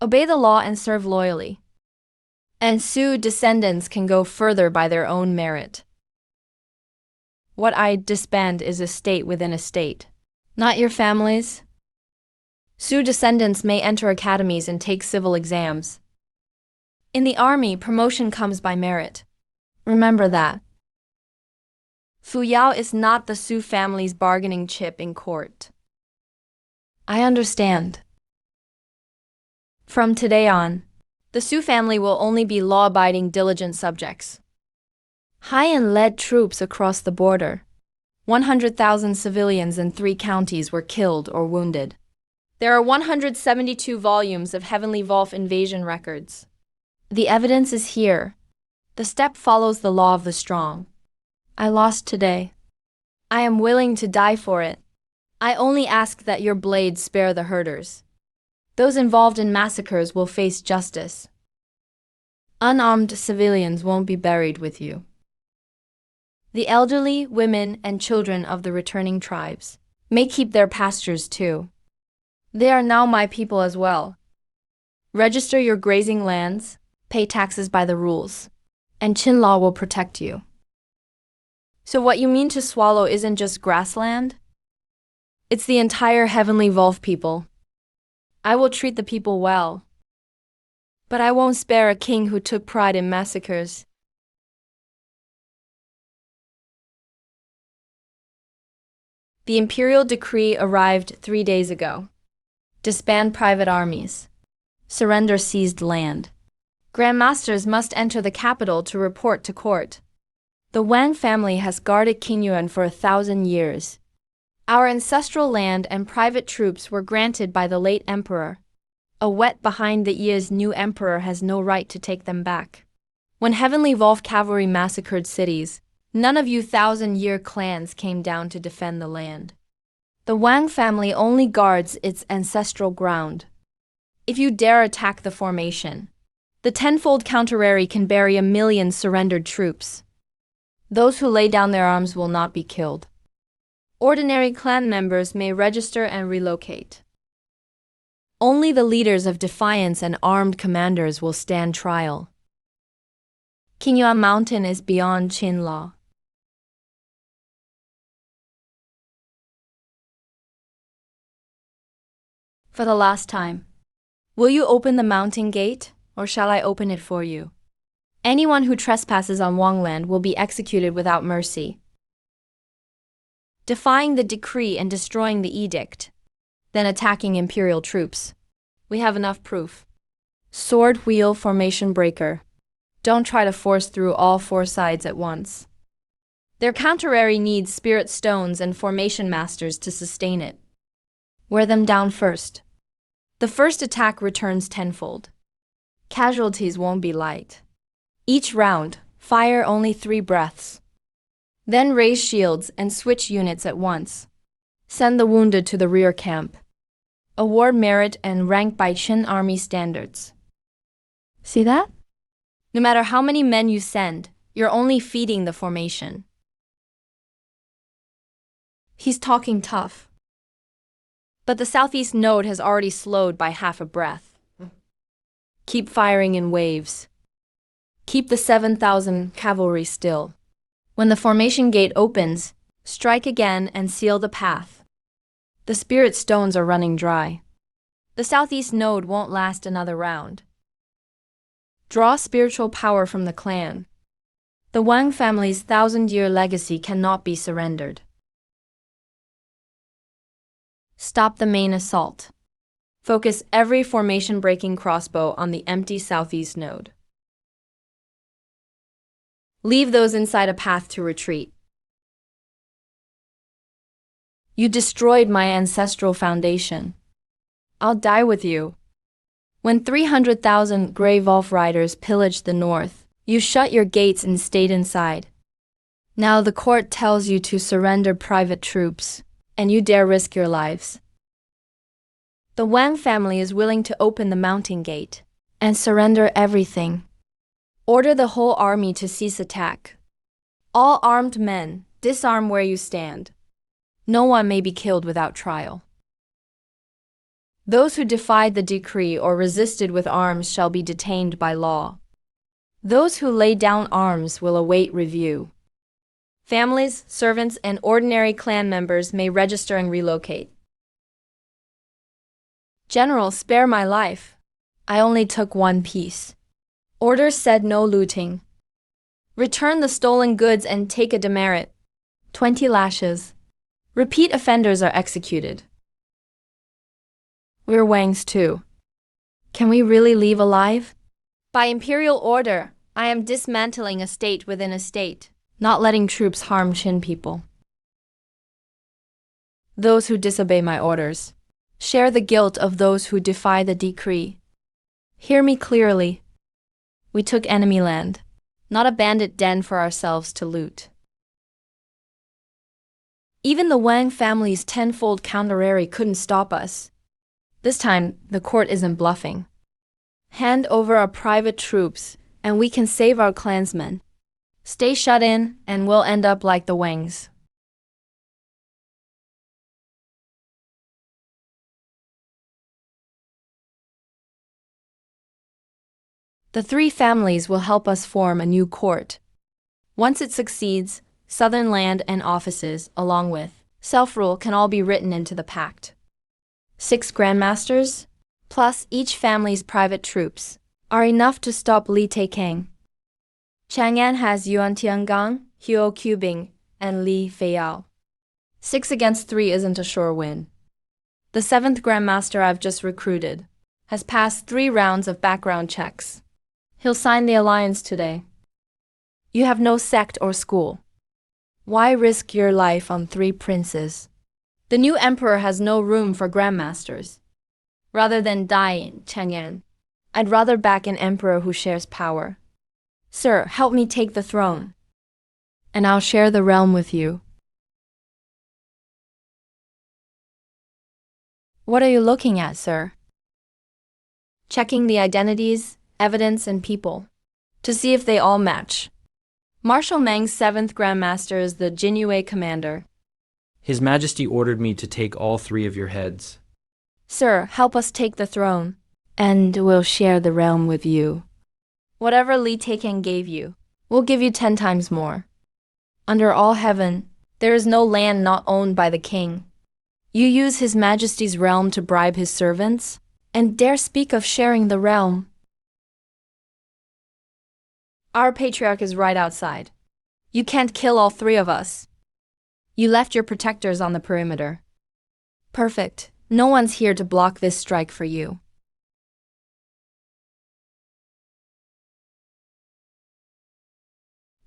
Obey the law and serve loyally. And Su descendants can go further by their own merit. What I disband is a state within a state, not your families. Su descendants may enter academies and take civil exams. In the army, promotion comes by merit. Remember that. Fu Yao is not the Su family's bargaining chip in court. I understand. From today on, the Su family will only be law-abiding, diligent subjects. Han led troops across the border. 100,000 civilians in 3 counties were killed or wounded. There are 172 volumes of Heavenly Wolf invasion records. The evidence is here. The step follows the law of the strong. I lost today. I am willing to die for it. I only ask that your blades spare the herders. Those involved in massacres will face justice. Unarmed civilians won't be buried with you. The elderly, women, and children of the returning tribes may keep their pastures too. They are now my people as well. Register your grazing lands, pay taxes by the rules, and Qin law will protect you. So what you mean to swallow isn't just grassland? It's the entire Heavenly Wolf people. I will treat the people well. But I won't spare a king who took pride in massacres. The imperial decree arrived 3 days ago. Disband private armies. Surrender seized land. Grandmasters must enter the capital to report to court. The Wang family has guarded Qingyuan for 1,000 years. Our ancestral land and private troops were granted by the late emperor. A wet behind the ears new emperor has no right to take them back. When Heavenly Wolf cavalry massacred cities, none of you 1,000-year clans came down to defend the land. The Wang family only guards its ancestral ground. If you dare attack the formation, the tenfold counterary can bury 1 million surrendered troops. Those who lay down their arms will not be killed. Ordinary clan members may register and relocate. Only the leaders of defiance and armed commanders will stand trial. Qingyuan Mountain is beyond Qin law. For the last time, will you open the mountain gate, or shall I open it for you? Anyone who trespasses on Wangland will be executed without mercy. Defying the decree and destroying the edict, then attacking imperial troops. We have enough proof. Sword wheel formation breaker. Don't try to force through all 4 sides at once. Their counterary needs spirit stones and formation masters to sustain it. Wear them down first. The first attack returns tenfold. Casualties won't be light. Each round, fire only 3 breaths. Then raise shields and switch units at once. Send the wounded to the rear camp. Award merit and rank by Qin army standards. See that? No matter how many men you send, you're only feeding the formation. He's talking tough. But the southeast node has already slowed by half a breath. Keep firing in waves. Keep the 7,000 cavalry still. When the formation gate opens, strike again and seal the path. The spirit stones are running dry. The southeast node won't last another round. Draw spiritual power from the clan. The Wang family's 1,000-year legacy cannot be surrendered. Stop the main assault. Focus every formation-breaking crossbow on the empty southeast node. Leave those inside a path to retreat. You destroyed my ancestral foundation. I'll die with you. When 300,000 Grey Wolf riders pillaged the north, you shut your gates and stayed inside. Now the court tells you to surrender private troops, and you dare risk your lives. The Wang family is willing to open the mountain gate and surrender everything. Order the whole army to cease attack. All armed men, disarm where you stand. No one may be killed without trial. Those who defied the decree or resisted with arms shall be detained by law. Those who lay down arms will await review. Families, servants, and ordinary clan members may register and relocate. General, spare my life. I only took one piece. Orders said no looting. Return the stolen goods and take a demerit. 20 lashes. Repeat offenders are executed. We're Wangs too. Can we really leave alive? By imperial order, I am dismantling a state within a state, not letting troops harm Qin people. Those who disobey my orders share the guilt of those who defy the decree. Hear me clearly. We took enemy land, not a bandit den for ourselves to loot. Even the Wang family's tenfold counterarray couldn't stop us. This time, the court isn't bluffing. Hand over our private troops, and we can save our clansmen. Stay shut in, and we'll end up like the Wangs. The three families will help us form a new court. Once it succeeds, southern land and offices, along with self-rule, can all be written into the pact. 6 grandmasters, plus each family's private troops, are enough to stop Li Taikang. Chang'an has Yuan Tiangang, Huo Qubing, and Li Feiyao. 6 against 3 isn't a sure win. The 7th grandmaster I've just recruited has passed 3 rounds of background checks. He'll sign the alliance today. You have no sect or school. Why risk your life on 3 princes? The new emperor has no room for grandmasters. Rather than die in Chang'an, I'd rather back an emperor who shares power. Sir, help me take the throne, and I'll share the realm with you. What are you looking at, sir? Checking the identities, evidence, and people, to see if they all match. Marshal Meng's 7th Grandmaster is the Jinyue commander. His Majesty ordered me to take all 3 of your heads. Sir, help us take the throne, and we'll share the realm with you. Whatever Li Taikang gave you, we'll give you 10 times more. Under all heaven, there is no land not owned by the king. You use His Majesty's realm to bribe his servants, and dare speak of sharing the realm. Our patriarch is right outside. You can't kill all 3 of us. You left your protectors on the perimeter. Perfect. No one's here to block this strike for you.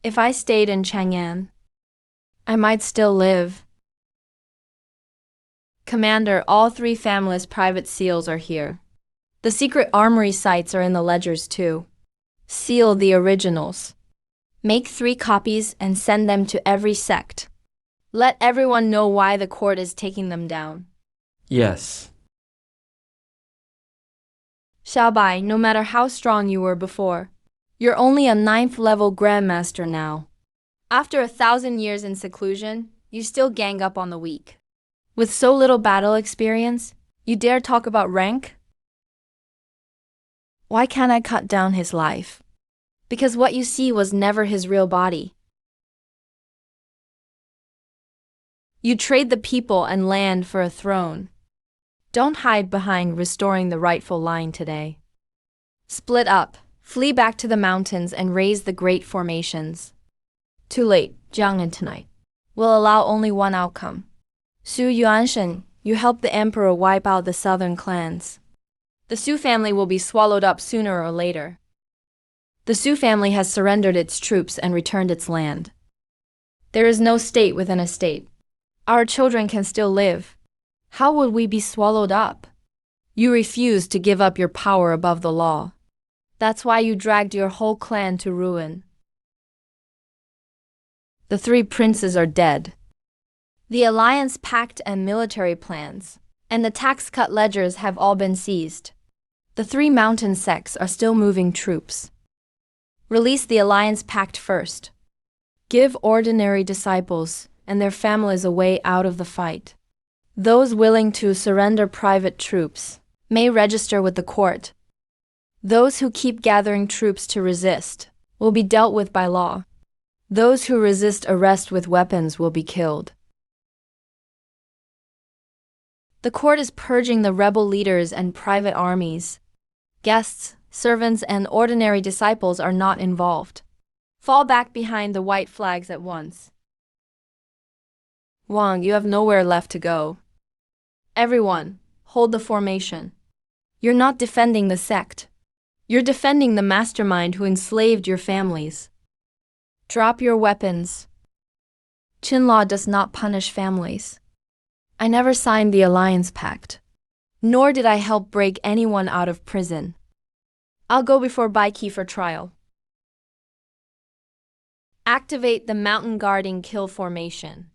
If I stayed in Chang'an, I might still live. Commander, all 3 families' private seals are here. The secret armory sites are in the ledgers too. Seal the originals. Make 3 copies and send them to every sect. Let everyone know why the court is taking them down. Yes. Xiaobai, no matter how strong you were before, you're only a 9th level grandmaster now. After 1,000 years in seclusion, you still gang up on the weak. With so little battle experience, you dare talk about rank? Why can't I cut down his life? Because what you see was never his real body. You trade the people and land for a throne. Don't hide behind restoring the rightful line today. Split up, flee back to the mountains and raise the great formations. Too late, Jiangnan tonight. We'll allow only one outcome. Su Yuanshen, you help the emperor wipe out the southern clans. The Su family will be swallowed up sooner or later. The Su family has surrendered its troops and returned its land. There is no state within a state. Our children can still live. How would we be swallowed up? You refused to give up your power above the law. That's why you dragged your whole clan to ruin. The 3 princes are dead. The alliance pact and military plans, and the tax cut ledgers have all been seized. The 3 mountain sects are still moving troops. Release the alliance pact first. Give ordinary disciples and their families a way out of the fight. Those willing to surrender private troops may register with the court. Those who keep gathering troops to resist will be dealt with by law. Those who resist arrest with weapons will be killed. The court is purging the rebel leaders and private armies. Guests, servants, and ordinary disciples are not involved. Fall back behind the white flags at once. Wang, you have nowhere left to go. Everyone, hold the formation. You're not defending the sect. You're defending the mastermind who enslaved your families. Drop your weapons. Qin law does not punish families. I never signed the Alliance Pact. Nor did I help break anyone out of prison. I'll go before Baiki for trial. Activate the mountain guarding kill formation.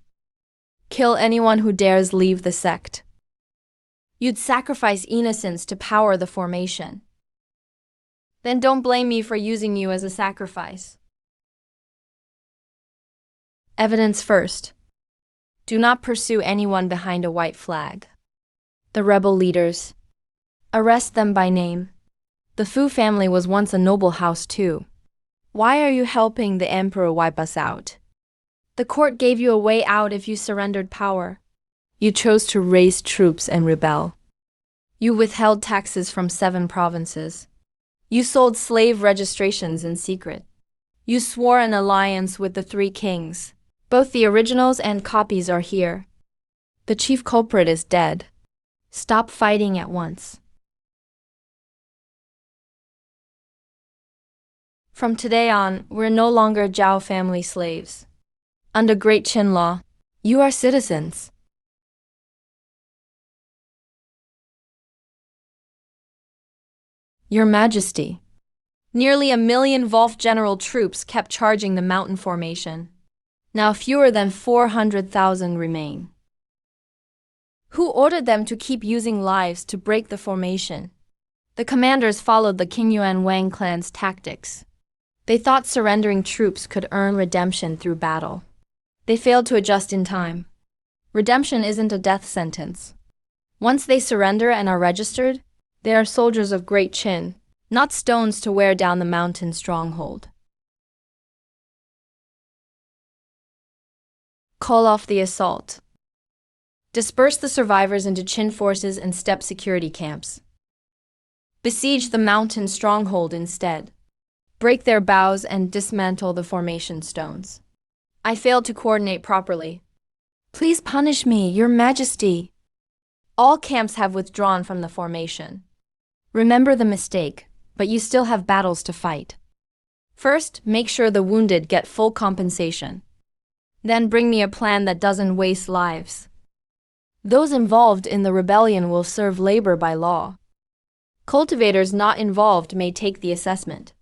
Kill anyone who dares leave the sect. You'd sacrifice innocents to power the formation. Then don't blame me for using you as a sacrifice. Evidence first. Do not pursue anyone behind a white flag. The rebel leaders. Arrest them by name. The Fu family was once a noble house too. Why are you helping the emperor wipe us out? The court gave you a way out if you surrendered power. You chose to raise troops and rebel. You withheld taxes from 7 provinces. You sold slave registrations in secret. You swore an alliance with the 3 kings. Both the originals and copies are here. The chief culprit is dead. Stop fighting at once. From today on, we're no longer Zhao family slaves. Under Great Qin law, you are citizens. Your Majesty. Nearly 1 million Wolf general troops kept charging the mountain formation. Now fewer than 400,000 remain. Who ordered them to keep using lives to break the formation? The commanders followed the Qingyuan Wang clan's tactics. They thought surrendering troops could earn redemption through battle. They failed to adjust in time. Redemption isn't a death sentence. Once they surrender and are registered, they are soldiers of Great Qin, not stones to wear down the mountain stronghold. Call off the assault. Disperse the survivors into Qin forces and steppe security camps. Besiege the mountain stronghold instead. Break their bows and dismantle the formation stones. I failed to coordinate properly. Please punish me, Your Majesty. All camps have withdrawn from the formation. Remember the mistake, but you still have battles to fight. First, make sure the wounded get full compensation. Then bring me a plan that doesn't waste lives. Those involved in the rebellion will serve labor by law. Cultivators not involved may take the assessment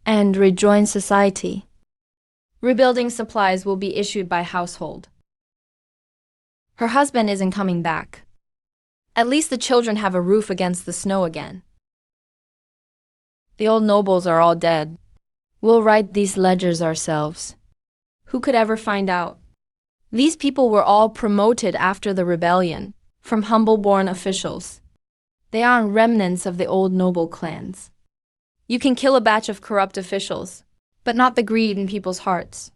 and rejoin society. Rebuilding supplies will be issued by household. Her husband isn't coming back. At least the children have a roof against the snow again. The old nobles are all dead. We'll write these ledgers ourselves. Who could ever find out? These people were all promoted after the rebellion, from humble-born officials. They are remnants of the old noble clans. You can kill a batch of corrupt officials, but not the greed in people's hearts.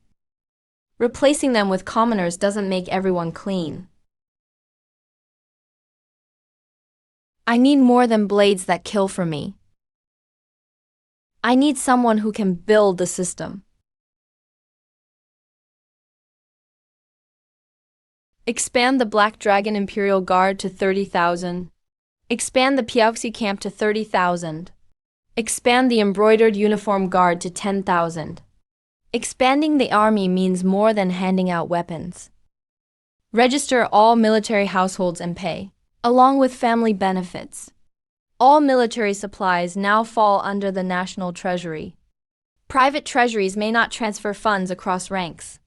Replacing them with commoners doesn't make everyone clean. I need more than blades that kill for me. I need someone who can build the system. Expand the Black Dragon Imperial Guard to 30,000. Expand the Piaoxi camp to 30,000. Expand the Embroidered Uniform Guard to 10,000. Expanding the army means more than handing out weapons. Register all military households and pay, along with family benefits. All military supplies now fall under the National Treasury. Private treasuries may not transfer funds across ranks.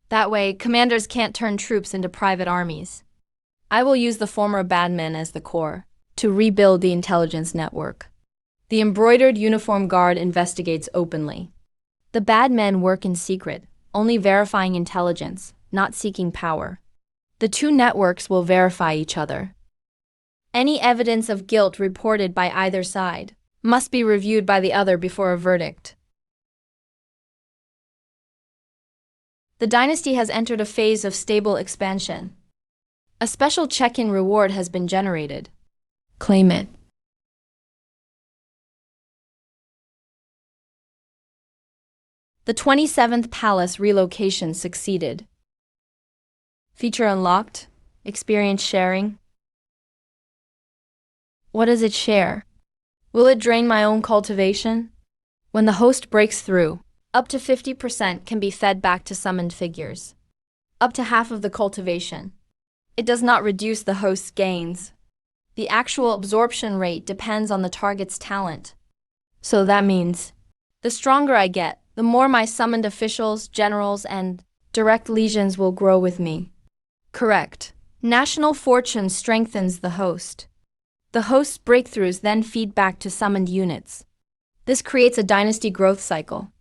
That way, commanders can't turn troops into private armies. I will use the former badmen as the core to rebuild the intelligence network. The Embroidered Uniform Guard investigates openly. The bad men work in secret, only verifying intelligence, not seeking power. The 2 networks will verify each other. Any evidence of guilt reported by either side must be reviewed by the other before a verdict. The dynasty has entered a phase of stable expansion. A special check-in reward has been generated. Claim it. The 27th palace relocation succeeded. Feature unlocked. Experience sharing. What does it share? Will it drain my own cultivation? When the host breaks through, up to 50% can be fed back to summoned figures. Up to half of the cultivation. It does not reduce the host's gains. The actual absorption rate depends on the target's talent. So that means, the stronger I get, the more my summoned officials, generals, and direct legions will grow with me. Correct. National fortune strengthens the host. The host's breakthroughs then feed back to summoned units. This creates a dynasty growth cycle.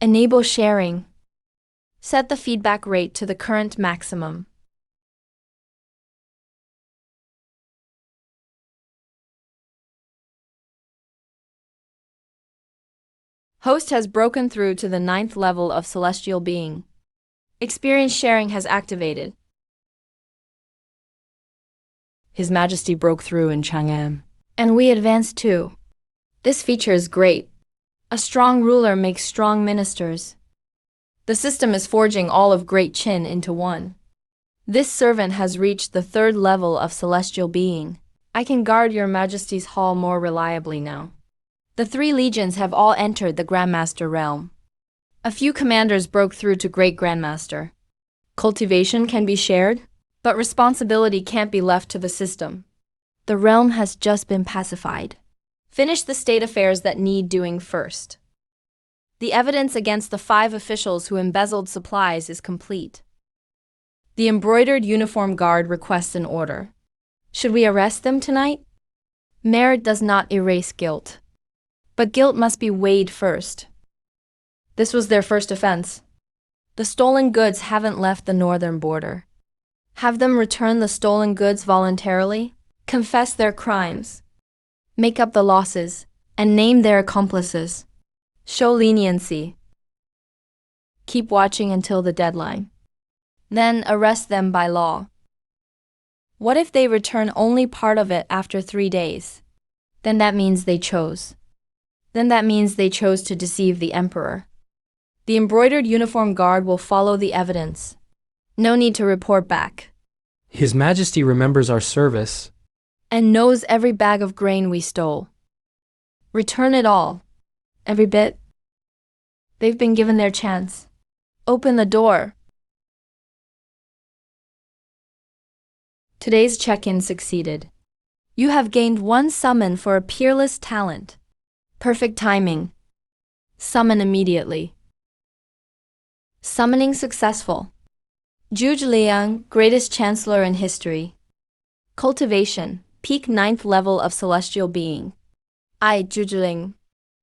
Enable sharing. Set the feedback rate to the current maximum. Host has broken through to the 9th level of celestial being. Experience sharing has activated. His Majesty broke through in Chang'an. And we advanced too. This feature is great. A strong ruler makes strong ministers. The system is forging all of Great Qin into one. This servant has reached the 3rd level of celestial being. I can guard your Majesty's hall more reliably now. The 3 legions have all entered the Grandmaster realm. A few commanders broke through to Great Grandmaster. Cultivation can be shared, but responsibility can't be left to the system. The realm has just been pacified. Finish the state affairs that need doing first. The evidence against the 5 officials who embezzled supplies is complete. The embroidered uniform guard requests an order. Should we arrest them tonight? Merit does not erase guilt. But guilt must be weighed first. This was their first offense. The stolen goods haven't left the northern border. Have them return the stolen goods voluntarily, confess their crimes, make up the losses, and name their accomplices. Show leniency. Keep watching until the deadline. Then arrest them by law. What if they return only part of it after 3 days? Then that means they chose. to deceive the emperor. The embroidered uniform guard will follow the evidence. No need to report back. His Majesty remembers our service. And knows every bag of grain we stole. Return it all. Every bit. They've been given their chance. Open the door. Today's check-in succeeded. You have gained 1 summon for a peerless talent. Perfect timing. Summon immediately. Summoning successful. Zhuge Liang, greatest chancellor in history. Cultivation, peak 9th level of celestial being. I, Zhuge Liang,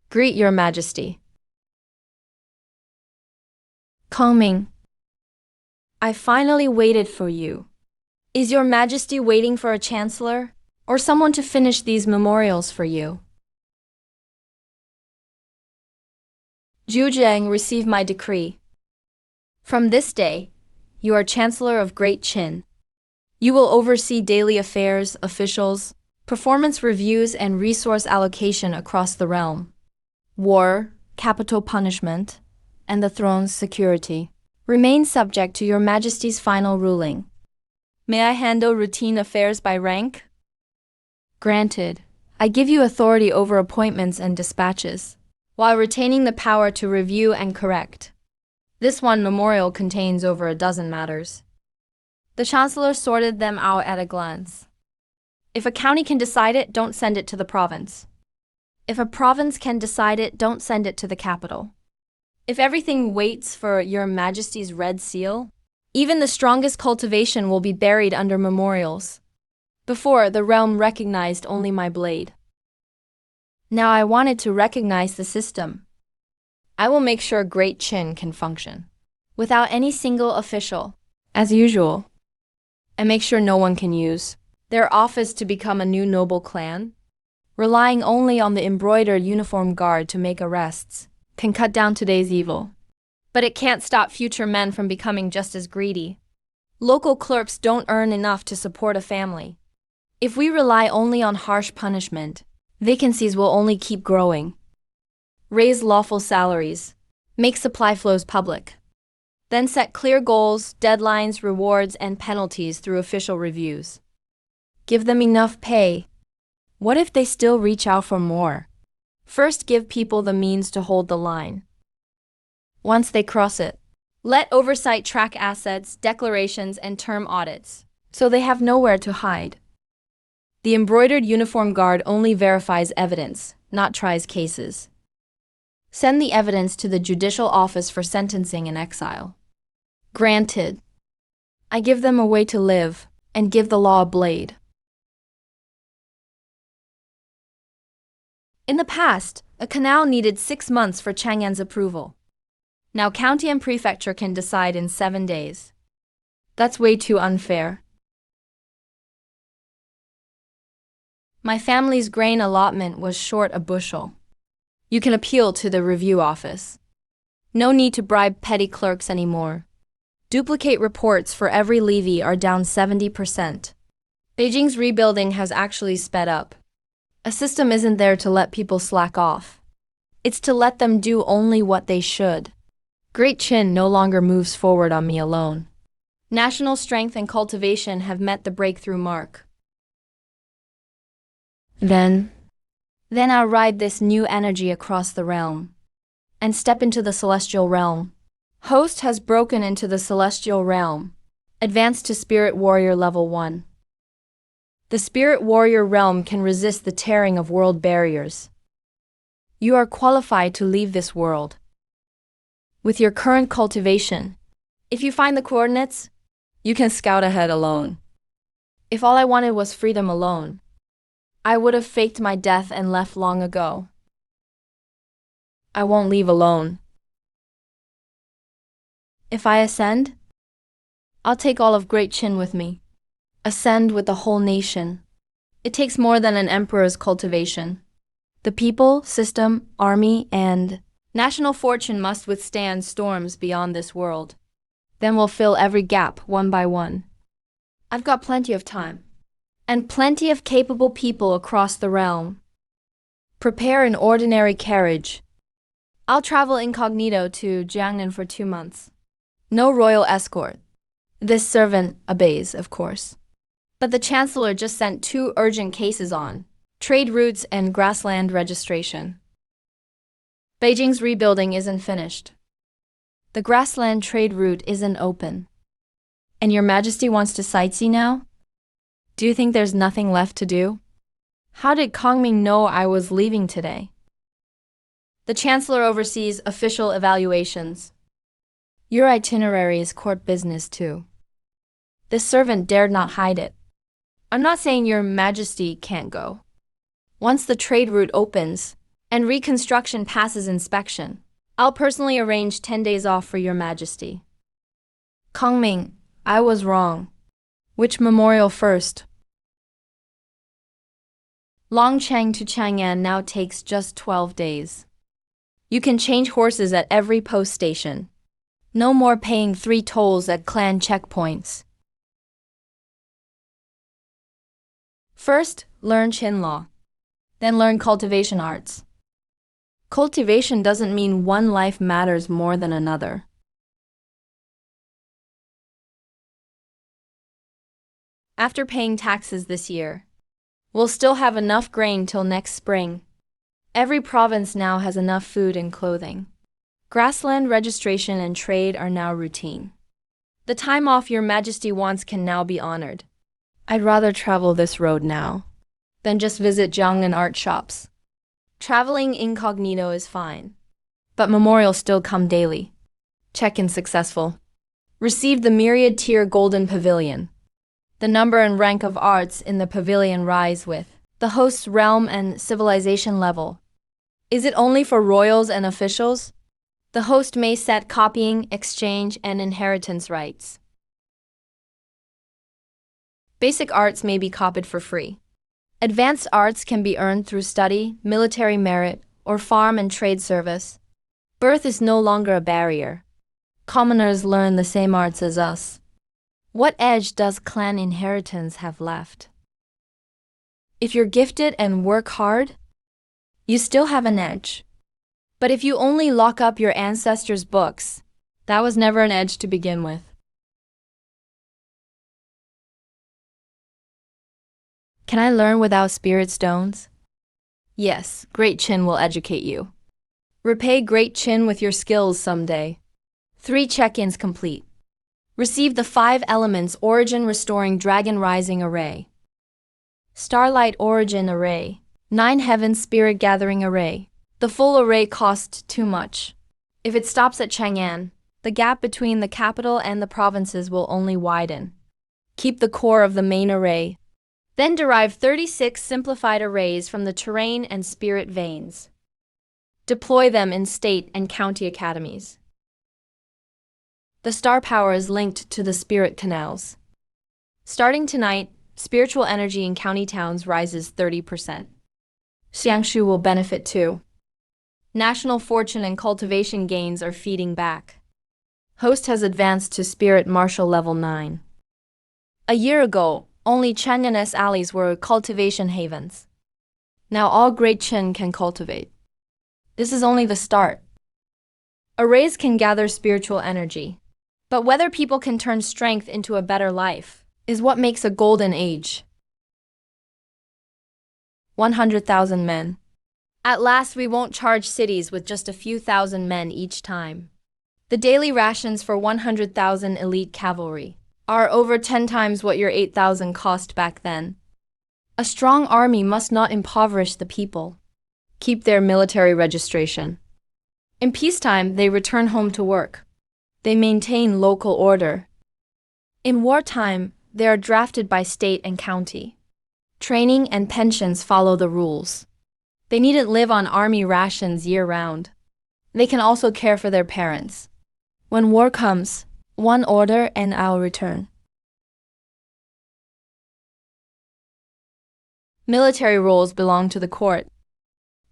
greet your Majesty. Coming. I finally waited for you. Is your Majesty waiting for a chancellor, or someone to finish these memorials for you? Zhu Zheng, receive my decree. From this day, you are Chancellor of Great Qin. You will oversee daily affairs, officials, performance reviews, and resource allocation across the realm. War, capital punishment, and the throne's security remain subject to your Majesty's final ruling. May I handle routine affairs by rank? Granted. I give you authority over appointments and dispatches, while retaining the power to review and correct. This one memorial contains over a dozen matters. The Chancellor sorted them out at a glance. If a county can decide it, don't send it to the province. If a province can decide it, don't send it to the capital. If everything waits for your Majesty's red seal, even the strongest cultivation will be buried under memorials. Before, the realm recognized only my blade. Now I wanted to recognize the system. I will make sure Great Qin can function without any single official, as usual. and make sure no one can use their office to become a new noble clan. Relying only on the embroidered uniform guard to make arrests can cut down today's evil. But it can't stop future men from becoming just as greedy. Local clerks don't earn enough to support a family. If we rely only on harsh punishment, vacancies will only keep growing. Raise lawful salaries. Make supply flows public. Then set clear goals, deadlines, rewards, and penalties through official reviews. Give them enough pay. What if they still reach out for more? First, give people the means to hold the line. Once they cross it, let oversight track assets, declarations, and term audits, so they have nowhere to hide. The embroidered uniform guard only verifies evidence, not tries cases. Send the evidence to the judicial office for sentencing and exile. Granted. I give them a way to live, and give the law a blade. In the past, a canal needed 6 months for Chang'an's approval. Now county and prefecture can decide in 7 days. That's way too unfair. My family's grain allotment was short a bushel. You can appeal to the review office. No need to bribe petty clerks anymore. Duplicate reports for every levy are down 70%. Beijing's rebuilding has actually sped up. A system isn't there to let people slack off. It's to let them do only what they should. Great Qin no longer moves forward on me alone. National strength and cultivation have met the breakthrough mark. Then I'll ride this new energy across the realm and step into the celestial realm. Host has broken into the celestial realm. Advanced to Spirit Warrior Level 1. The Spirit Warrior realm can resist the tearing of world barriers. You are qualified to leave this world. With your current cultivation, if you find the coordinates, you can scout ahead alone. If all I wanted was freedom alone, I would have faked my death and left long ago. I won't leave alone. If I ascend, I'll take all of Great Qin with me. Ascend with the whole nation. It takes more than an emperor's cultivation. The people, system, army, and national fortune must withstand storms beyond this world. Then we'll fill every gap one by one. I've got plenty of time. And plenty of capable people across the realm. Prepare an ordinary carriage. I'll travel incognito to Jiangnan for 2 months. No royal escort. This servant obeys, of course. But the Chancellor just sent 2 urgent cases on trade routes and grassland registration. Beijing's rebuilding isn't finished. The grassland trade route isn't open. And Your Majesty wants to sightsee now? Do you think there's nothing left to do? How did Kongming know I was leaving today? The Chancellor oversees official evaluations. Your itinerary is court business too. This servant dared not hide it. I'm not saying Your Majesty can't go. Once the trade route opens and reconstruction passes inspection, I'll personally arrange 10 days off for Your Majesty. Kongming, I was wrong. Which memorial first? Longcheng to Chang'an now takes just 12 days. You can change horses at every post station. No more paying 3 tolls at clan checkpoints. First, learn Qin law. Then learn cultivation arts. Cultivation doesn't mean one life matters more than another. After paying taxes this year, we'll still have enough grain till next spring. Every province now has enough food and clothing. Grassland registration and trade are now routine. The time off Your Majesty wants can now be honored. I'd rather travel this road now than just visit Jiangnan art shops. Traveling incognito is fine, but memorials still come daily. Check-in successful. Received the myriad tier golden pavilion. The number and rank of arts in the pavilion rise with the host's realm and civilization level. Is it only for royals and officials? The host may set copying, exchange, and inheritance rights. Basic arts may be copied for free. Advanced arts can be earned through study, military merit, or farm and trade service. Birth is no longer a barrier. Commoners learn the same arts as us. What edge does clan inheritance have left? If you're gifted and work hard, you still have an edge. But if you only lock up your ancestors' books, that was never an edge to begin with. Can I learn without spirit stones? Yes, Great Chin will educate you. Repay Great Chin with your skills someday. 3 check-ins complete. Receive the 5 elements Origin Restoring Dragon Rising Array. Starlight Origin Array. 9 Heavens Spirit Gathering Array. The full array costs too much. If it stops at Chang'an, the gap between the capital and the provinces will only widen. Keep the core of the main array. Then derive 36 simplified arrays from the terrain and spirit veins. Deploy them in state and county academies. The star power is linked to the spirit canals. Starting tonight, spiritual energy in county towns rises 30%. Xiangshu will benefit too. National fortune and cultivation gains are feeding back. Host has advanced to Spirit Marshal Level 9. A year ago, only Chang'an's alleys were cultivation havens. Now all Great Chin can cultivate. This is only the start. Arrays can gather spiritual energy. But whether people can turn strength into a better life is what makes a golden age. 100,000 men. At last we won't charge cities with just a few thousand men each time. The daily rations for 100,000 elite cavalry are over 10 times what your 8,000 cost back then. A strong army must not impoverish the people. Keep their military registration. In peacetime, they return home to work. They maintain local order. In wartime, they are drafted by state and county. Training and pensions follow the rules. They needn't live on army rations year-round. They can also care for their parents. When war comes, one order and I'll return. Military roles belong to the court.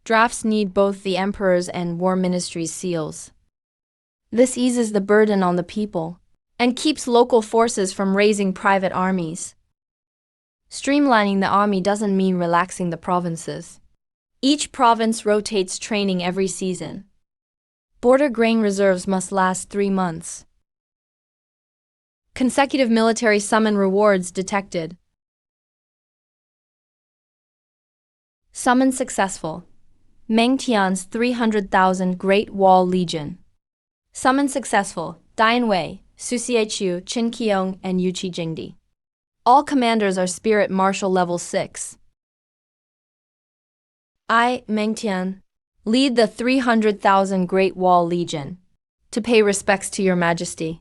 Drafts need both the emperor's and war ministry's seals. This eases the burden on the people and keeps local forces from raising private armies. Streamlining the army doesn't mean relaxing the provinces. Each province rotates training every season. Border grain reserves must last 3 months. Consecutive military summon rewards detected. Summon successful. Meng Tian's 300,000 Great Wall Legion. Summon successful. Dian Wei, Su Xieqiu, Qin Qiong, and Yuqi Jingdi. All commanders are Spirit Marshal Level 6. I, Meng Tian, lead the 300,000 Great Wall Legion to pay respects to your majesty.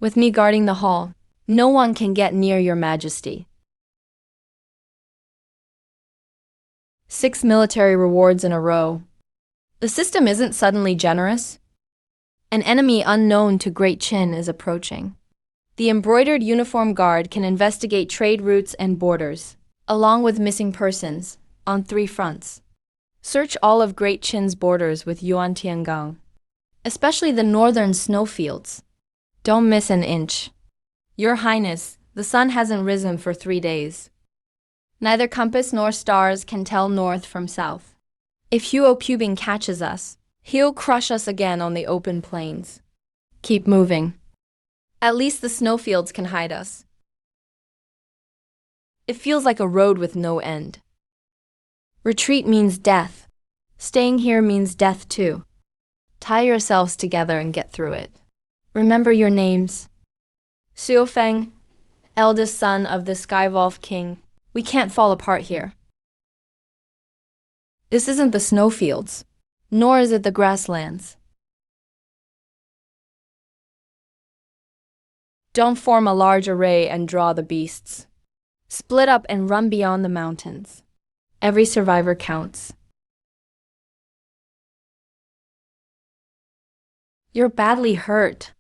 With me guarding the hall, no one can get near your majesty. 6 military rewards in a row. The system isn't suddenly generous. An enemy unknown to Great Chin is approaching. The embroidered uniform guard can investigate trade routes and borders, along with missing persons, on 3 fronts. Search all of Great Chin's borders with Yuan Tiangang, especially the northern snowfields. Don't miss an inch. Your Highness, the sun hasn't risen for 3 days. Neither compass nor stars can tell north from south. If Huo Pubing catches us, he'll crush us again on the open plains. Keep moving. At least the snowfields can hide us. It feels like a road with no end. Retreat means death. Staying here means death too. Tie yourselves together and get through it. Remember your names. Xiu Feng, eldest son of the Skyvolf King. We can't fall apart here. This isn't the snowfields, nor is it the grasslands. Don't form a large array and draw the beasts. Split up and run beyond the mountains. Every survivor counts. You're badly hurt.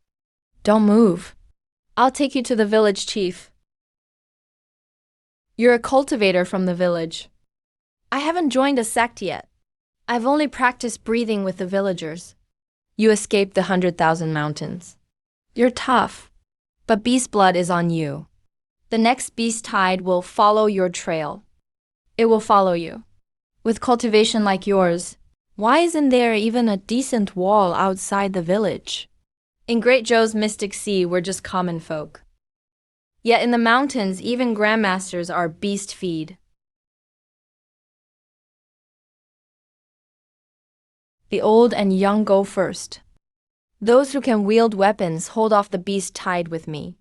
Don't move. I'll take you to the village chief. You're a cultivator from the village. I haven't joined a sect yet. I've only practiced breathing with the villagers. You escaped the 100,000 mountains. You're tough, but beast blood is on you. The next beast tide will follow your trail. It will follow you. With cultivation like yours, why isn't there even a decent wall outside the village? In Great Joe's mystic sea, we're just common folk. Yet in the mountains, even grandmasters are beast feed. The old and young go first. Those who can wield weapons hold off the beast tide with me.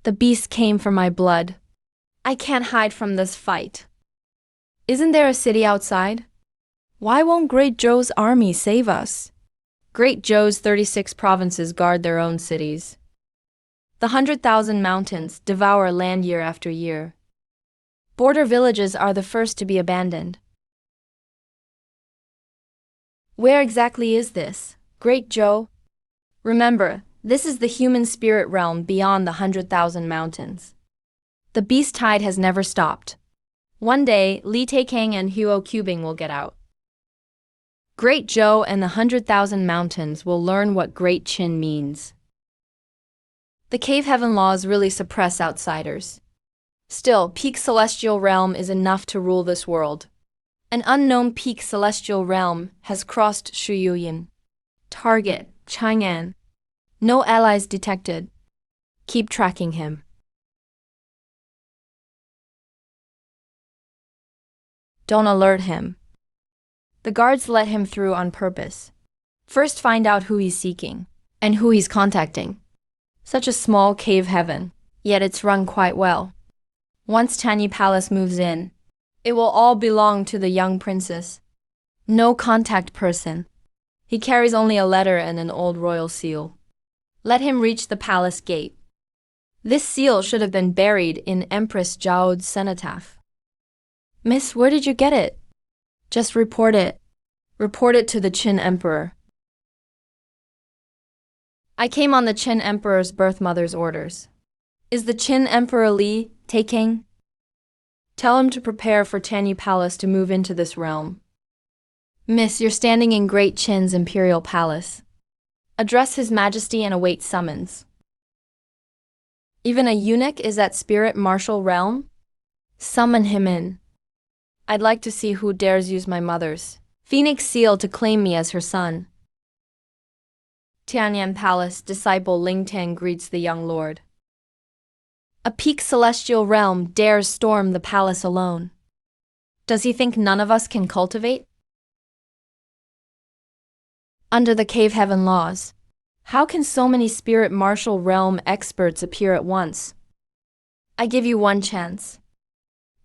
The beast came for my blood. I can't hide from this fight. Isn't there a city outside? Why won't Great Joe's army save us? Great Joe's 36 provinces guard their own cities. The 100,000 mountains devour land year after year. Border villages are the first to be abandoned. Where exactly is this, Great Joe? Remember, this is the human spirit realm beyond the 100,000 mountains. The beast tide has never stopped. One day, Li Taikang and Huo Cubing will get out. Great Joe and the 100,000 mountains will learn what Great Qin means. The cave heaven laws really suppress outsiders. Still, peak celestial realm is enough to rule this world. An unknown peak celestial realm has crossed Shuyuyin. Target, Chang'an. No allies detected. Keep tracking him. Don't alert him. The guards let him through on purpose. First find out who he's seeking, and who he's contacting. Such a small cave heaven, yet it's run quite well. Once Tanyi Palace moves in, it will all belong to the young princess. No contact person. He carries only a letter and an old royal seal. Let him reach the palace gate. This seal should have been buried in Empress Zhao's cenotaph. Miss, where did you get it? Just report it. Report it to the Qin Emperor. I came on the Qin Emperor's birth mother's orders. Is the Qin Emperor Li Taikang? Tell him to prepare for Tanyi Palace to move into this realm. Miss, you're standing in Great Qin's imperial palace. Address His Majesty and await summons. Even a eunuch is at spirit martial realm? Summon him in. I'd like to see who dares use my mother's phoenix seal to claim me as her son. Tianyan Palace, disciple Ling Tang greets the young lord. A peak celestial realm dares storm the palace alone. Does he think none of us can cultivate? Under the cave heaven laws, how can so many spirit martial realm experts appear at once? I give you one chance.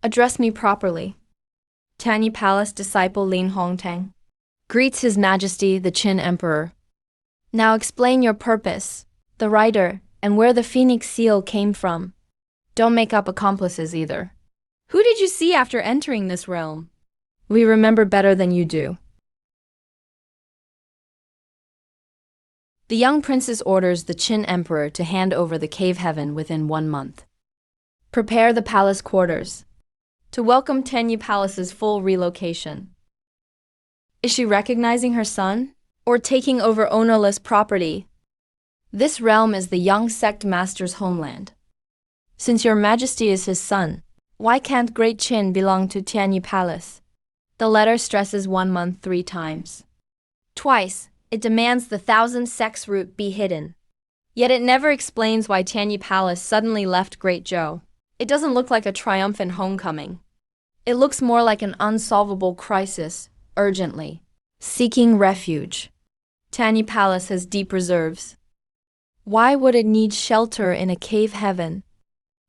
Address me properly. Tanyi Palace disciple Lin Hongtang greets His Majesty the Qin Emperor. Now explain your purpose, the writer, and where the phoenix seal came from. Don't make up accomplices either. Who did you see after entering this realm? We remember better than you do. The young princess orders the Qin Emperor to hand over the cave heaven within 1 month. Prepare the palace quarters to welcome Tanyi Palace's full relocation. Is she recognizing her son, or taking over ownerless property? This realm is the young sect master's homeland. Since your majesty is his son, why can't Great Qin belong to Tanyi Palace? The letter stresses 1 month 3 times. Twice, it demands the 1,000 sex root be hidden. Yet it never explains why Tanyi Palace suddenly left Great Joe. It doesn't look like a triumphant homecoming. It looks more like an unsolvable crisis, urgently seeking refuge. Tanyi Palace has deep reserves. Why would it need shelter in a cave heaven?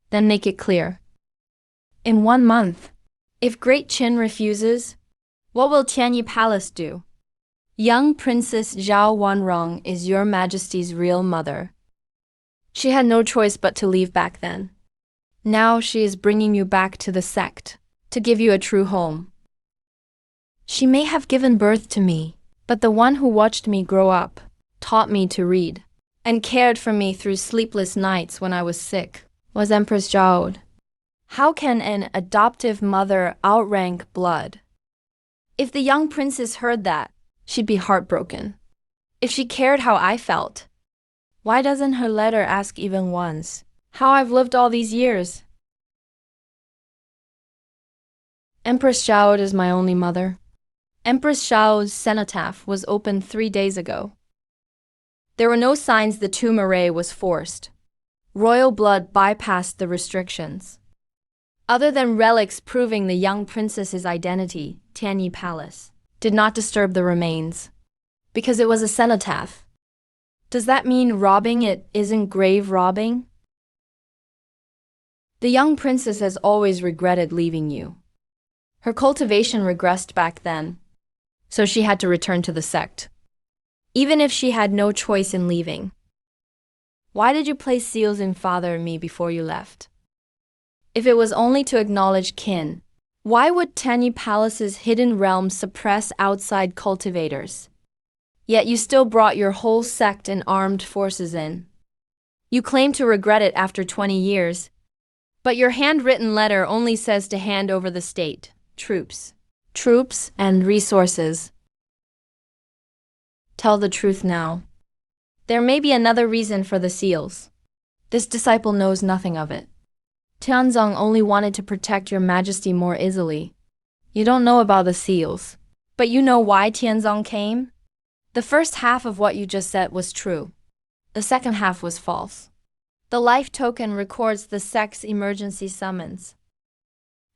Then make it clear. In 1 month, if Great Qin refuses, what will Tanyi Palace do? Young Princess Zhao Wanrong is your majesty's real mother. She had no choice but to leave back then. Now she is bringing you back to the sect, to give you a true home. She may have given birth to me, but the one who watched me grow up, taught me to read, and cared for me through sleepless nights when I was sick, was Empress Zhao. How can an adoptive mother outrank blood? If the young princess heard that, she'd be heartbroken. If she cared how I felt, why doesn't her letter ask even once how I've lived all these years? Empress Xiao is my only mother. Empress Xiao's cenotaph was opened 3 days ago. There were no signs the tomb array was forced. Royal blood bypassed the restrictions. Other than relics proving the young princess's identity, Tianyi Palace did not disturb the remains, because it was a cenotaph. Does that mean robbing it isn't grave robbing? The young princess has always regretted leaving you. Her cultivation regressed back then, so she had to return to the sect, even if she had no choice in leaving. Why did you place seals in father and me before you left? If it was only to acknowledge kin, why would Tianyi Palace's hidden realm suppress outside cultivators? Yet you still brought your whole sect and armed forces in. You claim to regret it after 20 years, but your handwritten letter only says to hand over the state, troops, and resources. Tell the truth now. There may be another reason for the seals. This disciple knows nothing of it. Tianzong only wanted to protect your majesty more easily. You don't know about the seals, but you know why Tianzong came? The first half of what you just said was true. The second half was false. The life token records the sect's emergency summons.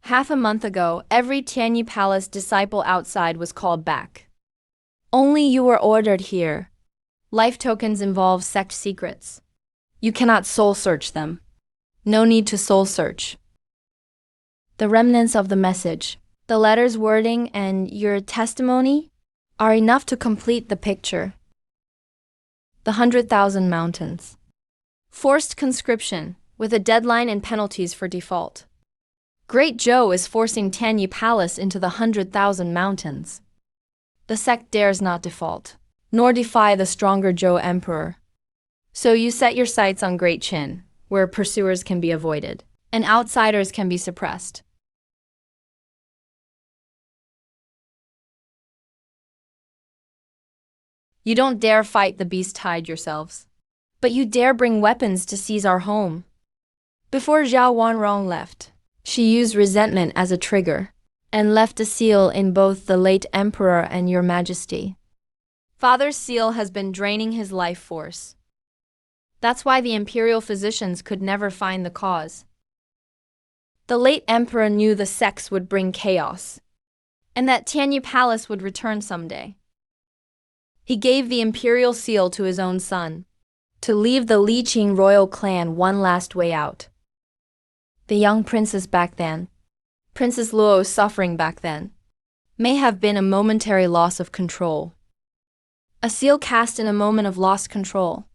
Half a month ago, every Tianyi Palace disciple outside was called back. Only you were ordered here. Life tokens involve sect secrets. You cannot soul search them. No need to soul search. The remnants of the message, the letter's wording, and your testimony are enough to complete the picture. The 100,000 mountains. Forced conscription, with a deadline and penalties for default. Great Zhou is forcing Tianyi Palace into the 100,000 mountains. The sect dares not default, nor defy the stronger Zhou emperor. So you set your sights on Great Qin, where pursuers can be avoided, and outsiders can be suppressed. You don't dare fight the beast tide yourselves, but you dare bring weapons to seize our home. Before Zhao Wanrong left, she used resentment as a trigger, and left a seal in both the late emperor and your majesty. Father's seal has been draining his life force. That's why the imperial physicians could never find the cause. The late emperor knew the sects would bring chaos, and that Tianyi Palace would return someday. He gave the imperial seal to his own son, to leave the Li Qing royal clan one last way out. The young princess back then, Princess Luo's suffering back then, may have been a momentary loss of control. A seal cast in a moment of lost control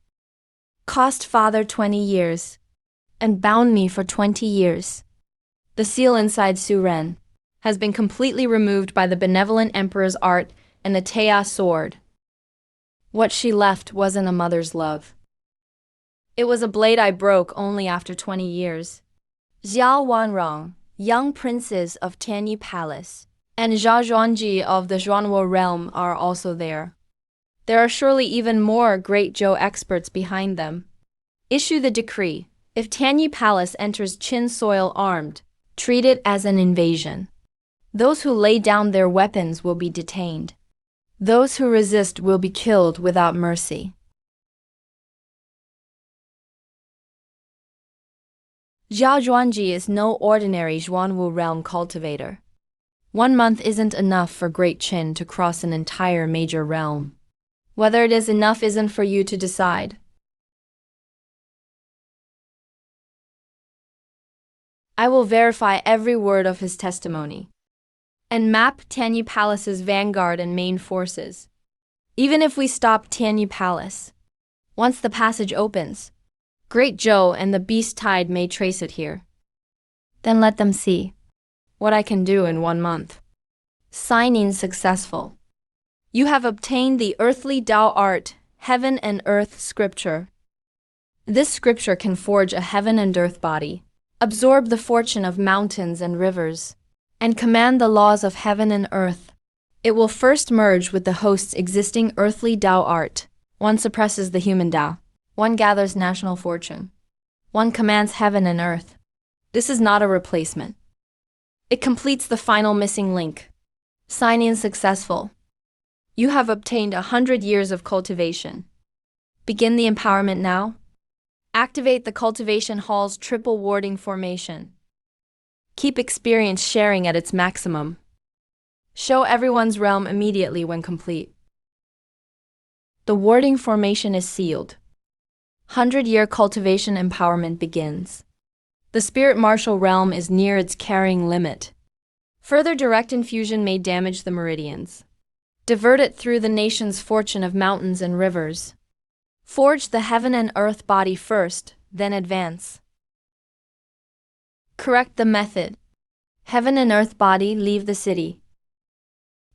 cost father 20 years, and bound me for 20 years. The seal inside Su Ren has been completely removed by the benevolent emperor's art and the Teia sword. What she left wasn't a mother's love. It was a blade I broke only after 20 years. Xiao Wanrong, young princes of Tianyi Palace, and Zhao Zhuangji of the Zhuanwo realm are also there. There are surely even more great Zhou experts behind them. Issue the decree. If Tianyi Palace enters Qin soil armed, treat it as an invasion. Those who lay down their weapons will be detained. Those who resist will be killed without mercy. Zhao Zhuangji is no ordinary Zhuanwu realm cultivator. 1 month isn't enough for Great Qin to cross an entire major realm. Whether it is enough isn't for you to decide. I will verify every word of his testimony and map Tianyi Palace's vanguard and main forces. Even if we stop Tianyi Palace, once the passage opens, Great Zhou and the beast tide may trace it here. Then let them see what I can do in 1 month. Signing successful. You have obtained the earthly Tao art, heaven and earth scripture. This scripture can forge a heaven and earth body, absorb the fortune of mountains and rivers, and command the laws of heaven and earth. It will first merge with the host's existing earthly Tao art. One suppresses the human Tao. One gathers national fortune. One commands heaven and earth. This is not a replacement. It completes the final missing link. Sign-in successful. You have obtained 100 years of cultivation. Begin the empowerment now. Activate the cultivation hall's triple warding formation. Keep experience sharing at its maximum. Show everyone's realm immediately when complete. The warding formation is sealed. 100-year cultivation empowerment begins. The spirit martial realm is near its carrying limit. Further direct infusion may damage the meridians. Divert it through the nation's fortune of mountains and rivers. Forge the heaven and earth body first, then advance. Correct the method. Heaven and earth body leave the city.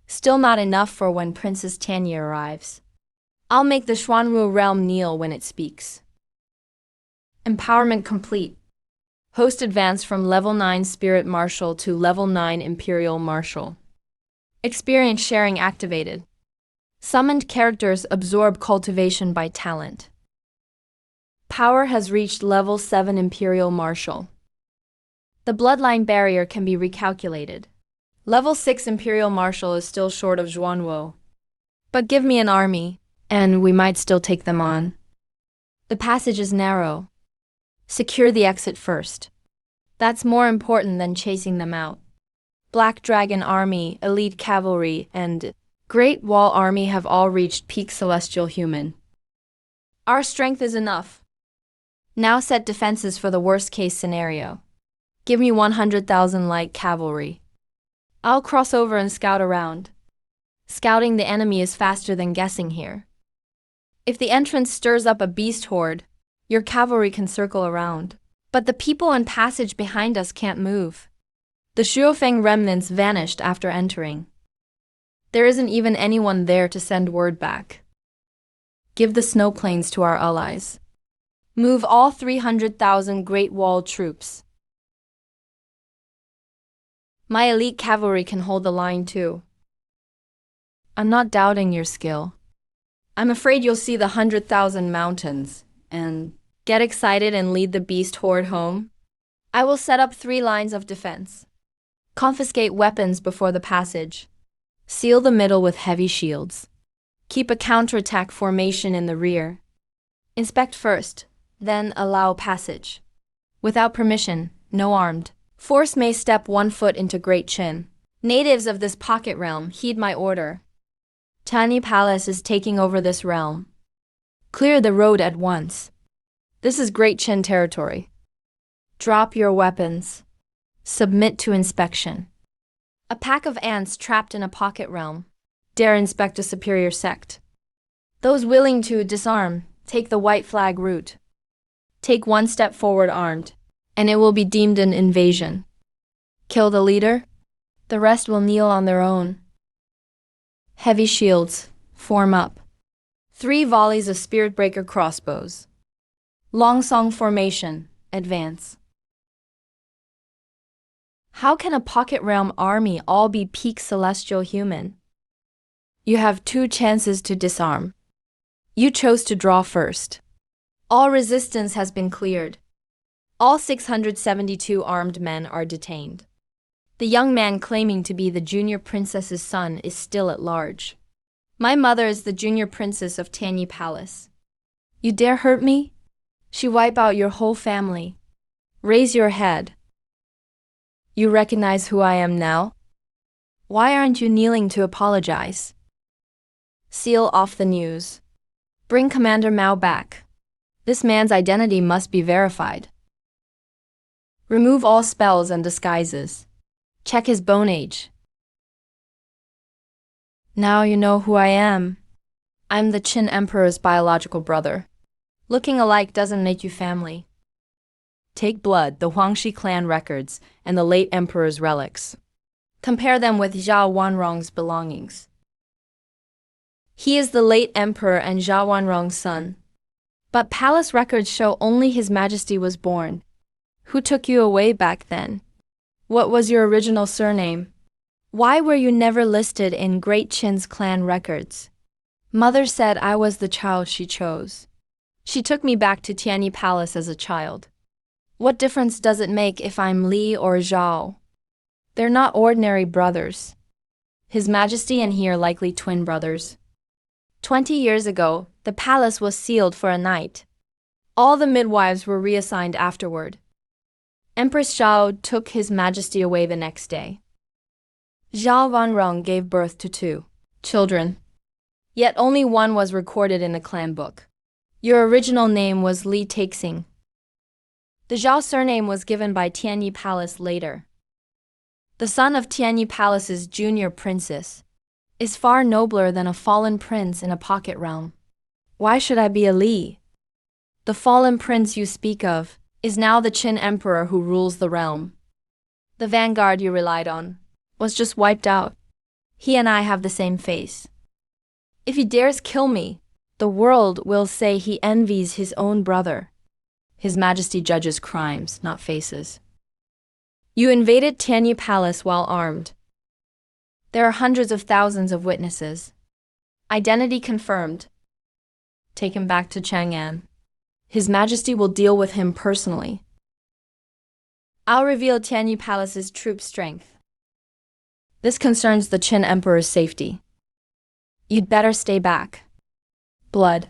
Still not enough for when Princess Tanya arrives. I'll make the Xuanwu realm kneel when it speaks. Empowerment complete. Host advance from level 9 Spirit Marshal to level 9 Imperial Marshal. Experience sharing activated. Summoned characters absorb cultivation by talent. Power has reached level 7 Imperial Marshal. The bloodline barrier can be recalculated. Level 6 Imperial Marshal is still short of Xuanwu. But give me an army, and we might still take them on. The passage is narrow. Secure the exit first. That's more important than chasing them out. Black Dragon Army, Elite Cavalry, and Great Wall Army have all reached peak celestial human. Our strength is enough. Now set defenses for the worst-case scenario. Give me 100,000 light cavalry. I'll cross over and scout around. Scouting the enemy is faster than guessing here. If the entrance stirs up a beast horde, your cavalry can circle around. But the people and passage behind us can't move. The Shuofeng remnants vanished after entering. There isn't even anyone there to send word back. Give the snow plains to our allies. Move all 300,000 Great Wall troops. My elite cavalry can hold the line too. I'm not doubting your skill. I'm afraid you'll see the 100,000 mountains and get excited and lead the beast horde home. I will set up 3 lines of defense. Confiscate weapons before the passage. Seal the middle with heavy shields. Keep a counterattack formation in the rear. Inspect first, then allow passage. Without permission, no armed force may step 1 foot into Great Qin. Natives of this pocket realm, heed my order. Tanya Palace is taking over this realm. Clear the road at once. This is Great Qin territory. Drop your weapons. Submit to inspection. A pack of ants trapped in a pocket realm. Dare inspect a superior sect. Those willing to disarm, take the white flag route. Take 1 step forward armed, and it will be deemed an invasion. Kill the leader, the rest will kneel on their own. Heavy shields, form up. 3 volleys of Spirit Breaker crossbows. Long song formation, advance. How can a pocket realm army all be peak celestial human? You have 2 chances to disarm. You chose to draw first. All resistance has been cleared. All 672 armed men are detained. The young man claiming to be the junior princess's son is still at large. My mother is the junior princess of Tanya Palace. You dare hurt me? She wipe out your whole family. Raise your head. You recognize who I am now? Why aren't you kneeling to apologize? Seal off the news. Bring Commander Mao back. This man's identity must be verified. Remove all spells and disguises. Check his bone age. Now you know who I am. I'm the Qin Emperor's biological brother. Looking alike doesn't make you family. Take blood, the Huangshi clan records, and the late emperor's relics. Compare them with Zhao Wanrong's belongings. He is the late emperor and Zhao Wanrong's son. But palace records show only His Majesty was born. Who took you away back then? What was your original surname? Why were you never listed in Great Qin's clan records? Mother said I was the child she chose. She took me back to Tianyi Palace as a child. What difference does it make if I'm Li or Zhao? They're not ordinary brothers. His Majesty and he are likely twin brothers. 20 years ago, the palace was sealed for a night. All the midwives were reassigned afterward. Empress Zhao took His Majesty away the next day. Zhao Wanrong gave birth to 2 children. Yet only one was recorded in the clan book. Your original name was Li Taixing. The Zhao surname was given by Tianyi Palace later. The son of Tianyi Palace's junior princess is far nobler than a fallen prince in a pocket realm. Why should I be a Li? The fallen prince you speak of is now the Qin emperor who rules the realm. The vanguard you relied on was just wiped out. He and I have the same face. If he dares kill me, the world will say he envies his own brother. His Majesty judges crimes, not faces. You invaded Tianyi Palace while armed. There are hundreds of thousands of witnesses. Identity confirmed. Take him back to Chang'an. His Majesty will deal with him personally. I'll reveal Tianyi Palace's troop strength. This concerns the Qin Emperor's safety. You'd better stay back. Blood.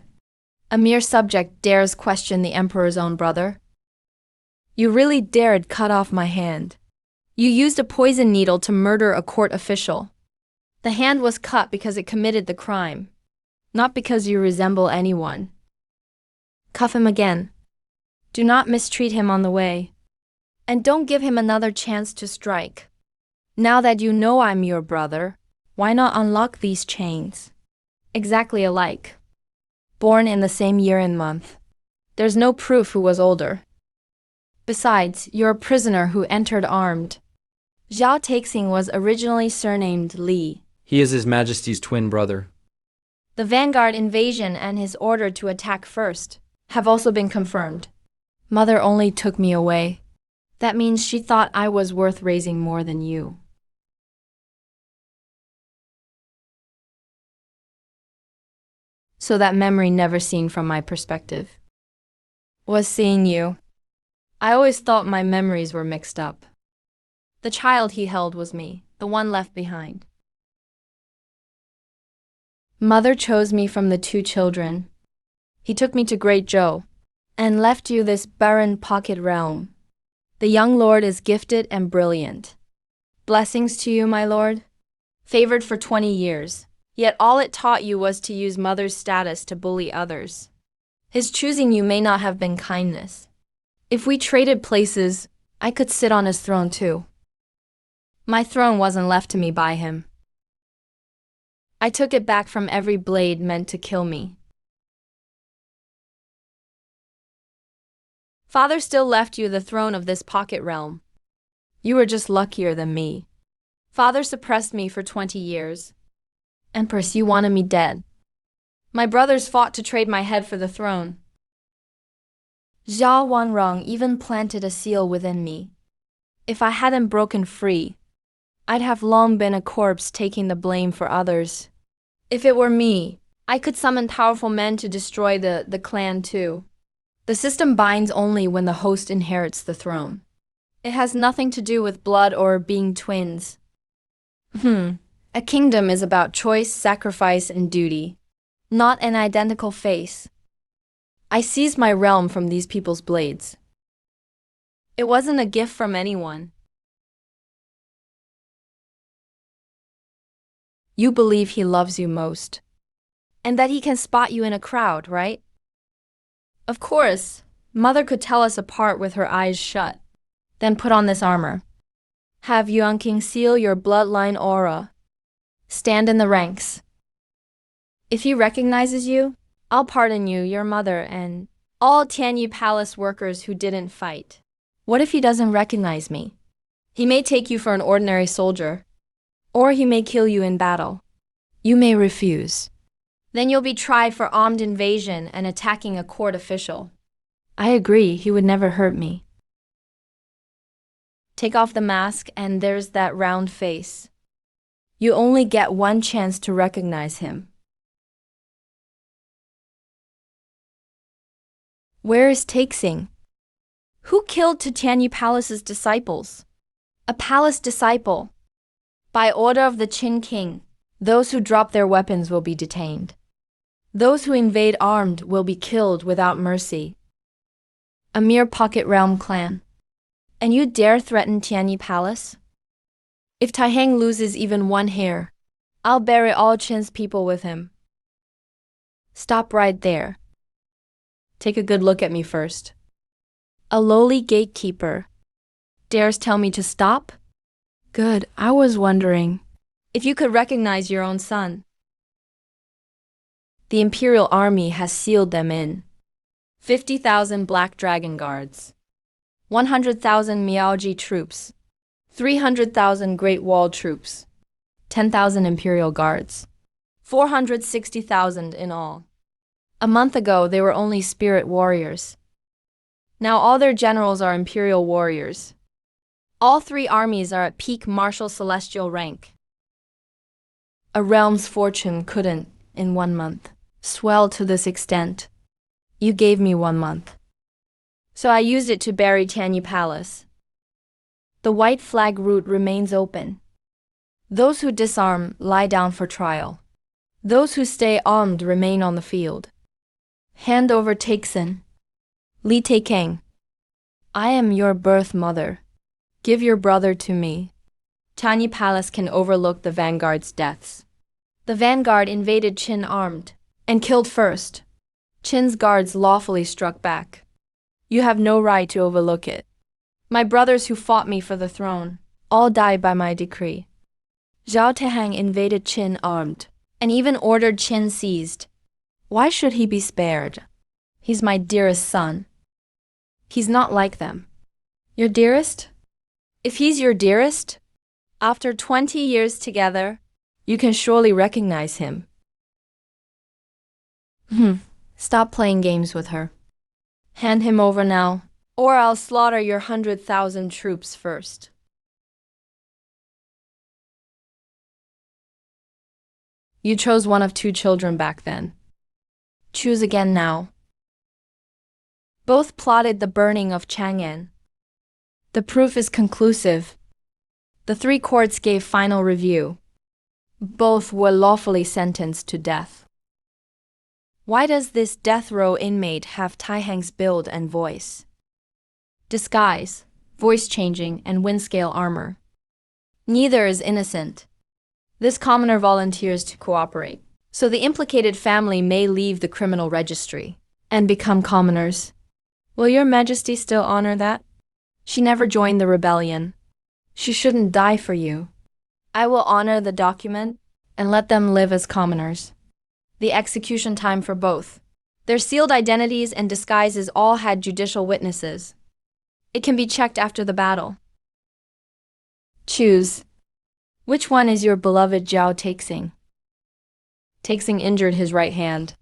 A mere subject dares question the Emperor's own brother? You really dared cut off my hand. You used a poison needle to murder a court official. The hand was cut because it committed the crime, not because you resemble anyone. Cuff him again. Do not mistreat him on the way. And don't give him another chance to strike. Now that you know I'm your brother, why not unlock these chains? Exactly alike. Born in the same year and month. There's no proof who was older. Besides, you're a prisoner who entered armed. Zhao Taixing was originally surnamed Li. He is His Majesty's twin brother. The vanguard invasion and his order to attack first have also been confirmed. Mother only took me away. That means she thought I was worth raising more than you. So that memory never seen from my perspective was seeing you. I always thought my memories were mixed up. The child he held was me, the one left behind. Mother chose me from the 2 children. He took me to Great Zhou and left you this barren pocket realm. The young lord is gifted and brilliant. Blessings to you, my lord. Favored for 20 years, yet all it taught you was to use mother's status to bully others. His choosing you may not have been kindness. If we traded places, I could sit on his throne too. My throne wasn't left to me by him. I took it back from every blade meant to kill me. Father still left you the throne of this pocket realm. You were just luckier than me. Father suppressed me for 20 years. Empress, you wanted me dead. My brothers fought to trade my head for the throne. Zhao Wanrong even planted a seal within me. If I hadn't broken free, I'd have long been a corpse taking the blame for others. If it were me, I could summon powerful men to destroy the clan too. The system binds only when the host inherits the throne. It has nothing to do with blood or being twins. A kingdom is about choice, sacrifice, and duty, not an identical face. I seized my realm from these people's blades. It wasn't a gift from anyone. You believe he loves you most, and that he can spot you in a crowd, right? Of course, Mother could tell us apart with her eyes shut. Then put on this armor. Have Yuan King seal your bloodline aura. Stand in the ranks. If he recognizes you, I'll pardon you, your mother, and all Tianyi Palace workers who didn't fight. What if he doesn't recognize me? He may take you for an ordinary soldier, or he may kill you in battle. You may refuse. Then you'll be tried for armed invasion and attacking a court official. I agree, he would never hurt me. Take off the mask and there's that round face. You only get one chance to recognize him. Where is Taixing? Who killed Tianyi Palace's disciples? A palace disciple. By order of the Qin king, those who drop their weapons will be detained. Those who invade armed will be killed without mercy. A mere pocket realm clan. And you dare threaten Tianyi Palace? If Taihang loses even one hair, I'll bury all Qin's people with him. Stop right there. Take a good look at me first. A lowly gatekeeper dares tell me to stop? Good, I was wondering if you could recognize your own son. The Imperial Army has sealed them in. 50,000 Black Dragon Guards, 100,000 Miaoji troops, 300,000 Great Wall troops, 10,000 Imperial Guards, 460,000 in all. A month ago, they were only spirit warriors. Now all their generals are Imperial warriors. All three armies are at peak martial celestial rank. A realm's fortune couldn't, in 1 month, swell to this extent. You gave me 1 month. So I used it to bury Tianyi Palace. The white flag route remains open. Those who disarm lie down for trial. Those who stay armed remain on the field. Hand over Taixin. Li Taikang. I am your birth mother. Give your brother to me. Tianyi Palace can overlook the vanguard's deaths. The vanguard invaded Qin armed and killed first. Qin's guards lawfully struck back. You have no right to overlook it. My brothers who fought me for the throne all died by my decree. Zhao Tehang invaded Qin armed and even ordered Qin seized. Why should he be spared? He's my dearest son. He's not like them. Your dearest? If he's your dearest, after 20 years together, you can surely recognize him. Stop playing games with her. Hand him over now, or I'll slaughter your 100,000 troops first. You chose one of 2 children back then. Choose again now. Both plotted the burning of Chang'an. The proof is conclusive. The 3 courts gave final review. Both were lawfully sentenced to death. Why does this death row inmate have Taihang's build and voice? Disguise, voice changing, and wind scale armor. Neither is innocent. This commoner volunteers to cooperate, so the implicated family may leave the criminal registry and become commoners. Will your majesty still honor that? She never joined the rebellion. She shouldn't die for you. I will honor the document and let them live as commoners. The execution time for both. Their sealed identities and disguises all had judicial witnesses. It can be checked after the battle. Choose. Which one is your beloved Zhao Taixing? Taixing injured his right hand.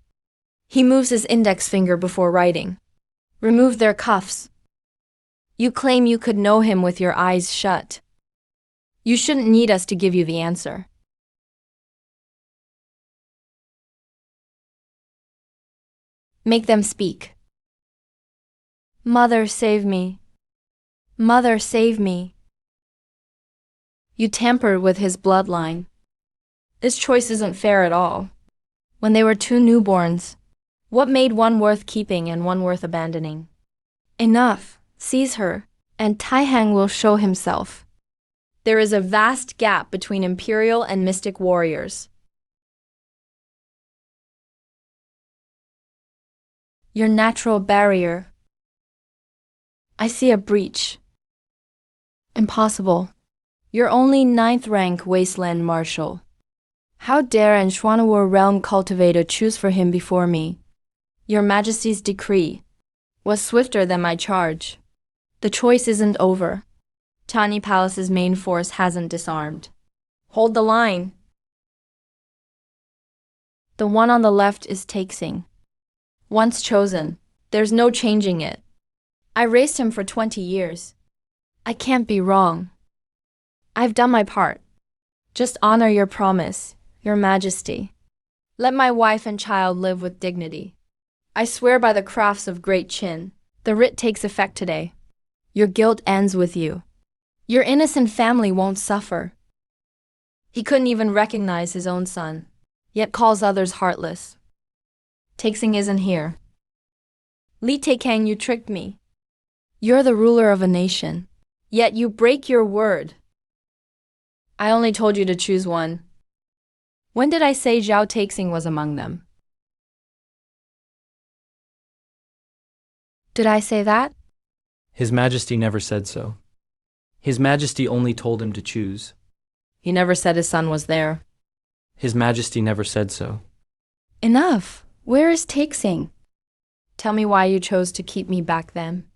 He moves his index finger before writing. Remove their cuffs. You claim you could know him with your eyes shut. You shouldn't need us to give you the answer. Make them speak. Mother, save me. Mother, save me. You tampered with his bloodline. This choice isn't fair at all. When they were 2 newborns, what made one worth keeping and one worth abandoning? Enough. Seize her, and Taihang will show himself. There is a vast gap between imperial and mystic warriors. Your natural barrier. I see a breach. Impossible. You're only 9th rank wasteland marshal. How dare an Xuanawar realm cultivator choose for him before me? Your majesty's decree was swifter than my charge. The choice isn't over. Tianyi Palace's main force hasn't disarmed. Hold the line. The one on the left is Taixing. Once chosen, there's no changing it. I raced him for 20 years. I can't be wrong. I've done my part. Just honor your promise, Your Majesty. Let my wife and child live with dignity. I swear by the crafts of great Qin, the writ takes effect today. Your guilt ends with you. Your innocent family won't suffer. He couldn't even recognize his own son, yet calls others heartless. Taixing isn't here. Li Taikang, you tricked me. You're the ruler of a nation, yet you break your word. I only told you to choose one. When did I say Zhao Taixing was among them? Did I say that? His Majesty never said so. His Majesty only told him to choose. He never said his son was there. His Majesty never said so. Enough! Where is Taixing? Tell me why you chose to keep me back then.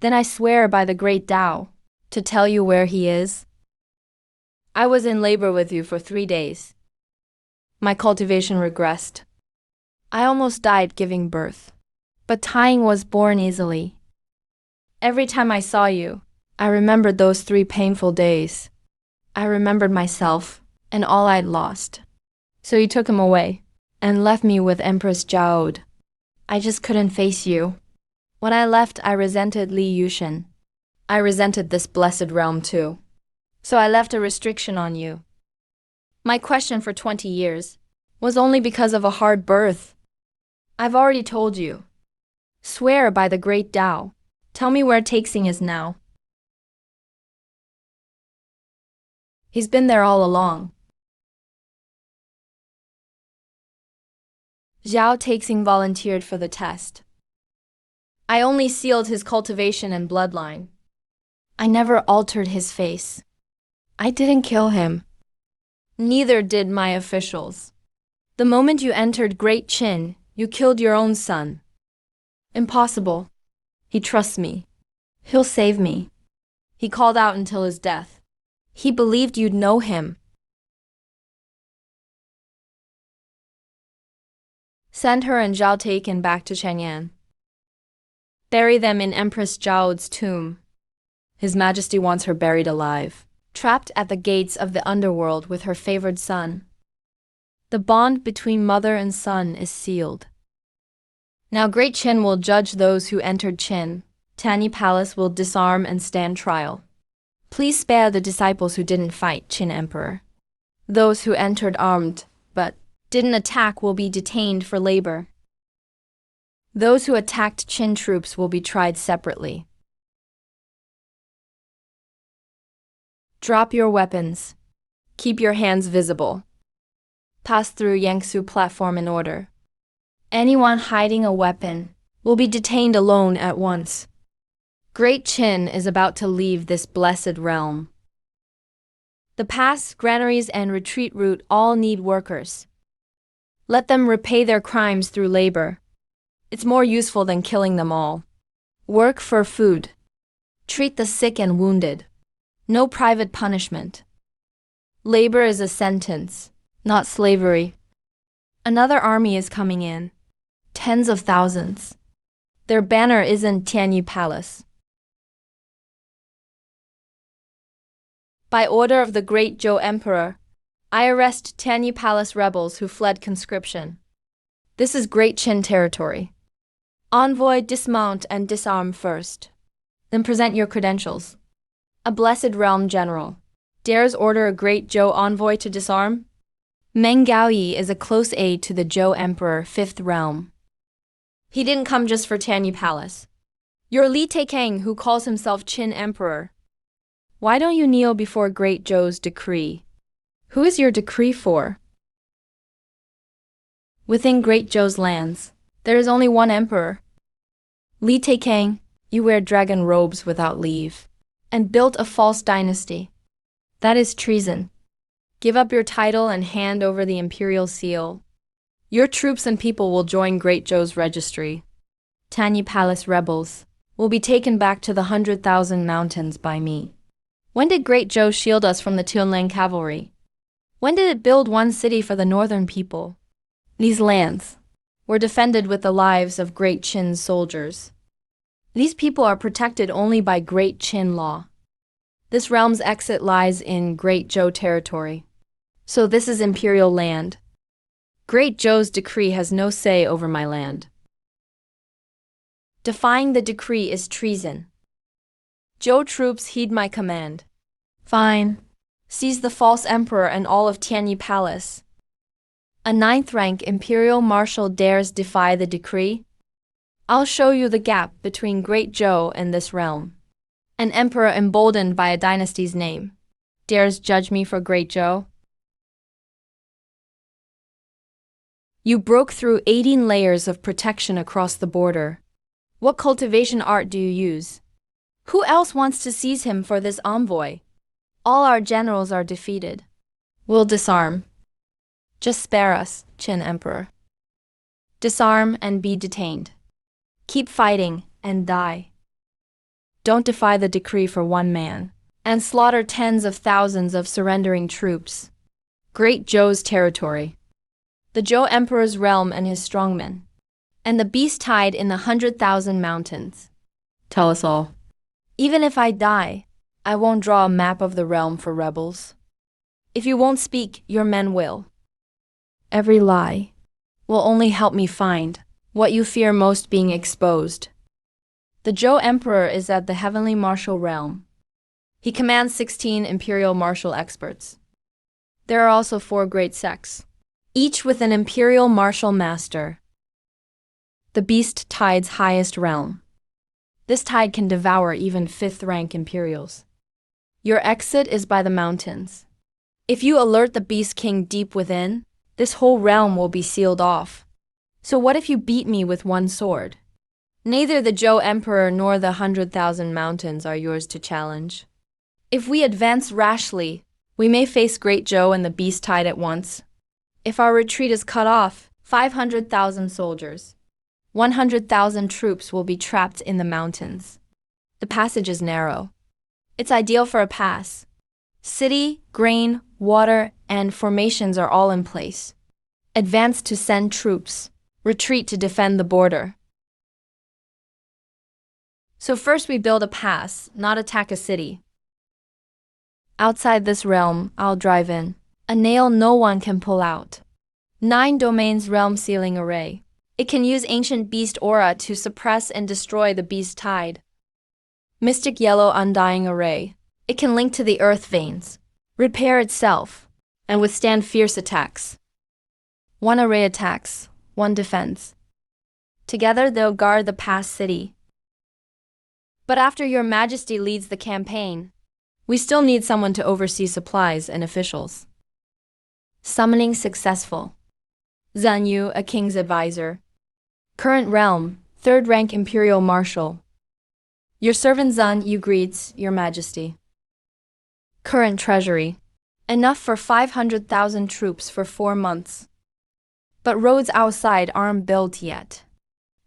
Then I swear by the great Tao to tell you where he is. I was in labor with you for 3 days. My cultivation regressed. I almost died giving birth, but Taing was born easily. Every time I saw you, I remembered those 3 painful days. I remembered myself and all I'd lost. So you took him away and left me with Empress Zhao. I just couldn't face you. When I left, I resented Li Yushen. I resented this blessed realm too. So I left a restriction on you. My question for 20 years was only because of a hard birth. I've already told you. Swear by the great Tao. Tell me where Taixing is now. He's been there all along. Zhao Taixing volunteered for the test. I only sealed his cultivation and bloodline. I never altered his face. I didn't kill him. Neither did my officials. The moment you entered Great Qin, you killed your own son. Impossible. He trusts me. He'll save me. He called out until his death. He believed you'd know him. Send her and Zhao Taiken back to Chang'an. Bury them in Empress Zhao's tomb. His Majesty wants her buried alive, trapped at the gates of the underworld with her favored son. The bond between mother and son is sealed. Now Great Qin will judge those who entered Qin. Tanyi Palace will disarm and stand trial. Please spare the disciples who didn't fight Qin Emperor. Those who entered armed, but didn't attack will be detained for labor. Those who attacked Qin troops will be tried separately. Drop your weapons. Keep your hands visible. Pass through Yangsu platform in order. Anyone hiding a weapon will be detained alone at once. Great Qin is about to leave this blessed realm. The pass, granaries, and retreat route all need workers. Let them repay their crimes through labor. It's more useful than killing them all. Work for food. Treat the sick and wounded. No private punishment. Labor is a sentence, not slavery. Another army is coming in. Tens of thousands. Their banner isn't Tianyi Palace. By order of the great Zhou Emperor, I arrest Tianyi Palace rebels who fled conscription. This is Great Qin territory. Envoy, dismount and disarm first. Then present your credentials. A blessed realm general dares order a great Zhou envoy to disarm? Meng Gaoyi is a close aide to the Zhou Emperor, 5th realm. He didn't come just for Tianyi Palace. You're Li Taikang, who calls himself Qin Emperor. Why don't you kneel before Great Zhou's decree? Who is your decree for? Within Great Zhou's lands, there is only one emperor. Li Taikang, you wear dragon robes without leave, and built a false dynasty. That is treason. Give up your title and hand over the imperial seal. Your troops and people will join Great Zhou's registry. Tanyi Palace rebels will be taken back to the 100,000 mountains by me. When did Great Zhou shield us from the Tianlang cavalry? When did it build one city for the northern people? These lands were defended with the lives of Great Qin's soldiers. These people are protected only by Great Qin law. This realm's exit lies in Great Zhou territory. So this is imperial land. Great Zhou's decree has no say over my land. Defying the decree is treason. Zhou troops heed my command. Fine. Seize the false emperor and all of Tianyi Palace. A 9th rank imperial marshal dares defy the decree? I'll show you the gap between Great Zhou and this realm. An emperor emboldened by a dynasty's name dares judge me for Great Zhou? You broke through 18 layers of protection across the border. What cultivation art do you use? Who else wants to seize him for this envoy? All our generals are defeated. We'll disarm. Just spare us, Qin Emperor. Disarm and be detained. Keep fighting and die. Don't defy the decree for one man, and slaughter tens of thousands of surrendering troops. Great Zhou's territory. The Zhou Emperor's realm and his strongmen. And the beast tied in the 100,000 mountains. Tell us all. Even if I die, I won't draw a map of the realm for rebels. If you won't speak, your men will. Every lie will only help me find what you fear most being exposed. The Zhou Emperor is at the heavenly martial realm. He commands 16 imperial martial experts. There are also 4 great sects, each with an imperial martial master. The beast tide's highest realm. This tide can devour even 5th rank imperials. Your exit is by the mountains. If you alert the beast king deep within, this whole realm will be sealed off. So what if you beat me with one sword? Neither the Zhou Emperor nor the 100,000 mountains are yours to challenge. If we advance rashly, we may face Great Zhou and the beast tide at once. If our retreat is cut off, 500,000 soldiers, 100,000 troops will be trapped in the mountains. The passage is narrow. It's ideal for a pass. City, grain, water, and formations are all in place. Advance to send troops. Retreat to defend the border. So first we build a pass, not attack a city. Outside this realm, I'll drive in. A nail no one can pull out. 9 domains realm sealing array. It can use ancient beast aura to suppress and destroy the beast tide. Mystic yellow undying array. It can link to the earth veins, repair itself, and withstand fierce attacks. 1 array attacks, 1 defense. Together they'll guard the past city. But after your majesty leads the campaign, we still need someone to oversee supplies and officials. Summoning successful. Zan Yu, a king's advisor. Current realm, 3rd rank imperial marshal. Your servant Zan Yu greets your majesty. Current treasury. Enough for 500,000 troops for 4 months. But roads outside aren't built yet.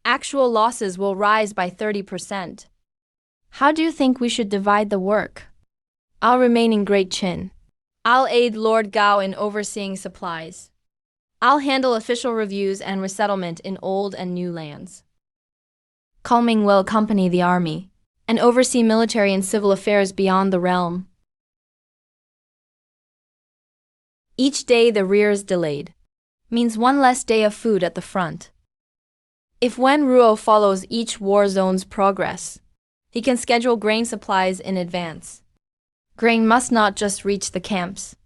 Actual losses will rise by 30%. How do you think we should divide the work? I'll remain in Great Qin. I'll aid Lord Gao in overseeing supplies. I'll handle official reviews and resettlement in old and new lands. Calming will accompany the army and oversee military and civil affairs beyond the realm. Each day the rear is delayed means 1 less day of food at the front. If Wen Ruo follows each war zone's progress, he can schedule grain supplies in advance. Grain must not just reach the camps,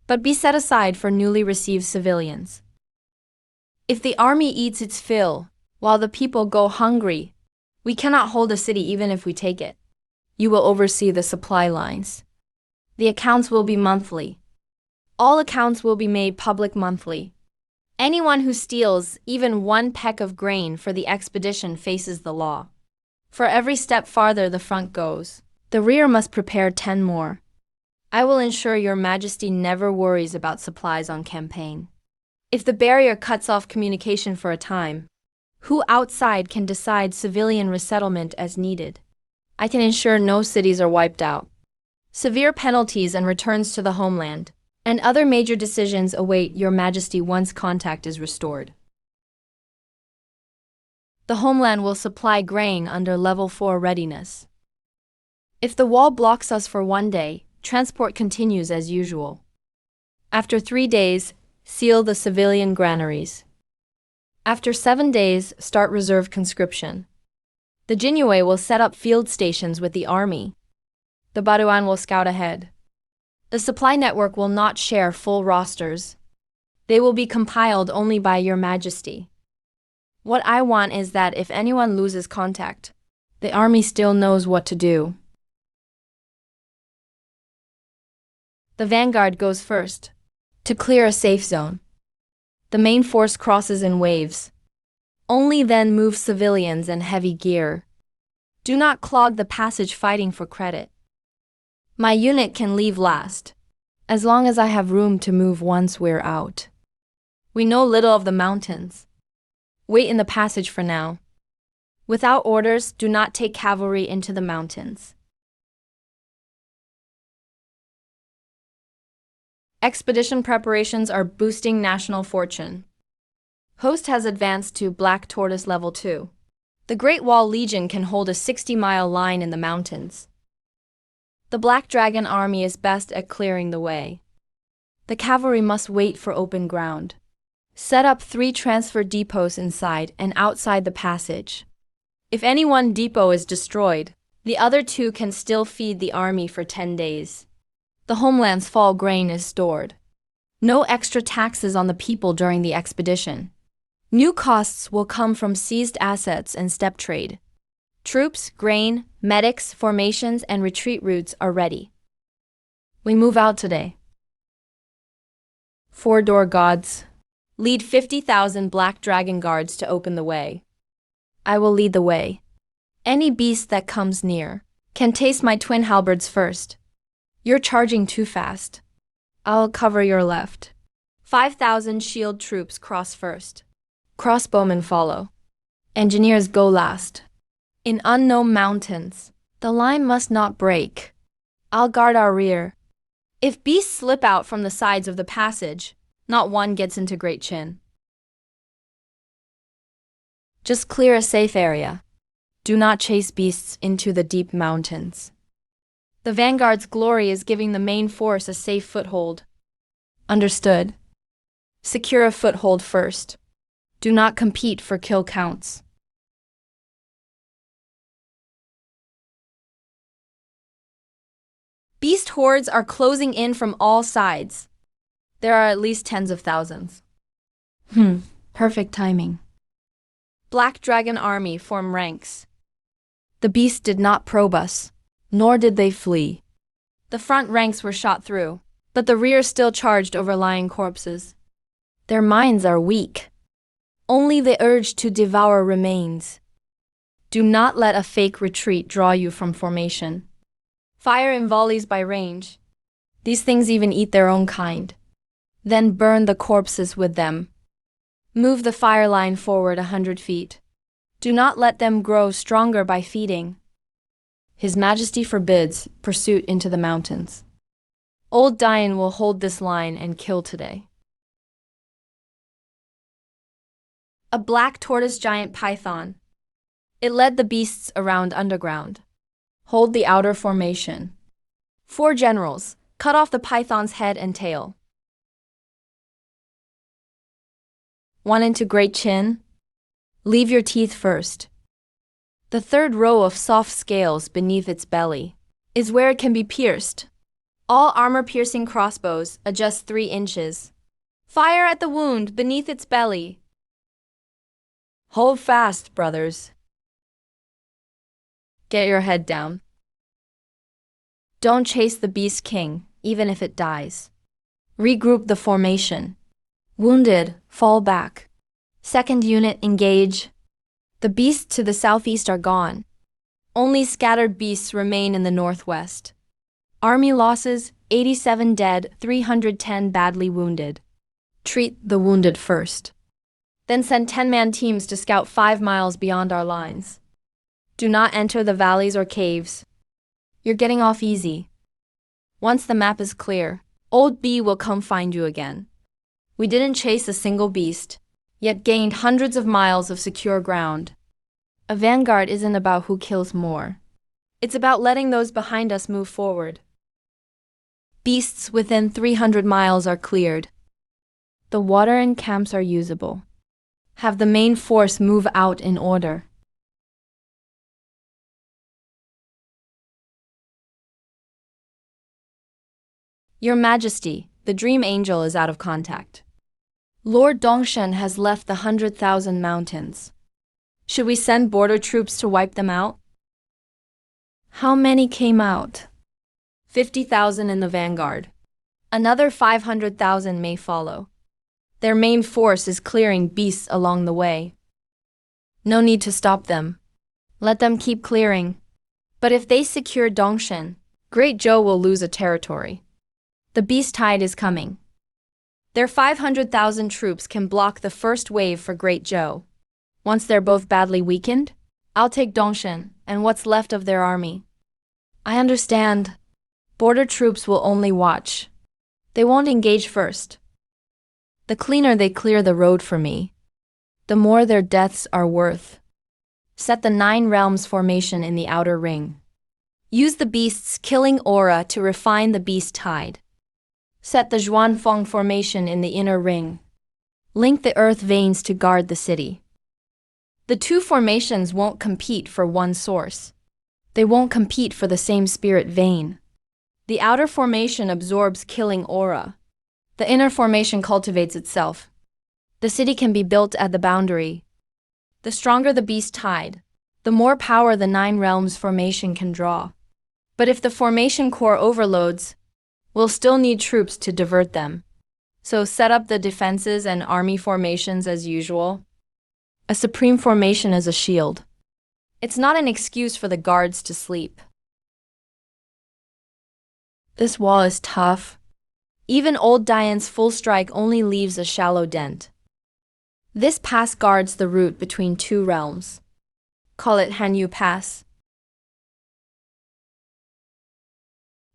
but be set aside for newly received civilians. If the army eats its fill, while the people go hungry, we cannot hold a city even if we take it. You will oversee the supply lines. The accounts will be monthly. All accounts will be made public monthly. Anyone who steals even 1 peck of grain for the expedition faces the law. For every step farther the front goes, the rear must prepare 10 more. I will ensure your majesty never worries about supplies on campaign. If the barrier cuts off communication for a time, who outside can decide civilian resettlement as needed? I can ensure no cities are wiped out. Severe penalties and returns to the homeland, and other major decisions await your majesty once contact is restored. The homeland will supply grain under level 4 readiness. If the wall blocks us for 1 day, transport continues as usual. After 3 days, seal the civilian granaries. After 7 days, start reserve conscription. The Jinyue will set up field stations with the army. The Baduan will scout ahead. The supply network will not share full rosters. They will be compiled only by Your Majesty. What I want is that if anyone loses contact, the army still knows what to do. The vanguard goes first, to clear a safe zone. The main force crosses in waves. Only then move civilians and heavy gear. Do not clog the passage fighting for credit. My unit can leave last, as long as I have room to move once we're out. We know little of the mountains. Wait in the passage for now. Without orders, do not take cavalry into the mountains. Expedition preparations are boosting national fortune. Host has advanced to Black Tortoise Level 2. The Great Wall Legion can hold a 60-mile line in the mountains. The Black Dragon Army is best at clearing the way. The cavalry must wait for open ground. Set up 3 transfer depots inside and outside the passage. If any one depot is destroyed, the other 2 can still feed the army for 10 days. The homeland's fall grain is stored. No extra taxes on the people during the expedition. New costs will come from seized assets and steppe trade. Troops, grain, medics, formations, and retreat routes are ready. We move out today. 4-door gods. Lead 50,000 Black Dragon Guards to open the way. I will lead the way. Any beast that comes near can taste my twin halberds first. You're charging too fast. I'll cover your left. 5,000 shield troops cross first. Crossbowmen follow. Engineers go last. In unknown mountains, the line must not break. I'll guard our rear. If beasts slip out from the sides of the passage, not one gets into Great Chin. Just clear a safe area. Do not chase beasts into the deep mountains. The vanguard's glory is giving the main force a safe foothold. Understood. Secure a foothold first. Do not compete for kill counts. Beast hordes are closing in from all sides. There are at least tens of thousands. Perfect timing. Black Dragon Army form ranks. The beasts did not probe us, nor did they flee. The front ranks were shot through, but the rear still charged over lying corpses. Their minds are weak. Only the urge to devour remains. Do not let a fake retreat draw you from formation. Fire in volleys by range. These things even eat their own kind. Then burn the corpses with them. Move the fire line forward 100 feet. Do not let them grow stronger by feeding. His Majesty forbids pursuit into the mountains. Old Dian will hold this line and kill today. A black tortoise giant python. It led the beasts around underground. Hold the outer formation. 4 generals, cut off the python's head and tail. 1 into Great Chin. Leave your teeth first. The 3rd row of soft scales beneath its belly is where it can be pierced. All armor-piercing crossbows adjust 3 inches. Fire at the wound beneath its belly. Hold fast, brothers. Get your head down. Don't chase the beast king, even if it dies. Regroup the formation. Wounded, fall back. 2nd unit, engage. The beasts to the southeast are gone. Only scattered beasts remain in the northwest. Army losses, 87 dead, 310 badly wounded. Treat the wounded first. Then send 10-man teams to scout 5 miles beyond our lines. Do not enter the valleys or caves. You're getting off easy. Once the map is clear, Old B will come find you again. We didn't chase a single beast, yet gained hundreds of miles of secure ground. A vanguard isn't about who kills more. It's about letting those behind us move forward. Beasts within 300 miles are cleared. The water and camps are usable. Have the main force move out in order. Your Majesty, the Dream Angel is out of contact. Lord Dongshen has left the 100,000 mountains. Should we send border troops to wipe them out? How many came out? 50,000 in the vanguard. Another 500,000 may follow. Their main force is clearing beasts along the way. No need to stop them. Let them keep clearing. But if they secure Dongshen, Great Zhou will lose a territory. The beast tide is coming. Their 500,000 troops can block the first wave for Great Zhou. Once they're both badly weakened, I'll take Dongshen and what's left of their army. I understand. Border troops will only watch. They won't engage first. The cleaner they clear the road for me, the more their deaths are worth. Set the 9 realms formation in the outer ring. Use the beast's killing aura to refine the beast tide. Set the Zhuanfeng formation in the inner ring. Link the earth veins to guard the city. The 2 formations won't compete for one source. They won't compete for the same spirit vein. The outer formation absorbs killing aura. The inner formation cultivates itself. The city can be built at the boundary. The stronger the beast tide, the more power the 9 realms formation can draw. But if the formation core overloads, we'll still need troops to divert them. So set up the defenses and army formations as usual. A supreme formation is a shield. It's not an excuse for the guards to sleep. This wall is tough. Even old Dian's full strike only leaves a shallow dent. This pass guards the route between 2 realms. Call it Hanyu Pass.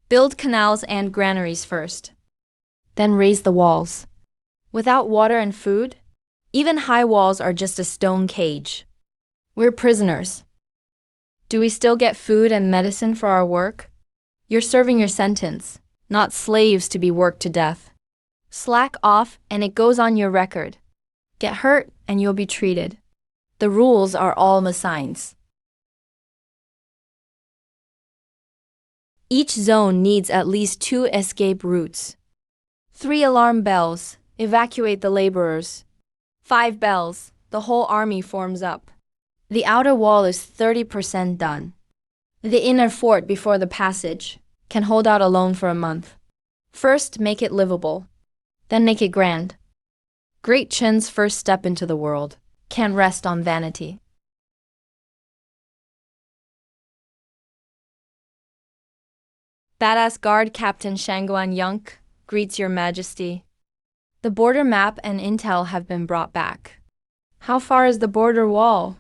Build canals and granaries first. Then raise the walls. Without water and food, even high walls are just a stone cage. We're prisoners. Do we still get food and medicine for our work? You're serving your sentence, not slaves to be worked to death. Slack off and it goes on your record. Get hurt and you'll be treated. The rules are all Messiahs. Each zone needs at least 2 escape routes. 3 alarm bells, evacuate the laborers. 5 bells, the whole army forms up. The outer wall is 30% done. The inner fort before the passage can hold out alone for a month. First, make it livable. Then make it grand. Great Chen's first step into the world can't rest on vanity. Badass Guard Captain Shangguan Yunk greets Your Majesty. The border map and intel have been brought back. How far is the border wall?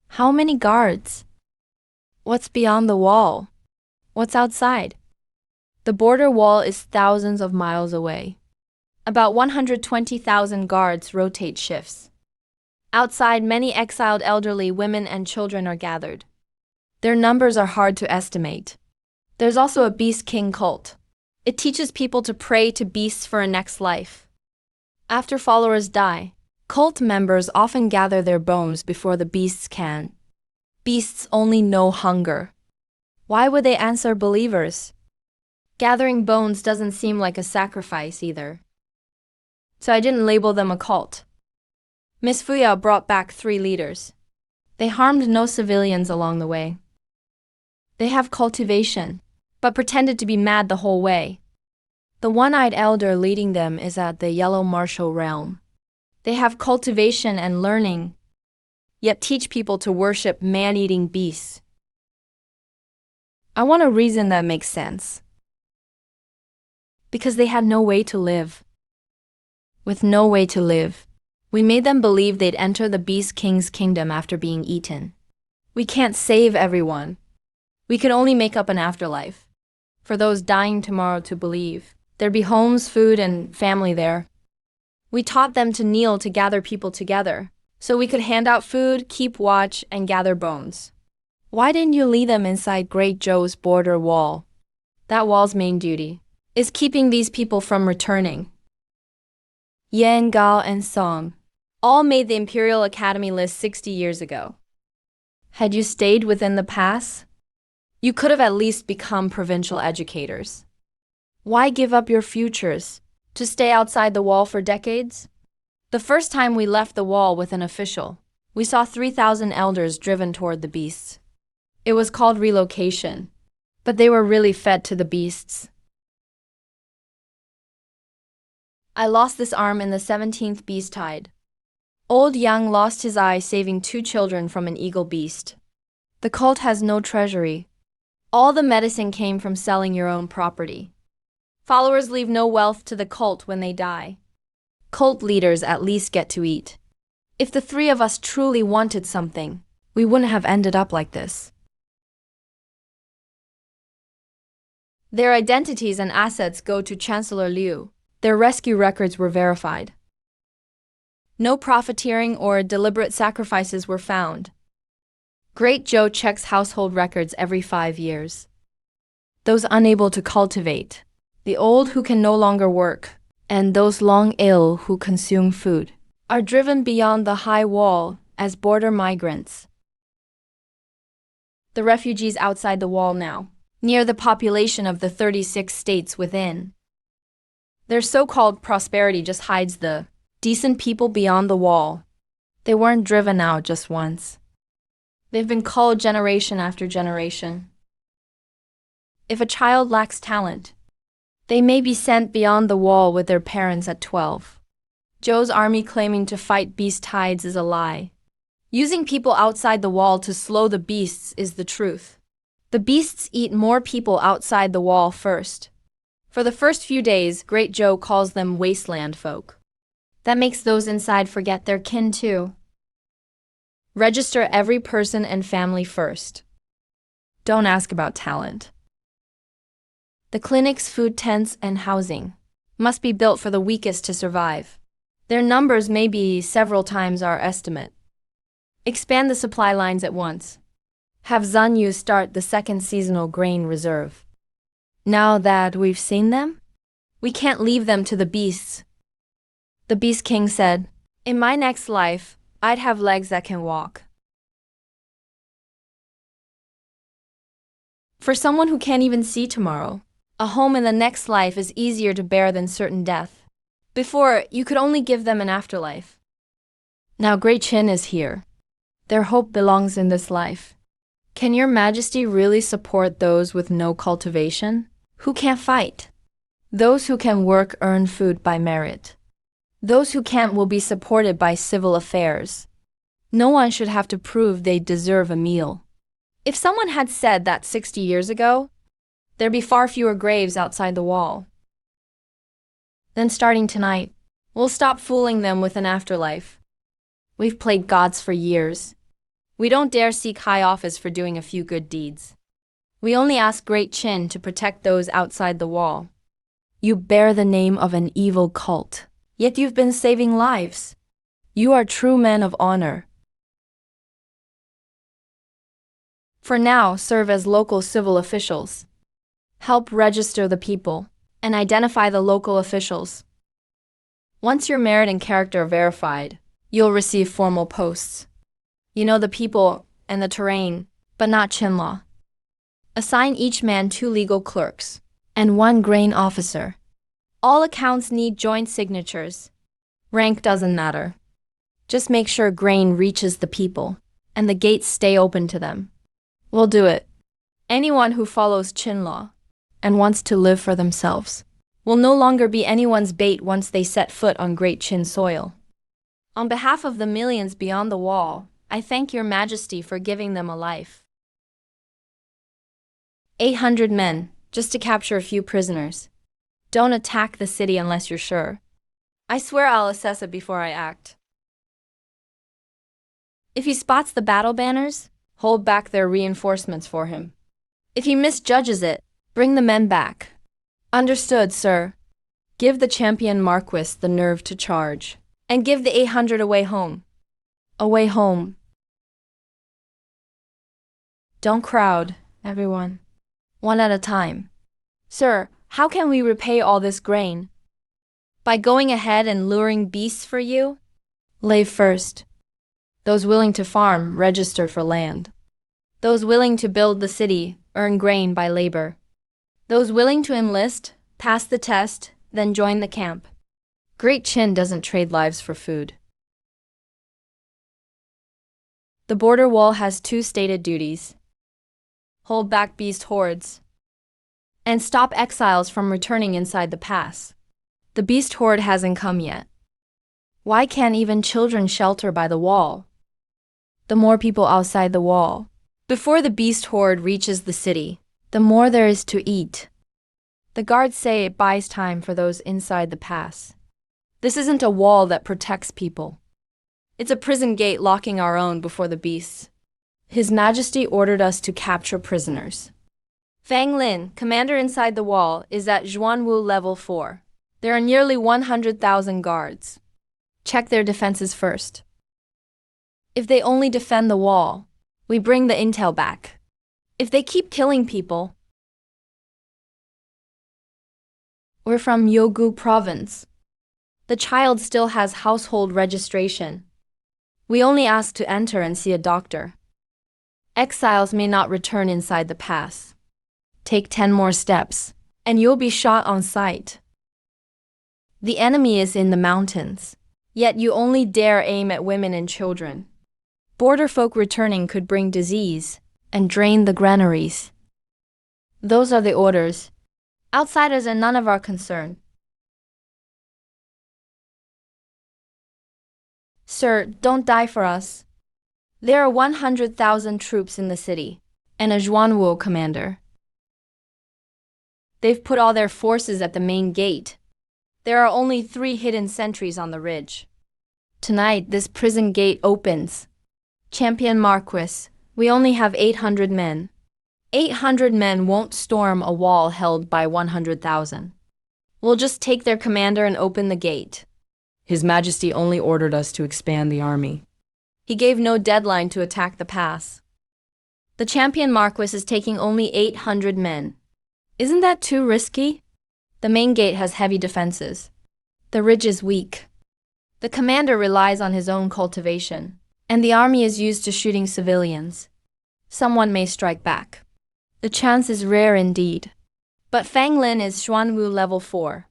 How many guards? What's beyond the wall? What's outside? The border wall is thousands of miles away. About 120,000 guards rotate shifts. Outside, many exiled elderly women and children are gathered. Their numbers are hard to estimate. There's also a Beast King cult. It teaches people to pray to beasts for a next life. After followers die, cult members often gather their bones before the beasts can. Beasts only know hunger. Why would they answer believers? Gathering bones doesn't seem like a sacrifice either. So I didn't label them a cult. Miss Fuya brought back 3 leaders. They harmed no civilians along the way. They have cultivation, but pretended to be mad the whole way. The one-eyed elder leading them is at the Yellow Martial realm. They have cultivation and learning, yet teach people to worship man-eating beasts. I want a reason that makes sense. Because they had no way to live. With no way to live, we made them believe they'd enter the Beast King's kingdom after being eaten. We can't save everyone. We could only make up an afterlife. For those dying tomorrow to believe, there'd be homes, food, and family there. We taught them to kneel to gather people together, so we could hand out food, keep watch, and gather bones. Why didn't you lead them inside Great Joe's border wall? That wall's main duty is keeping these people from returning. Yan, Gao, and Song all made the Imperial Academy list 60 years ago. Had you stayed within the pass, you could have at least become provincial educators. Why give up your futures to stay outside the wall for decades? The first time we left the wall with an official, we saw 3,000 elders driven toward the beasts. It was called relocation, but they were really fed to the beasts. I lost this arm in the 17th beast tide. Old Yang lost his eye saving 2 children from an eagle beast. The cult has no treasury. All the medicine came from selling your own property. Followers leave no wealth to the cult when they die. Cult leaders at least get to eat. If the 3 of us truly wanted something, we wouldn't have ended up like this. Their identities and assets go to Chancellor Liu. Their rescue records were verified. No profiteering or deliberate sacrifices were found. Great Joe checks household records every 5 years. Those unable to cultivate, the old who can no longer work, and those long ill who consume food, are driven beyond the high wall as border migrants. The refugees outside the wall now, near the population of the 36 states within. Their so-called prosperity just hides the decent people beyond the wall. They weren't driven out just once. They've been culled generation after generation. If a child lacks talent, they may be sent beyond the wall with their parents at 12. Joe's army claiming to fight beast tides is a lie. Using people outside the wall to slow the beasts is the truth. The beasts eat more people outside the wall first. For the first few days, Great Joe calls them wasteland folk. That makes those inside forget their kin too. Register every person and family first. Don't ask about talent. The clinics, food tents, and housing must be built for the weakest to survive. Their numbers may be several times our estimate. Expand the supply lines at once. Have Zanyu start the second seasonal grain reserve. Now that we've seen them, we can't leave them to the beasts. The Beast King said, "In my next life, I'd have legs that can walk." For someone who can't even see tomorrow, a home in the next life is easier to bear than certain death. Before, you could only give them an afterlife. Now Great Qin is here. Their hope belongs in this life. Can your majesty really support those with no cultivation? Who can't fight? Those who can work earn food by merit. Those who can't will be supported by civil affairs. No one should have to prove they deserve a meal. If someone had said that 60 years ago, there'd be far fewer graves outside the wall. Then starting tonight, we'll stop fooling them with an afterlife. We've played gods for years. We don't dare seek high office for doing a few good deeds. We only ask Great Qin to protect those outside the wall. You bear the name of an evil cult, yet you've been saving lives. You are true men of honor. For now, serve as local civil officials. Help register the people and identify the local officials. Once your merit and character are verified, you'll receive formal posts. You know the people and the terrain, but not Qin law. Assign each man 2 legal clerks and 1 grain officer. All accounts need joint signatures. Rank doesn't matter. Just make sure grain reaches the people and the gates stay open to them. We'll do it. Anyone who follows Qin law and wants to live for themselves will no longer be anyone's bait once they set foot on Great Qin soil. On behalf of the millions beyond the wall, I thank your majesty for giving them a life. 800 men, just to capture a few prisoners. Don't attack the city unless you're sure. I swear I'll assess it before I act. If he spots the battle banners, hold back their reinforcements for him. If he misjudges it, bring the men back. Understood, sir. Give the champion Marquis the nerve to charge, and give the 800 away home. Away home. Don't crowd, everyone. One at a time. Sir, how can we repay all this grain? By going ahead and luring beasts for you? Lay first. Those willing to farm register for land. Those willing to build the city earn grain by labor. Those willing to enlist pass the test, then join the camp. Great Chin doesn't trade lives for food. The border wall has two stated duties: hold back beast hordes and stop exiles from returning inside the pass. The beast horde hasn't come yet. Why can't even children shelter by the wall? The more people outside the wall, before the beast horde reaches the city, the more there is to eat. The guards say it buys time for those inside the pass. This isn't a wall that protects people. It's a prison gate locking our own before the beasts. His Majesty ordered us to capture prisoners. Fang Lin, commander inside the wall, is at Zhuanwu level 4. There are nearly 100,000 guards. Check their defenses first. If they only defend the wall, we bring the intel back. If they keep killing people, we're from Yogu province. The child still has household registration. We only ask to enter and see a doctor. Exiles may not return inside the pass. Take 10 more steps, and you'll be shot on sight. The enemy is in the mountains, yet you only dare aim at women and children. Border folk returning could bring disease and drain the granaries. Those are the orders. Outsiders are none of our concern. Sir, don't die for us. There are 100,000 troops in the city, and a Zhuanwu commander. They've put all their forces at the main gate. There are only 3 hidden sentries on the ridge. Tonight, this prison gate opens. Champion Marquis, we only have 800 men. 800 men won't storm a wall held by 100,000. We'll just take their commander and open the gate. His Majesty only ordered us to expand the army. He gave no deadline to attack the pass. The Champion Marquis is taking only 800 men. Isn't that too risky? The main gate has heavy defenses. The ridge is weak. The commander relies on his own cultivation, and the army is used to shooting civilians. Someone may strike back. The chance is rare indeed. But Fang Lin is Xuanwu level 4.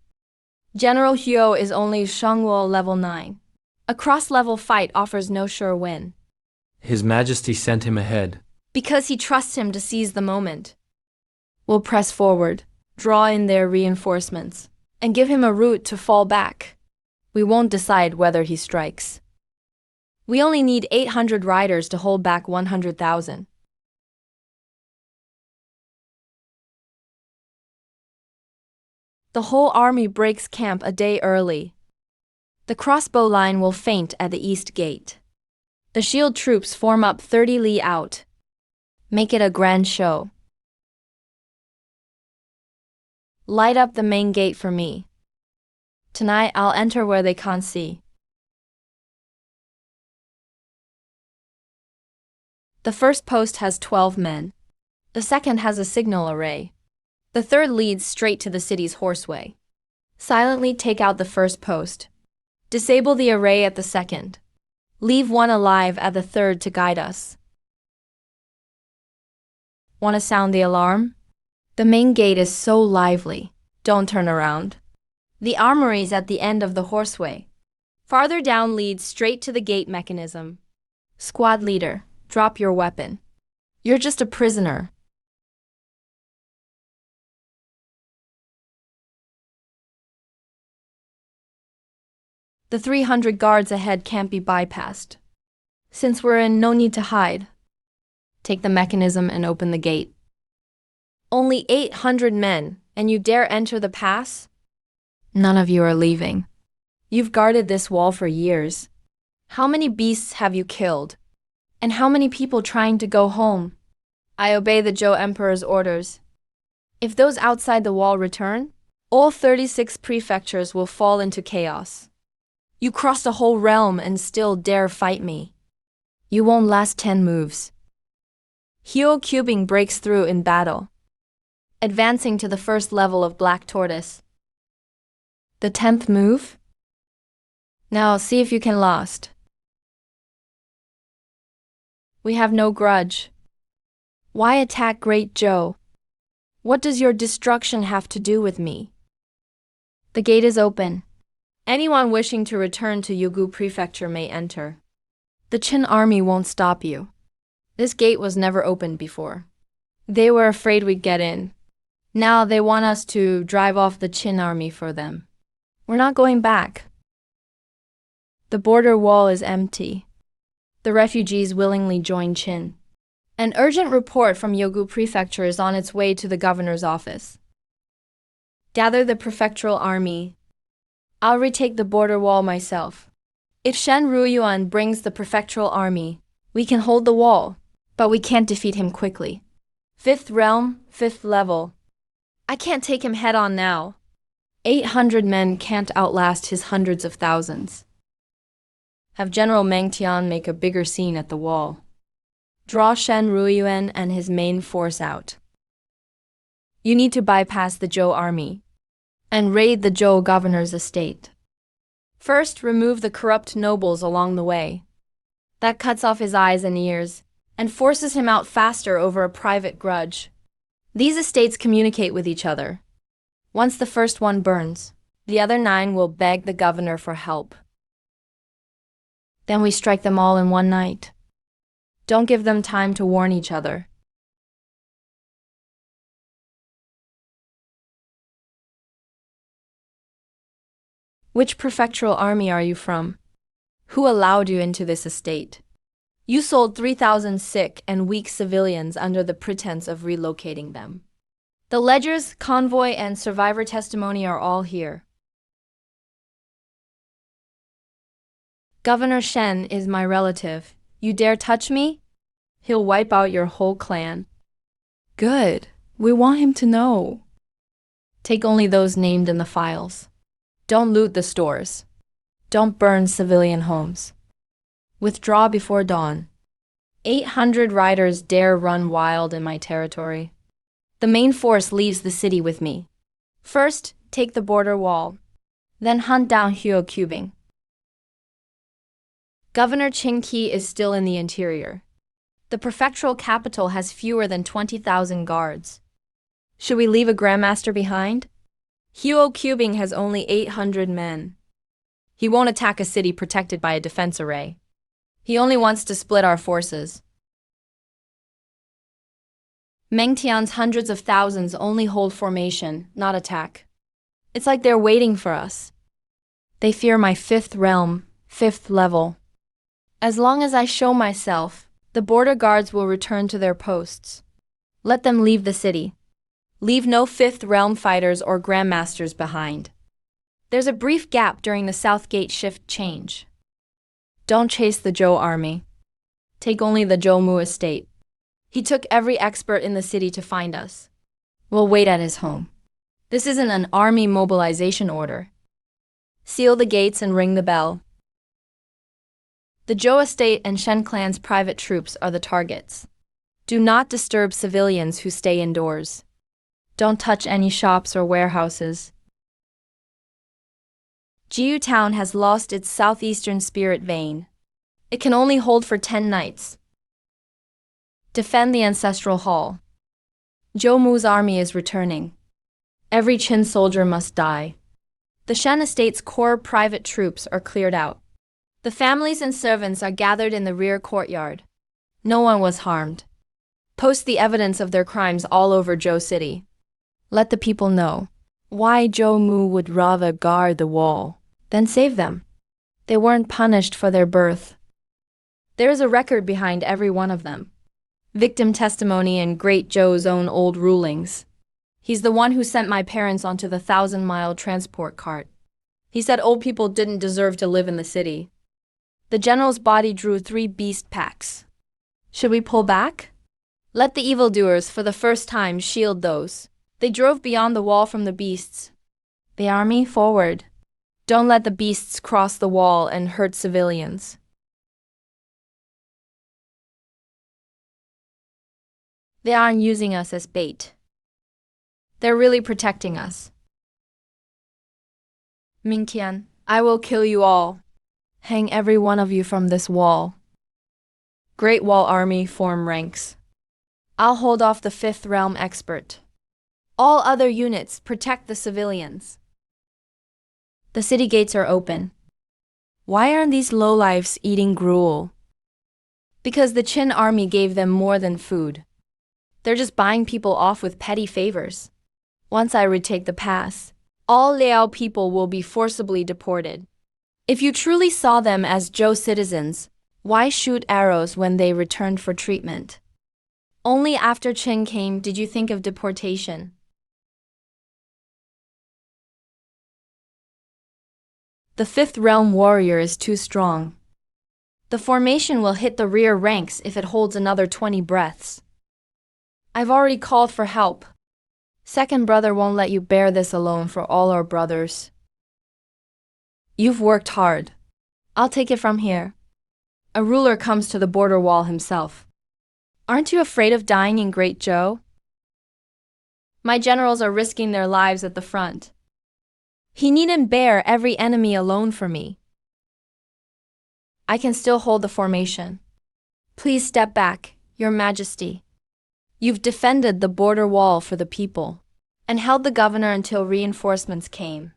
General Huo is only Shangwo level 9. A cross-level fight offers no sure win. His Majesty sent him ahead. Because he trusts him to seize the moment. We'll press forward, draw in their reinforcements, and give him a route to fall back. We won't decide whether he strikes. We only need 800 riders to hold back 100,000. The whole army breaks camp a day early. The crossbow line will faint at the east gate. The shield troops form up 30 li out. Make it a grand show. Light up the main gate for me. Tonight I'll enter where they can't see. The first post has 12 men. The second has a signal array. The third leads straight to the city's horseway. Silently take out the first post. Disable the array at the second. Leave one alive at the third to guide us. Want to sound the alarm? The main gate is so lively. Don't turn around. The armory's at the end of the horseway. Farther down leads straight to the gate mechanism. Squad leader, drop your weapon. You're just a prisoner. The 300 guards ahead can't be bypassed. Since we're in, no need to hide. Take the mechanism and open the gate. Only 800 men, and you dare enter the pass? None of you are leaving. You've guarded this wall for years. How many beasts have you killed? And how many people trying to go home? I obey the Zhou Emperor's orders. If those outside the wall return, all 36 prefectures will fall into chaos. You crossed a whole realm and still dare fight me. You won't last 10 moves. Hyo Cubing breaks through in battle, advancing to the first level of Black Tortoise. The 10th move? Now see if you can last. We have no grudge. Why attack Great Joe? What does your destruction have to do with me? The gate is open. Anyone wishing to return to Yugu Prefecture may enter. The Qin army won't stop you. This gate was never opened before. They were afraid we'd get in. Now they want us to drive off the Qin army for them. We're not going back. The border wall is empty. The refugees willingly join Qin. An urgent report from Yogu Prefecture is on its way to the governor's office. Gather the prefectural army. I'll retake the border wall myself. If Shen Ruyuan brings the prefectural army, we can hold the wall, but we can't defeat him quickly. 5th realm, 5th level. I can't take him head on now. 800 men can't outlast his hundreds of thousands. Have General Meng Tian make a bigger scene at the wall. Draw Shen Ruyuan and his main force out. You need to bypass the Zhou army and raid the Zhou governor's estate. First, remove the corrupt nobles along the way. That cuts off his eyes and ears and forces him out faster over a private grudge. These estates communicate with each other. Once the first one burns, the other 9 will beg the governor for help. Then we strike them all in one night. Don't give them time to warn each other. Which prefectural army are you from? Who allowed you into this estate? You sold 3,000 sick and weak civilians under the pretense of relocating them. The ledgers, convoy, and survivor testimony are all here. Governor Shen is my relative. You dare touch me? He'll wipe out your whole clan. Good. We want him to know. Take only those named in the files. Don't loot the stores. Don't burn civilian homes. Withdraw before dawn. 800 riders dare run wild in my territory. The main force leaves the city with me. First, take the border wall. Then hunt down Hyo Cubing. Governor Qing Qi is still in the interior. The prefectural capital has fewer than 20,000 guards. Should we leave a grandmaster behind? Hyo Cubing has only 800 men. He won't attack a city protected by a defense array. He only wants to split our forces. Meng Tian's hundreds of thousands only hold formation, not attack. It's like they're waiting for us. They fear my 5th realm, 5th level. As long as I show myself, the border guards will return to their posts. Let them leave the city. Leave no 5th realm fighters or grandmasters behind. There's a brief gap during the South Gate shift change. Don't chase the Zhou army. Take only the Zhoumu estate. He took every expert in the city to find us. We'll wait at his home. This isn't an army mobilization order. Seal the gates and ring the bell. The Zhou estate and Shen clan's private troops are the targets. Do not disturb civilians who stay indoors. Don't touch any shops or warehouses. Jiyu Town has lost its southeastern spirit vein. It can only hold for 10 nights. Defend the ancestral hall. Zhoumu's army is returning. Every Qin soldier must die. The Shen estate's core private troops are cleared out. The families and servants are gathered in the rear courtyard. No one was harmed. Post the evidence of their crimes all over Zhou City. Let the people know why Zhoumu would rather guard the wall than save them. They weren't punished for their birth. There is a record behind every one of them. Victim testimony in Great Zhou's own old rulings. He's the one who sent my parents onto the 1,000-mile transport cart. He said old people didn't deserve to live in the city. The general's body drew 3 beast packs. Should we pull back? Let the evildoers for the first time shield those. They drove beyond the wall from the beasts. The army, forward. Don't let the beasts cross the wall and hurt civilians. They aren't using us as bait. They're really protecting us. Mingtian, I will kill you all. Hang every one of you from this wall. Great Wall Army form ranks. I'll hold off the Fifth Realm expert. All other units protect the civilians. The city gates are open. Why aren't these lowlifes eating gruel? Because the Qin army gave them more than food. They're just buying people off with petty favors. Once I retake the pass, all Liao people will be forcibly deported. If you truly saw them as Zhou citizens, why shoot arrows when they returned for treatment? Only after Qin came did you think of deportation. The Fifth Realm warrior is too strong. The formation will hit the rear ranks if it holds another 20 breaths. I've already called for help. Second brother won't let you bear this alone for all our brothers. You've worked hard. I'll take it from here. A ruler comes to the border wall himself. Aren't you afraid of dying in Great Zhou? My generals are risking their lives at the front. He needn't bear every enemy alone for me. I can still hold the formation. Please step back, Your Majesty. You've defended the border wall for the people, and held the governor until reinforcements came.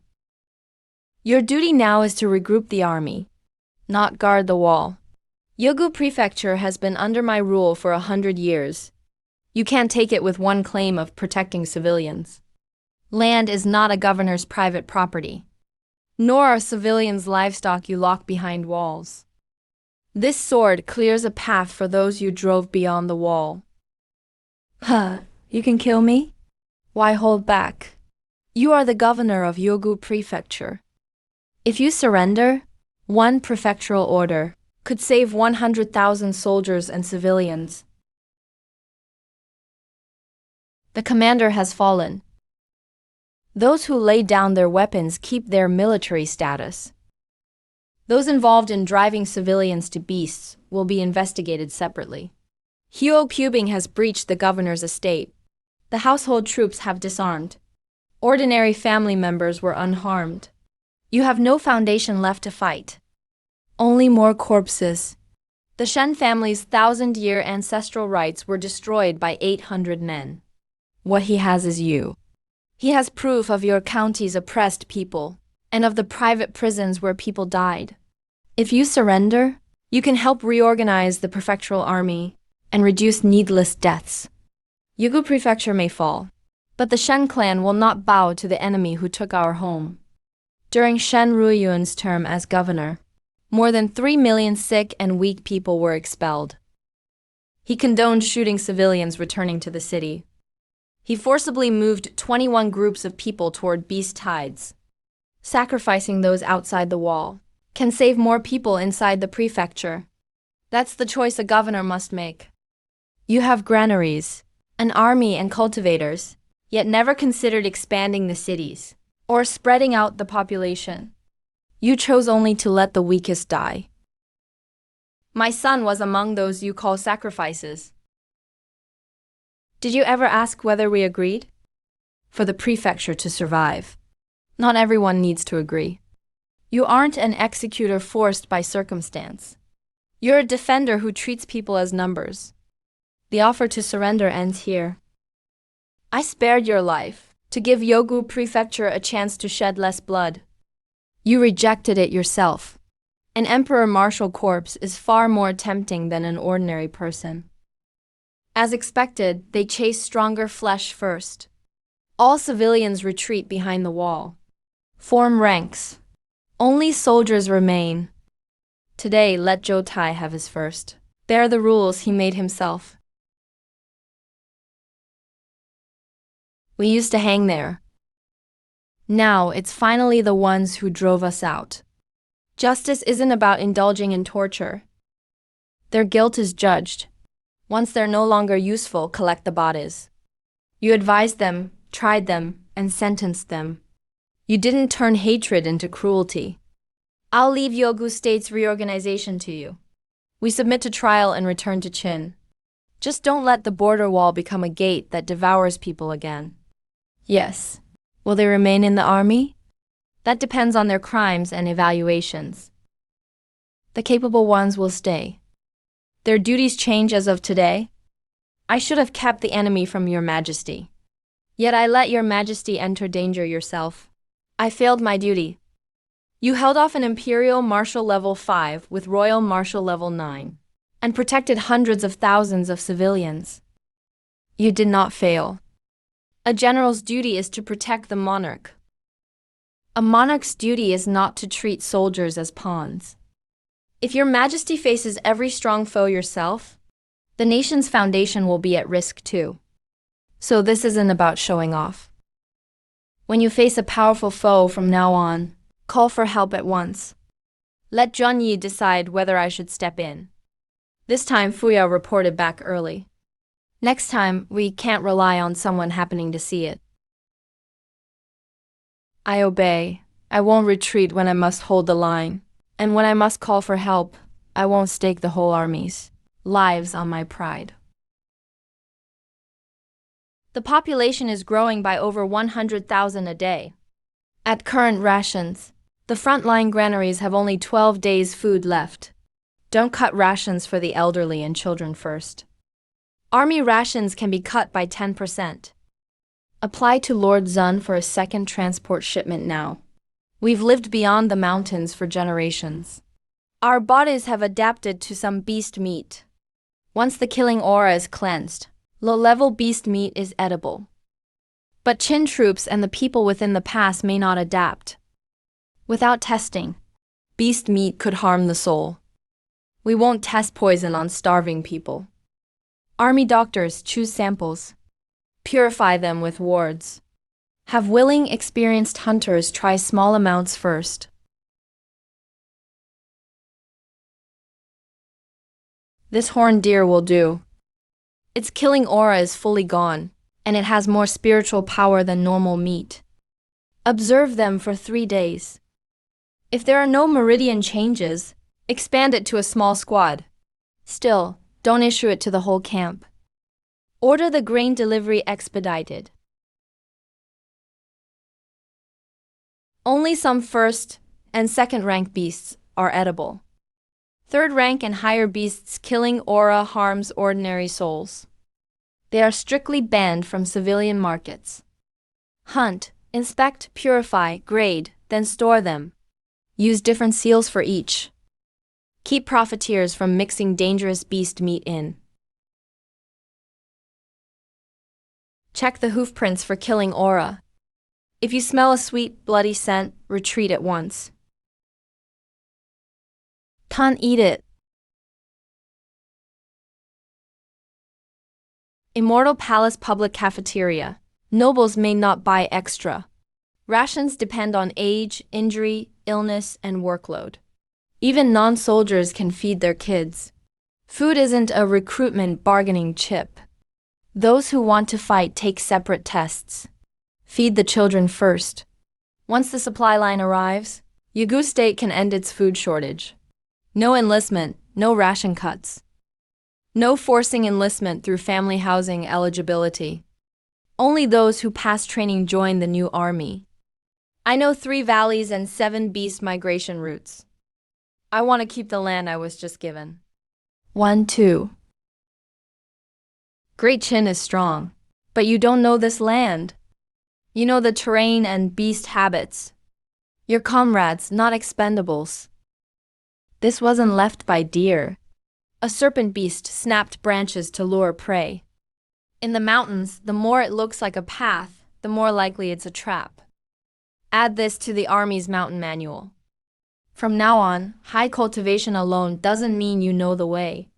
Your duty now is to regroup the army, not guard the wall. Yogu Prefecture has been under my rule for 100 years. You can't take it with one claim of protecting civilians. Land is not a governor's private property, nor are civilians' livestock you lock behind walls. This sword clears a path for those you drove beyond the wall. Huh, you can kill me? Why hold back? You are the governor of Yogu Prefecture. If you surrender, one prefectural order could save 100,000 soldiers and civilians. The commander has fallen. Those who lay down their weapons keep their military status. Those involved in driving civilians to beasts will be investigated separately. Huo Cubing has breached the governor's estate. The household troops have disarmed. Ordinary family members were unharmed. You have no foundation left to fight. Only more corpses. The Shen family's 1,000-year ancestral rights were destroyed by 800 men. What he has is you. He has proof of your county's oppressed people, and of the private prisons where people died. If you surrender, you can help reorganize the prefectural army and reduce needless deaths. Yogu Prefecture may fall, but the Shen clan will not bow to the enemy who took our home. During Shen Ruiyuan's term as governor, more than 3 million sick and weak people were expelled. He condoned shooting civilians returning to the city. He forcibly moved 21 groups of people toward beast tides. Sacrificing those outside the wall can save more people inside the prefecture. That's the choice a governor must make. You have granaries, an army and cultivators, yet never considered expanding the cities or spreading out the population. You chose only to let the weakest die. My son was among those you call sacrifices. Did you ever ask whether we agreed? For the prefecture to survive, not everyone needs to agree. You aren't an executor forced by circumstance. You're a defender who treats people as numbers. The offer to surrender ends here. I spared your life to give Yogu Prefecture a chance to shed less blood. You rejected it yourself. An emperor martial corpse is far more tempting than an ordinary person. As expected, they chase stronger flesh first. All civilians retreat behind the wall. Form ranks. Only soldiers remain. Today, let Zhou Tai have his first. Bear the rules he made himself. We used to hang there. Now it's finally the ones who drove us out. Justice isn't about indulging in torture. Their guilt is judged. Once they're no longer useful, collect the bodies. You advised them, tried them, and sentenced them. You didn't turn hatred into cruelty. I'll leave Yogu State's reorganization to you. We submit to trial and return to Qin. Just don't let the border wall become a gate that devours people again. Yes. Will they remain in the army? That depends on their crimes and evaluations. The capable ones will stay. Their duties change as of today. I should have kept the enemy from your majesty. Yet I let your majesty enter danger yourself. I failed my duty. You held off an Imperial Marshal Level 5 with Royal Marshal Level 9, and protected hundreds of thousands of civilians. You did not fail. A general's duty is to protect the monarch. A monarch's duty is not to treat soldiers as pawns. If your majesty faces every strong foe yourself, the nation's foundation will be at risk too. So this isn't about showing off. When you face a powerful foe from now on, call for help at once. Let Zheng decide whether I should step in. This time Fuya reported back early. Next time, we can't rely on someone happening to see it. I obey. I won't retreat when I must hold the line. And when I must call for help, I won't stake the whole army's lives on my pride. The population is growing by over 100,000 a day. At current rations, the frontline granaries have only 12 days' food left. Don't cut rations for the elderly and children first. Army rations can be cut by 10%. Apply to Lord Zun for a second transport shipment now. We've lived beyond the mountains for generations. Our bodies have adapted to some beast meat. Once the killing aura is cleansed, low-level beast meat is edible. But Qin troops and the people within the pass may not adapt. Without testing, beast meat could harm the soul. We won't test poison on starving people. Army doctors choose samples. Purify them with wards. Have willing, experienced hunters try small amounts first. This horned deer will do. Its killing aura is fully gone, and it has more spiritual power than normal meat. Observe them for 3 days. If there are no meridian changes, expand it to a small squad. Still, don't issue it to the whole camp. Order the grain delivery expedited. Only some first and second rank beasts are edible. Third rank and higher beasts' killing aura harms ordinary souls. They are strictly banned from civilian markets. Hunt, inspect, purify, grade, then store them. Use different seals for each. Keep profiteers from mixing dangerous beast meat in. Check the hoof prints for killing aura. If you smell a sweet, bloody scent, retreat at once. Can't eat it. Immortal Palace Public Cafeteria. Nobles may not buy extra. Rations depend on age, injury, illness, and workload. Even non-soldiers can feed their kids. Food isn't a recruitment bargaining chip. Those who want to fight take separate tests. Feed the children first. Once the supply line arrives, Yagu State can end its food shortage. No enlistment, no ration cuts. No forcing enlistment through family housing eligibility. Only those who pass training join the new army. I know 3 valleys and 7 beast migration routes. I want to keep the land I was just given. 1-2. Great Qin is strong, but you don't know this land. You know the terrain and beast habits. Your comrades, not expendables. This wasn't left by deer. A serpent beast snapped branches to lure prey. In the mountains, the more it looks like a path, the more likely it's a trap. Add this to the Army's mountain manual. From now on, high cultivation alone doesn't mean you know the way.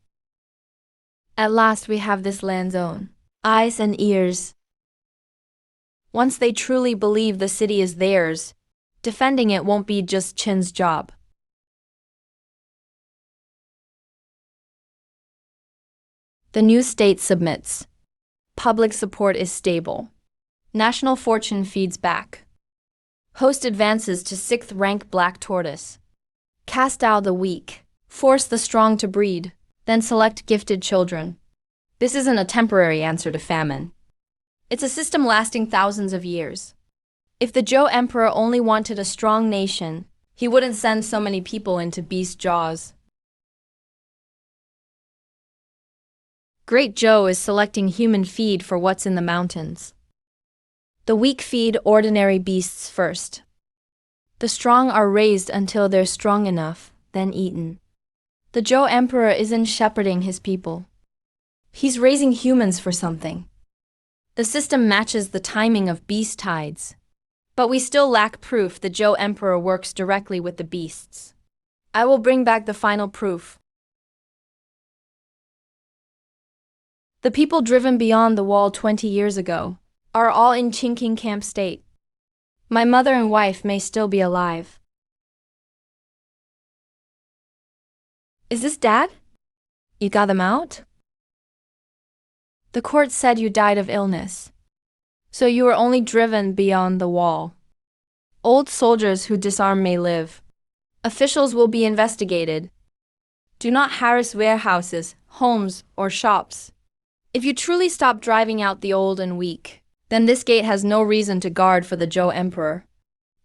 At last we have this land's own eyes and ears. Once they truly believe the city is theirs, defending it won't be just Qin's job. The new state submits. Public support is stable. National fortune feeds back. Host advances to 6th rank Black Tortoise. Cast out the weak. Force the strong to breed. Then select gifted children. This isn't a temporary answer to famine. It's a system lasting thousands of years. If the Zhou Emperor only wanted a strong nation, he wouldn't send so many people into beast jaws. Great Zhou is selecting human feed for what's in the mountains. The weak feed ordinary beasts first. The strong are raised until they're strong enough, then eaten. The Zhou Emperor isn't shepherding his people. He's raising humans for something. The system matches the timing of beast tides. But we still lack proof the Zhou Emperor works directly with the beasts. I will bring back the final proof. The people driven beyond the wall 20 years ago are all in Qingqing camp state. My mother and wife may still be alive. Is this Dad? You got them out? The court said you died of illness. So you were only driven beyond the wall. Old soldiers who disarm may live. Officials will be investigated. Do not harass warehouses, homes, or shops. If you truly stop driving out the old and weak, then this gate has no reason to guard for the Zhou Emperor.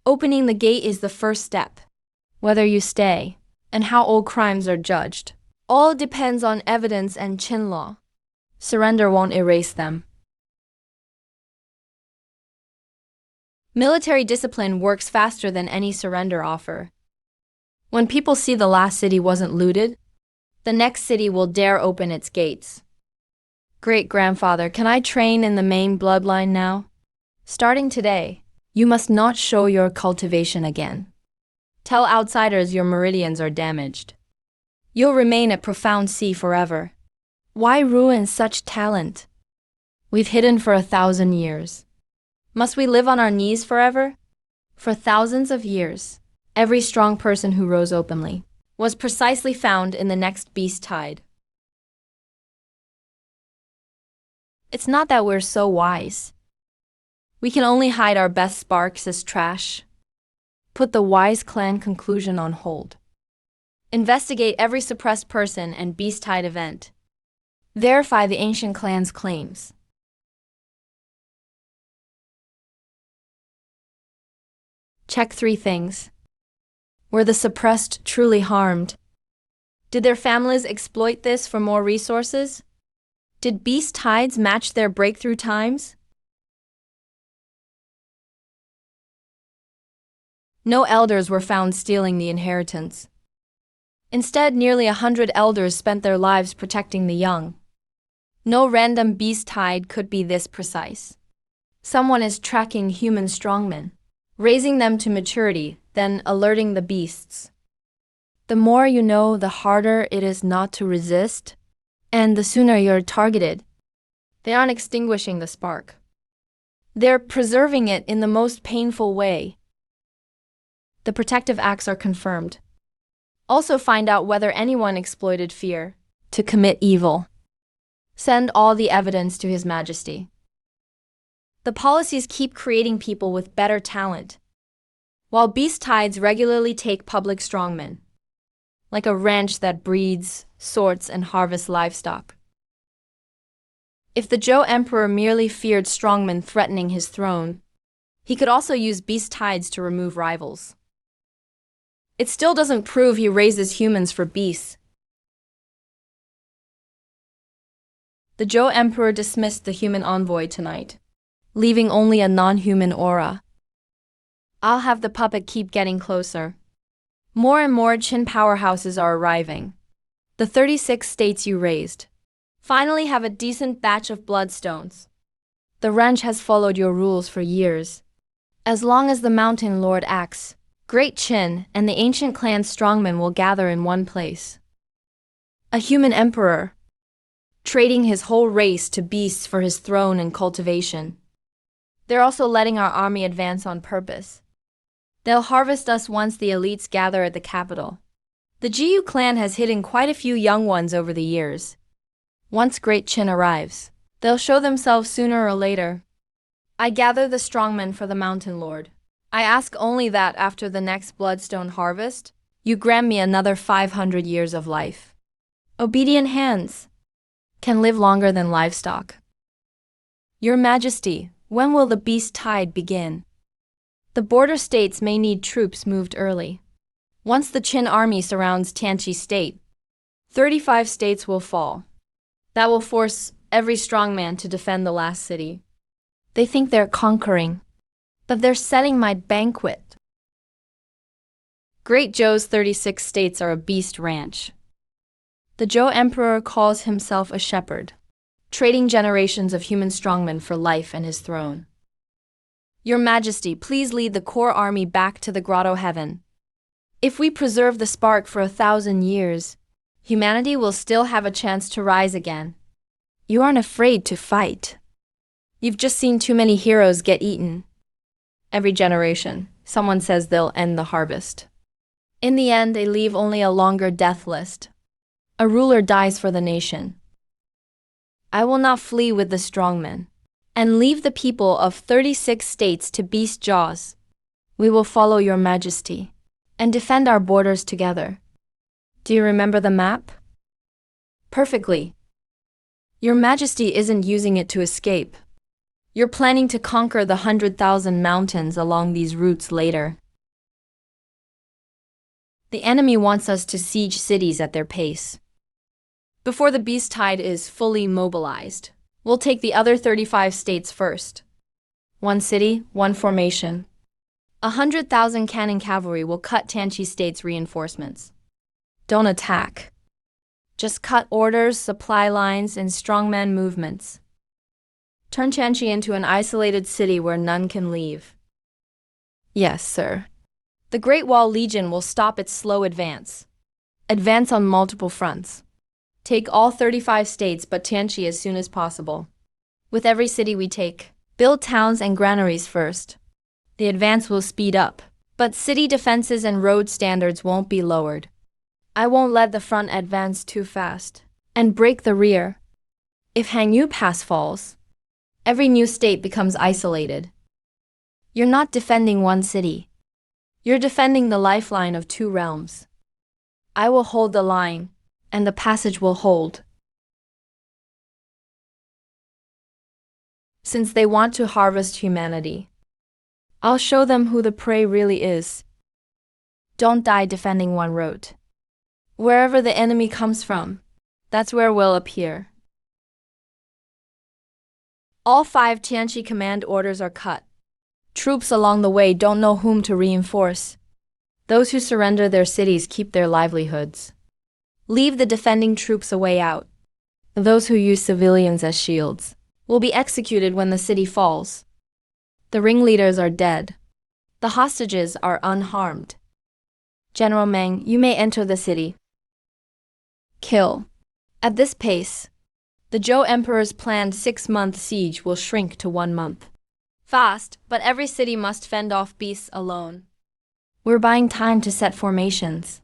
Opening the gate is the first step. Whether you stay, and how old crimes are judged, all depends on evidence and Qin law. Surrender won't erase them. Military discipline works faster than any surrender offer. When people see the last city wasn't looted, the next city will dare open its gates. Great-grandfather, can I train in the main bloodline now? Starting today, you must not show your cultivation again. Tell outsiders your meridians are damaged. You'll remain at profound sea forever. Why ruin such talent? We've hidden for 1,000 years. Must we live on our knees forever? For thousands of years, every strong person who rose openly was precisely found in the next beast tide. It's not that we're so wise. We can only hide our best sparks as trash. Put the wise clan conclusion on hold. Investigate every suppressed person and beast tide event. Verify the ancient clan's claims. Check 3 things. Were the suppressed truly harmed? Did their families exploit this for more resources? Did beast tides match their breakthrough times? No elders were found stealing the inheritance. Instead, nearly 100 elders spent their lives protecting the young. No random beast tide could be this precise. Someone is tracking human strongmen, raising them to maturity, then alerting the beasts. The more you know, the harder it is not to resist, and the sooner you're targeted. They aren't extinguishing the spark. They're preserving it in the most painful way. The protective acts are confirmed. Also find out whether anyone exploited fear to commit evil. Send all the evidence to His Majesty. The policies keep creating people with better talent, while beast tides regularly take public strongmen, like a ranch that breeds, sorts, and harvests livestock. If the Zhou Emperor merely feared strongmen threatening his throne, he could also use beast tides to remove rivals. It still doesn't prove he raises humans for beasts. The Zhou Emperor dismissed the human envoy tonight, leaving only a non-human aura. I'll have the puppet keep getting closer. More and more Qin powerhouses are arriving. The 36 states you raised finally have a decent batch of bloodstones. The ranch has followed your rules for years. As long as the Mountain Lord acts, Great Qin and the ancient clan strongmen will gather in one place. A human emperor, trading his whole race to beasts for his throne and cultivation. They're also letting our army advance on purpose. They'll harvest us once the elites gather at the capital. The Jiyu clan has hidden quite a few young ones over the years. Once Great Qin arrives, they'll show themselves sooner or later. I gather the strongmen for the Mountain Lord. I ask only that after the next bloodstone harvest, you grant me another 500 years of life. Obedient hands. can live longer than livestock. Your Majesty, when will the beast tide begin? The border states may need troops moved early. Once the Qin army surrounds Tianqi state, 35 states will fall. That will force every strongman to defend the last city. They think they're conquering, but they're setting my banquet. Great Zhou's 36 states are a beast ranch. The Zhou emperor calls himself a shepherd, trading generations of human strongmen for life and his throne. Your Majesty, please lead the core army back to the grotto heaven. If we preserve the spark for 1,000 years, humanity will still have a chance to rise again. You aren't afraid to fight. You've just seen too many heroes get eaten. Every generation, someone says they'll end the harvest. In the end, they leave only a longer death list. A ruler dies for the nation. I will not flee with the strongmen and leave the people of 36 states to beast jaws. We will follow your Majesty and defend our borders together. Do you remember the map? Perfectly. Your Majesty isn't using it to escape. You're planning to conquer the 100,000 mountains along these routes later. The enemy wants us to siege cities at their pace. Before the beast tide is fully mobilized, we'll take the other 35 states first. One city, one formation. 100,000 cannon cavalry will cut Tianqi state's reinforcements. Don't attack. Just cut orders, supply lines, and strongman movements. Turn Tianqi into an isolated city where none can leave. Yes, sir. The Great Wall Legion will stop its slow advance. Advance on multiple fronts. Take all 35 states but Tianqi as soon as possible. With every city we take, build towns and granaries first. The advance will speed up, but city defenses and road standards won't be lowered. I won't let the front advance too fast and break the rear. If Hangyu Pass falls, every new state becomes isolated. You're not defending one city. You're defending the lifeline of two realms. I will hold the line, and the passage will hold. Since they want to harvest humanity, I'll show them who the prey really is. Don't die defending one road. Wherever the enemy comes from, that's where we'll appear. All 5 Tianqi command orders are cut. Troops along the way don't know whom to reinforce. Those who surrender their cities keep their livelihoods. Leave the defending troops a way out. Those who use civilians as shields will be executed when the city falls. The ringleaders are dead. The hostages are unharmed. General Meng, you may enter the city. Kill. At this pace, the Zhou Emperor's planned 6-month siege will shrink to 1 month. Fast, but every city must fend off beasts alone. We're buying time to set formations.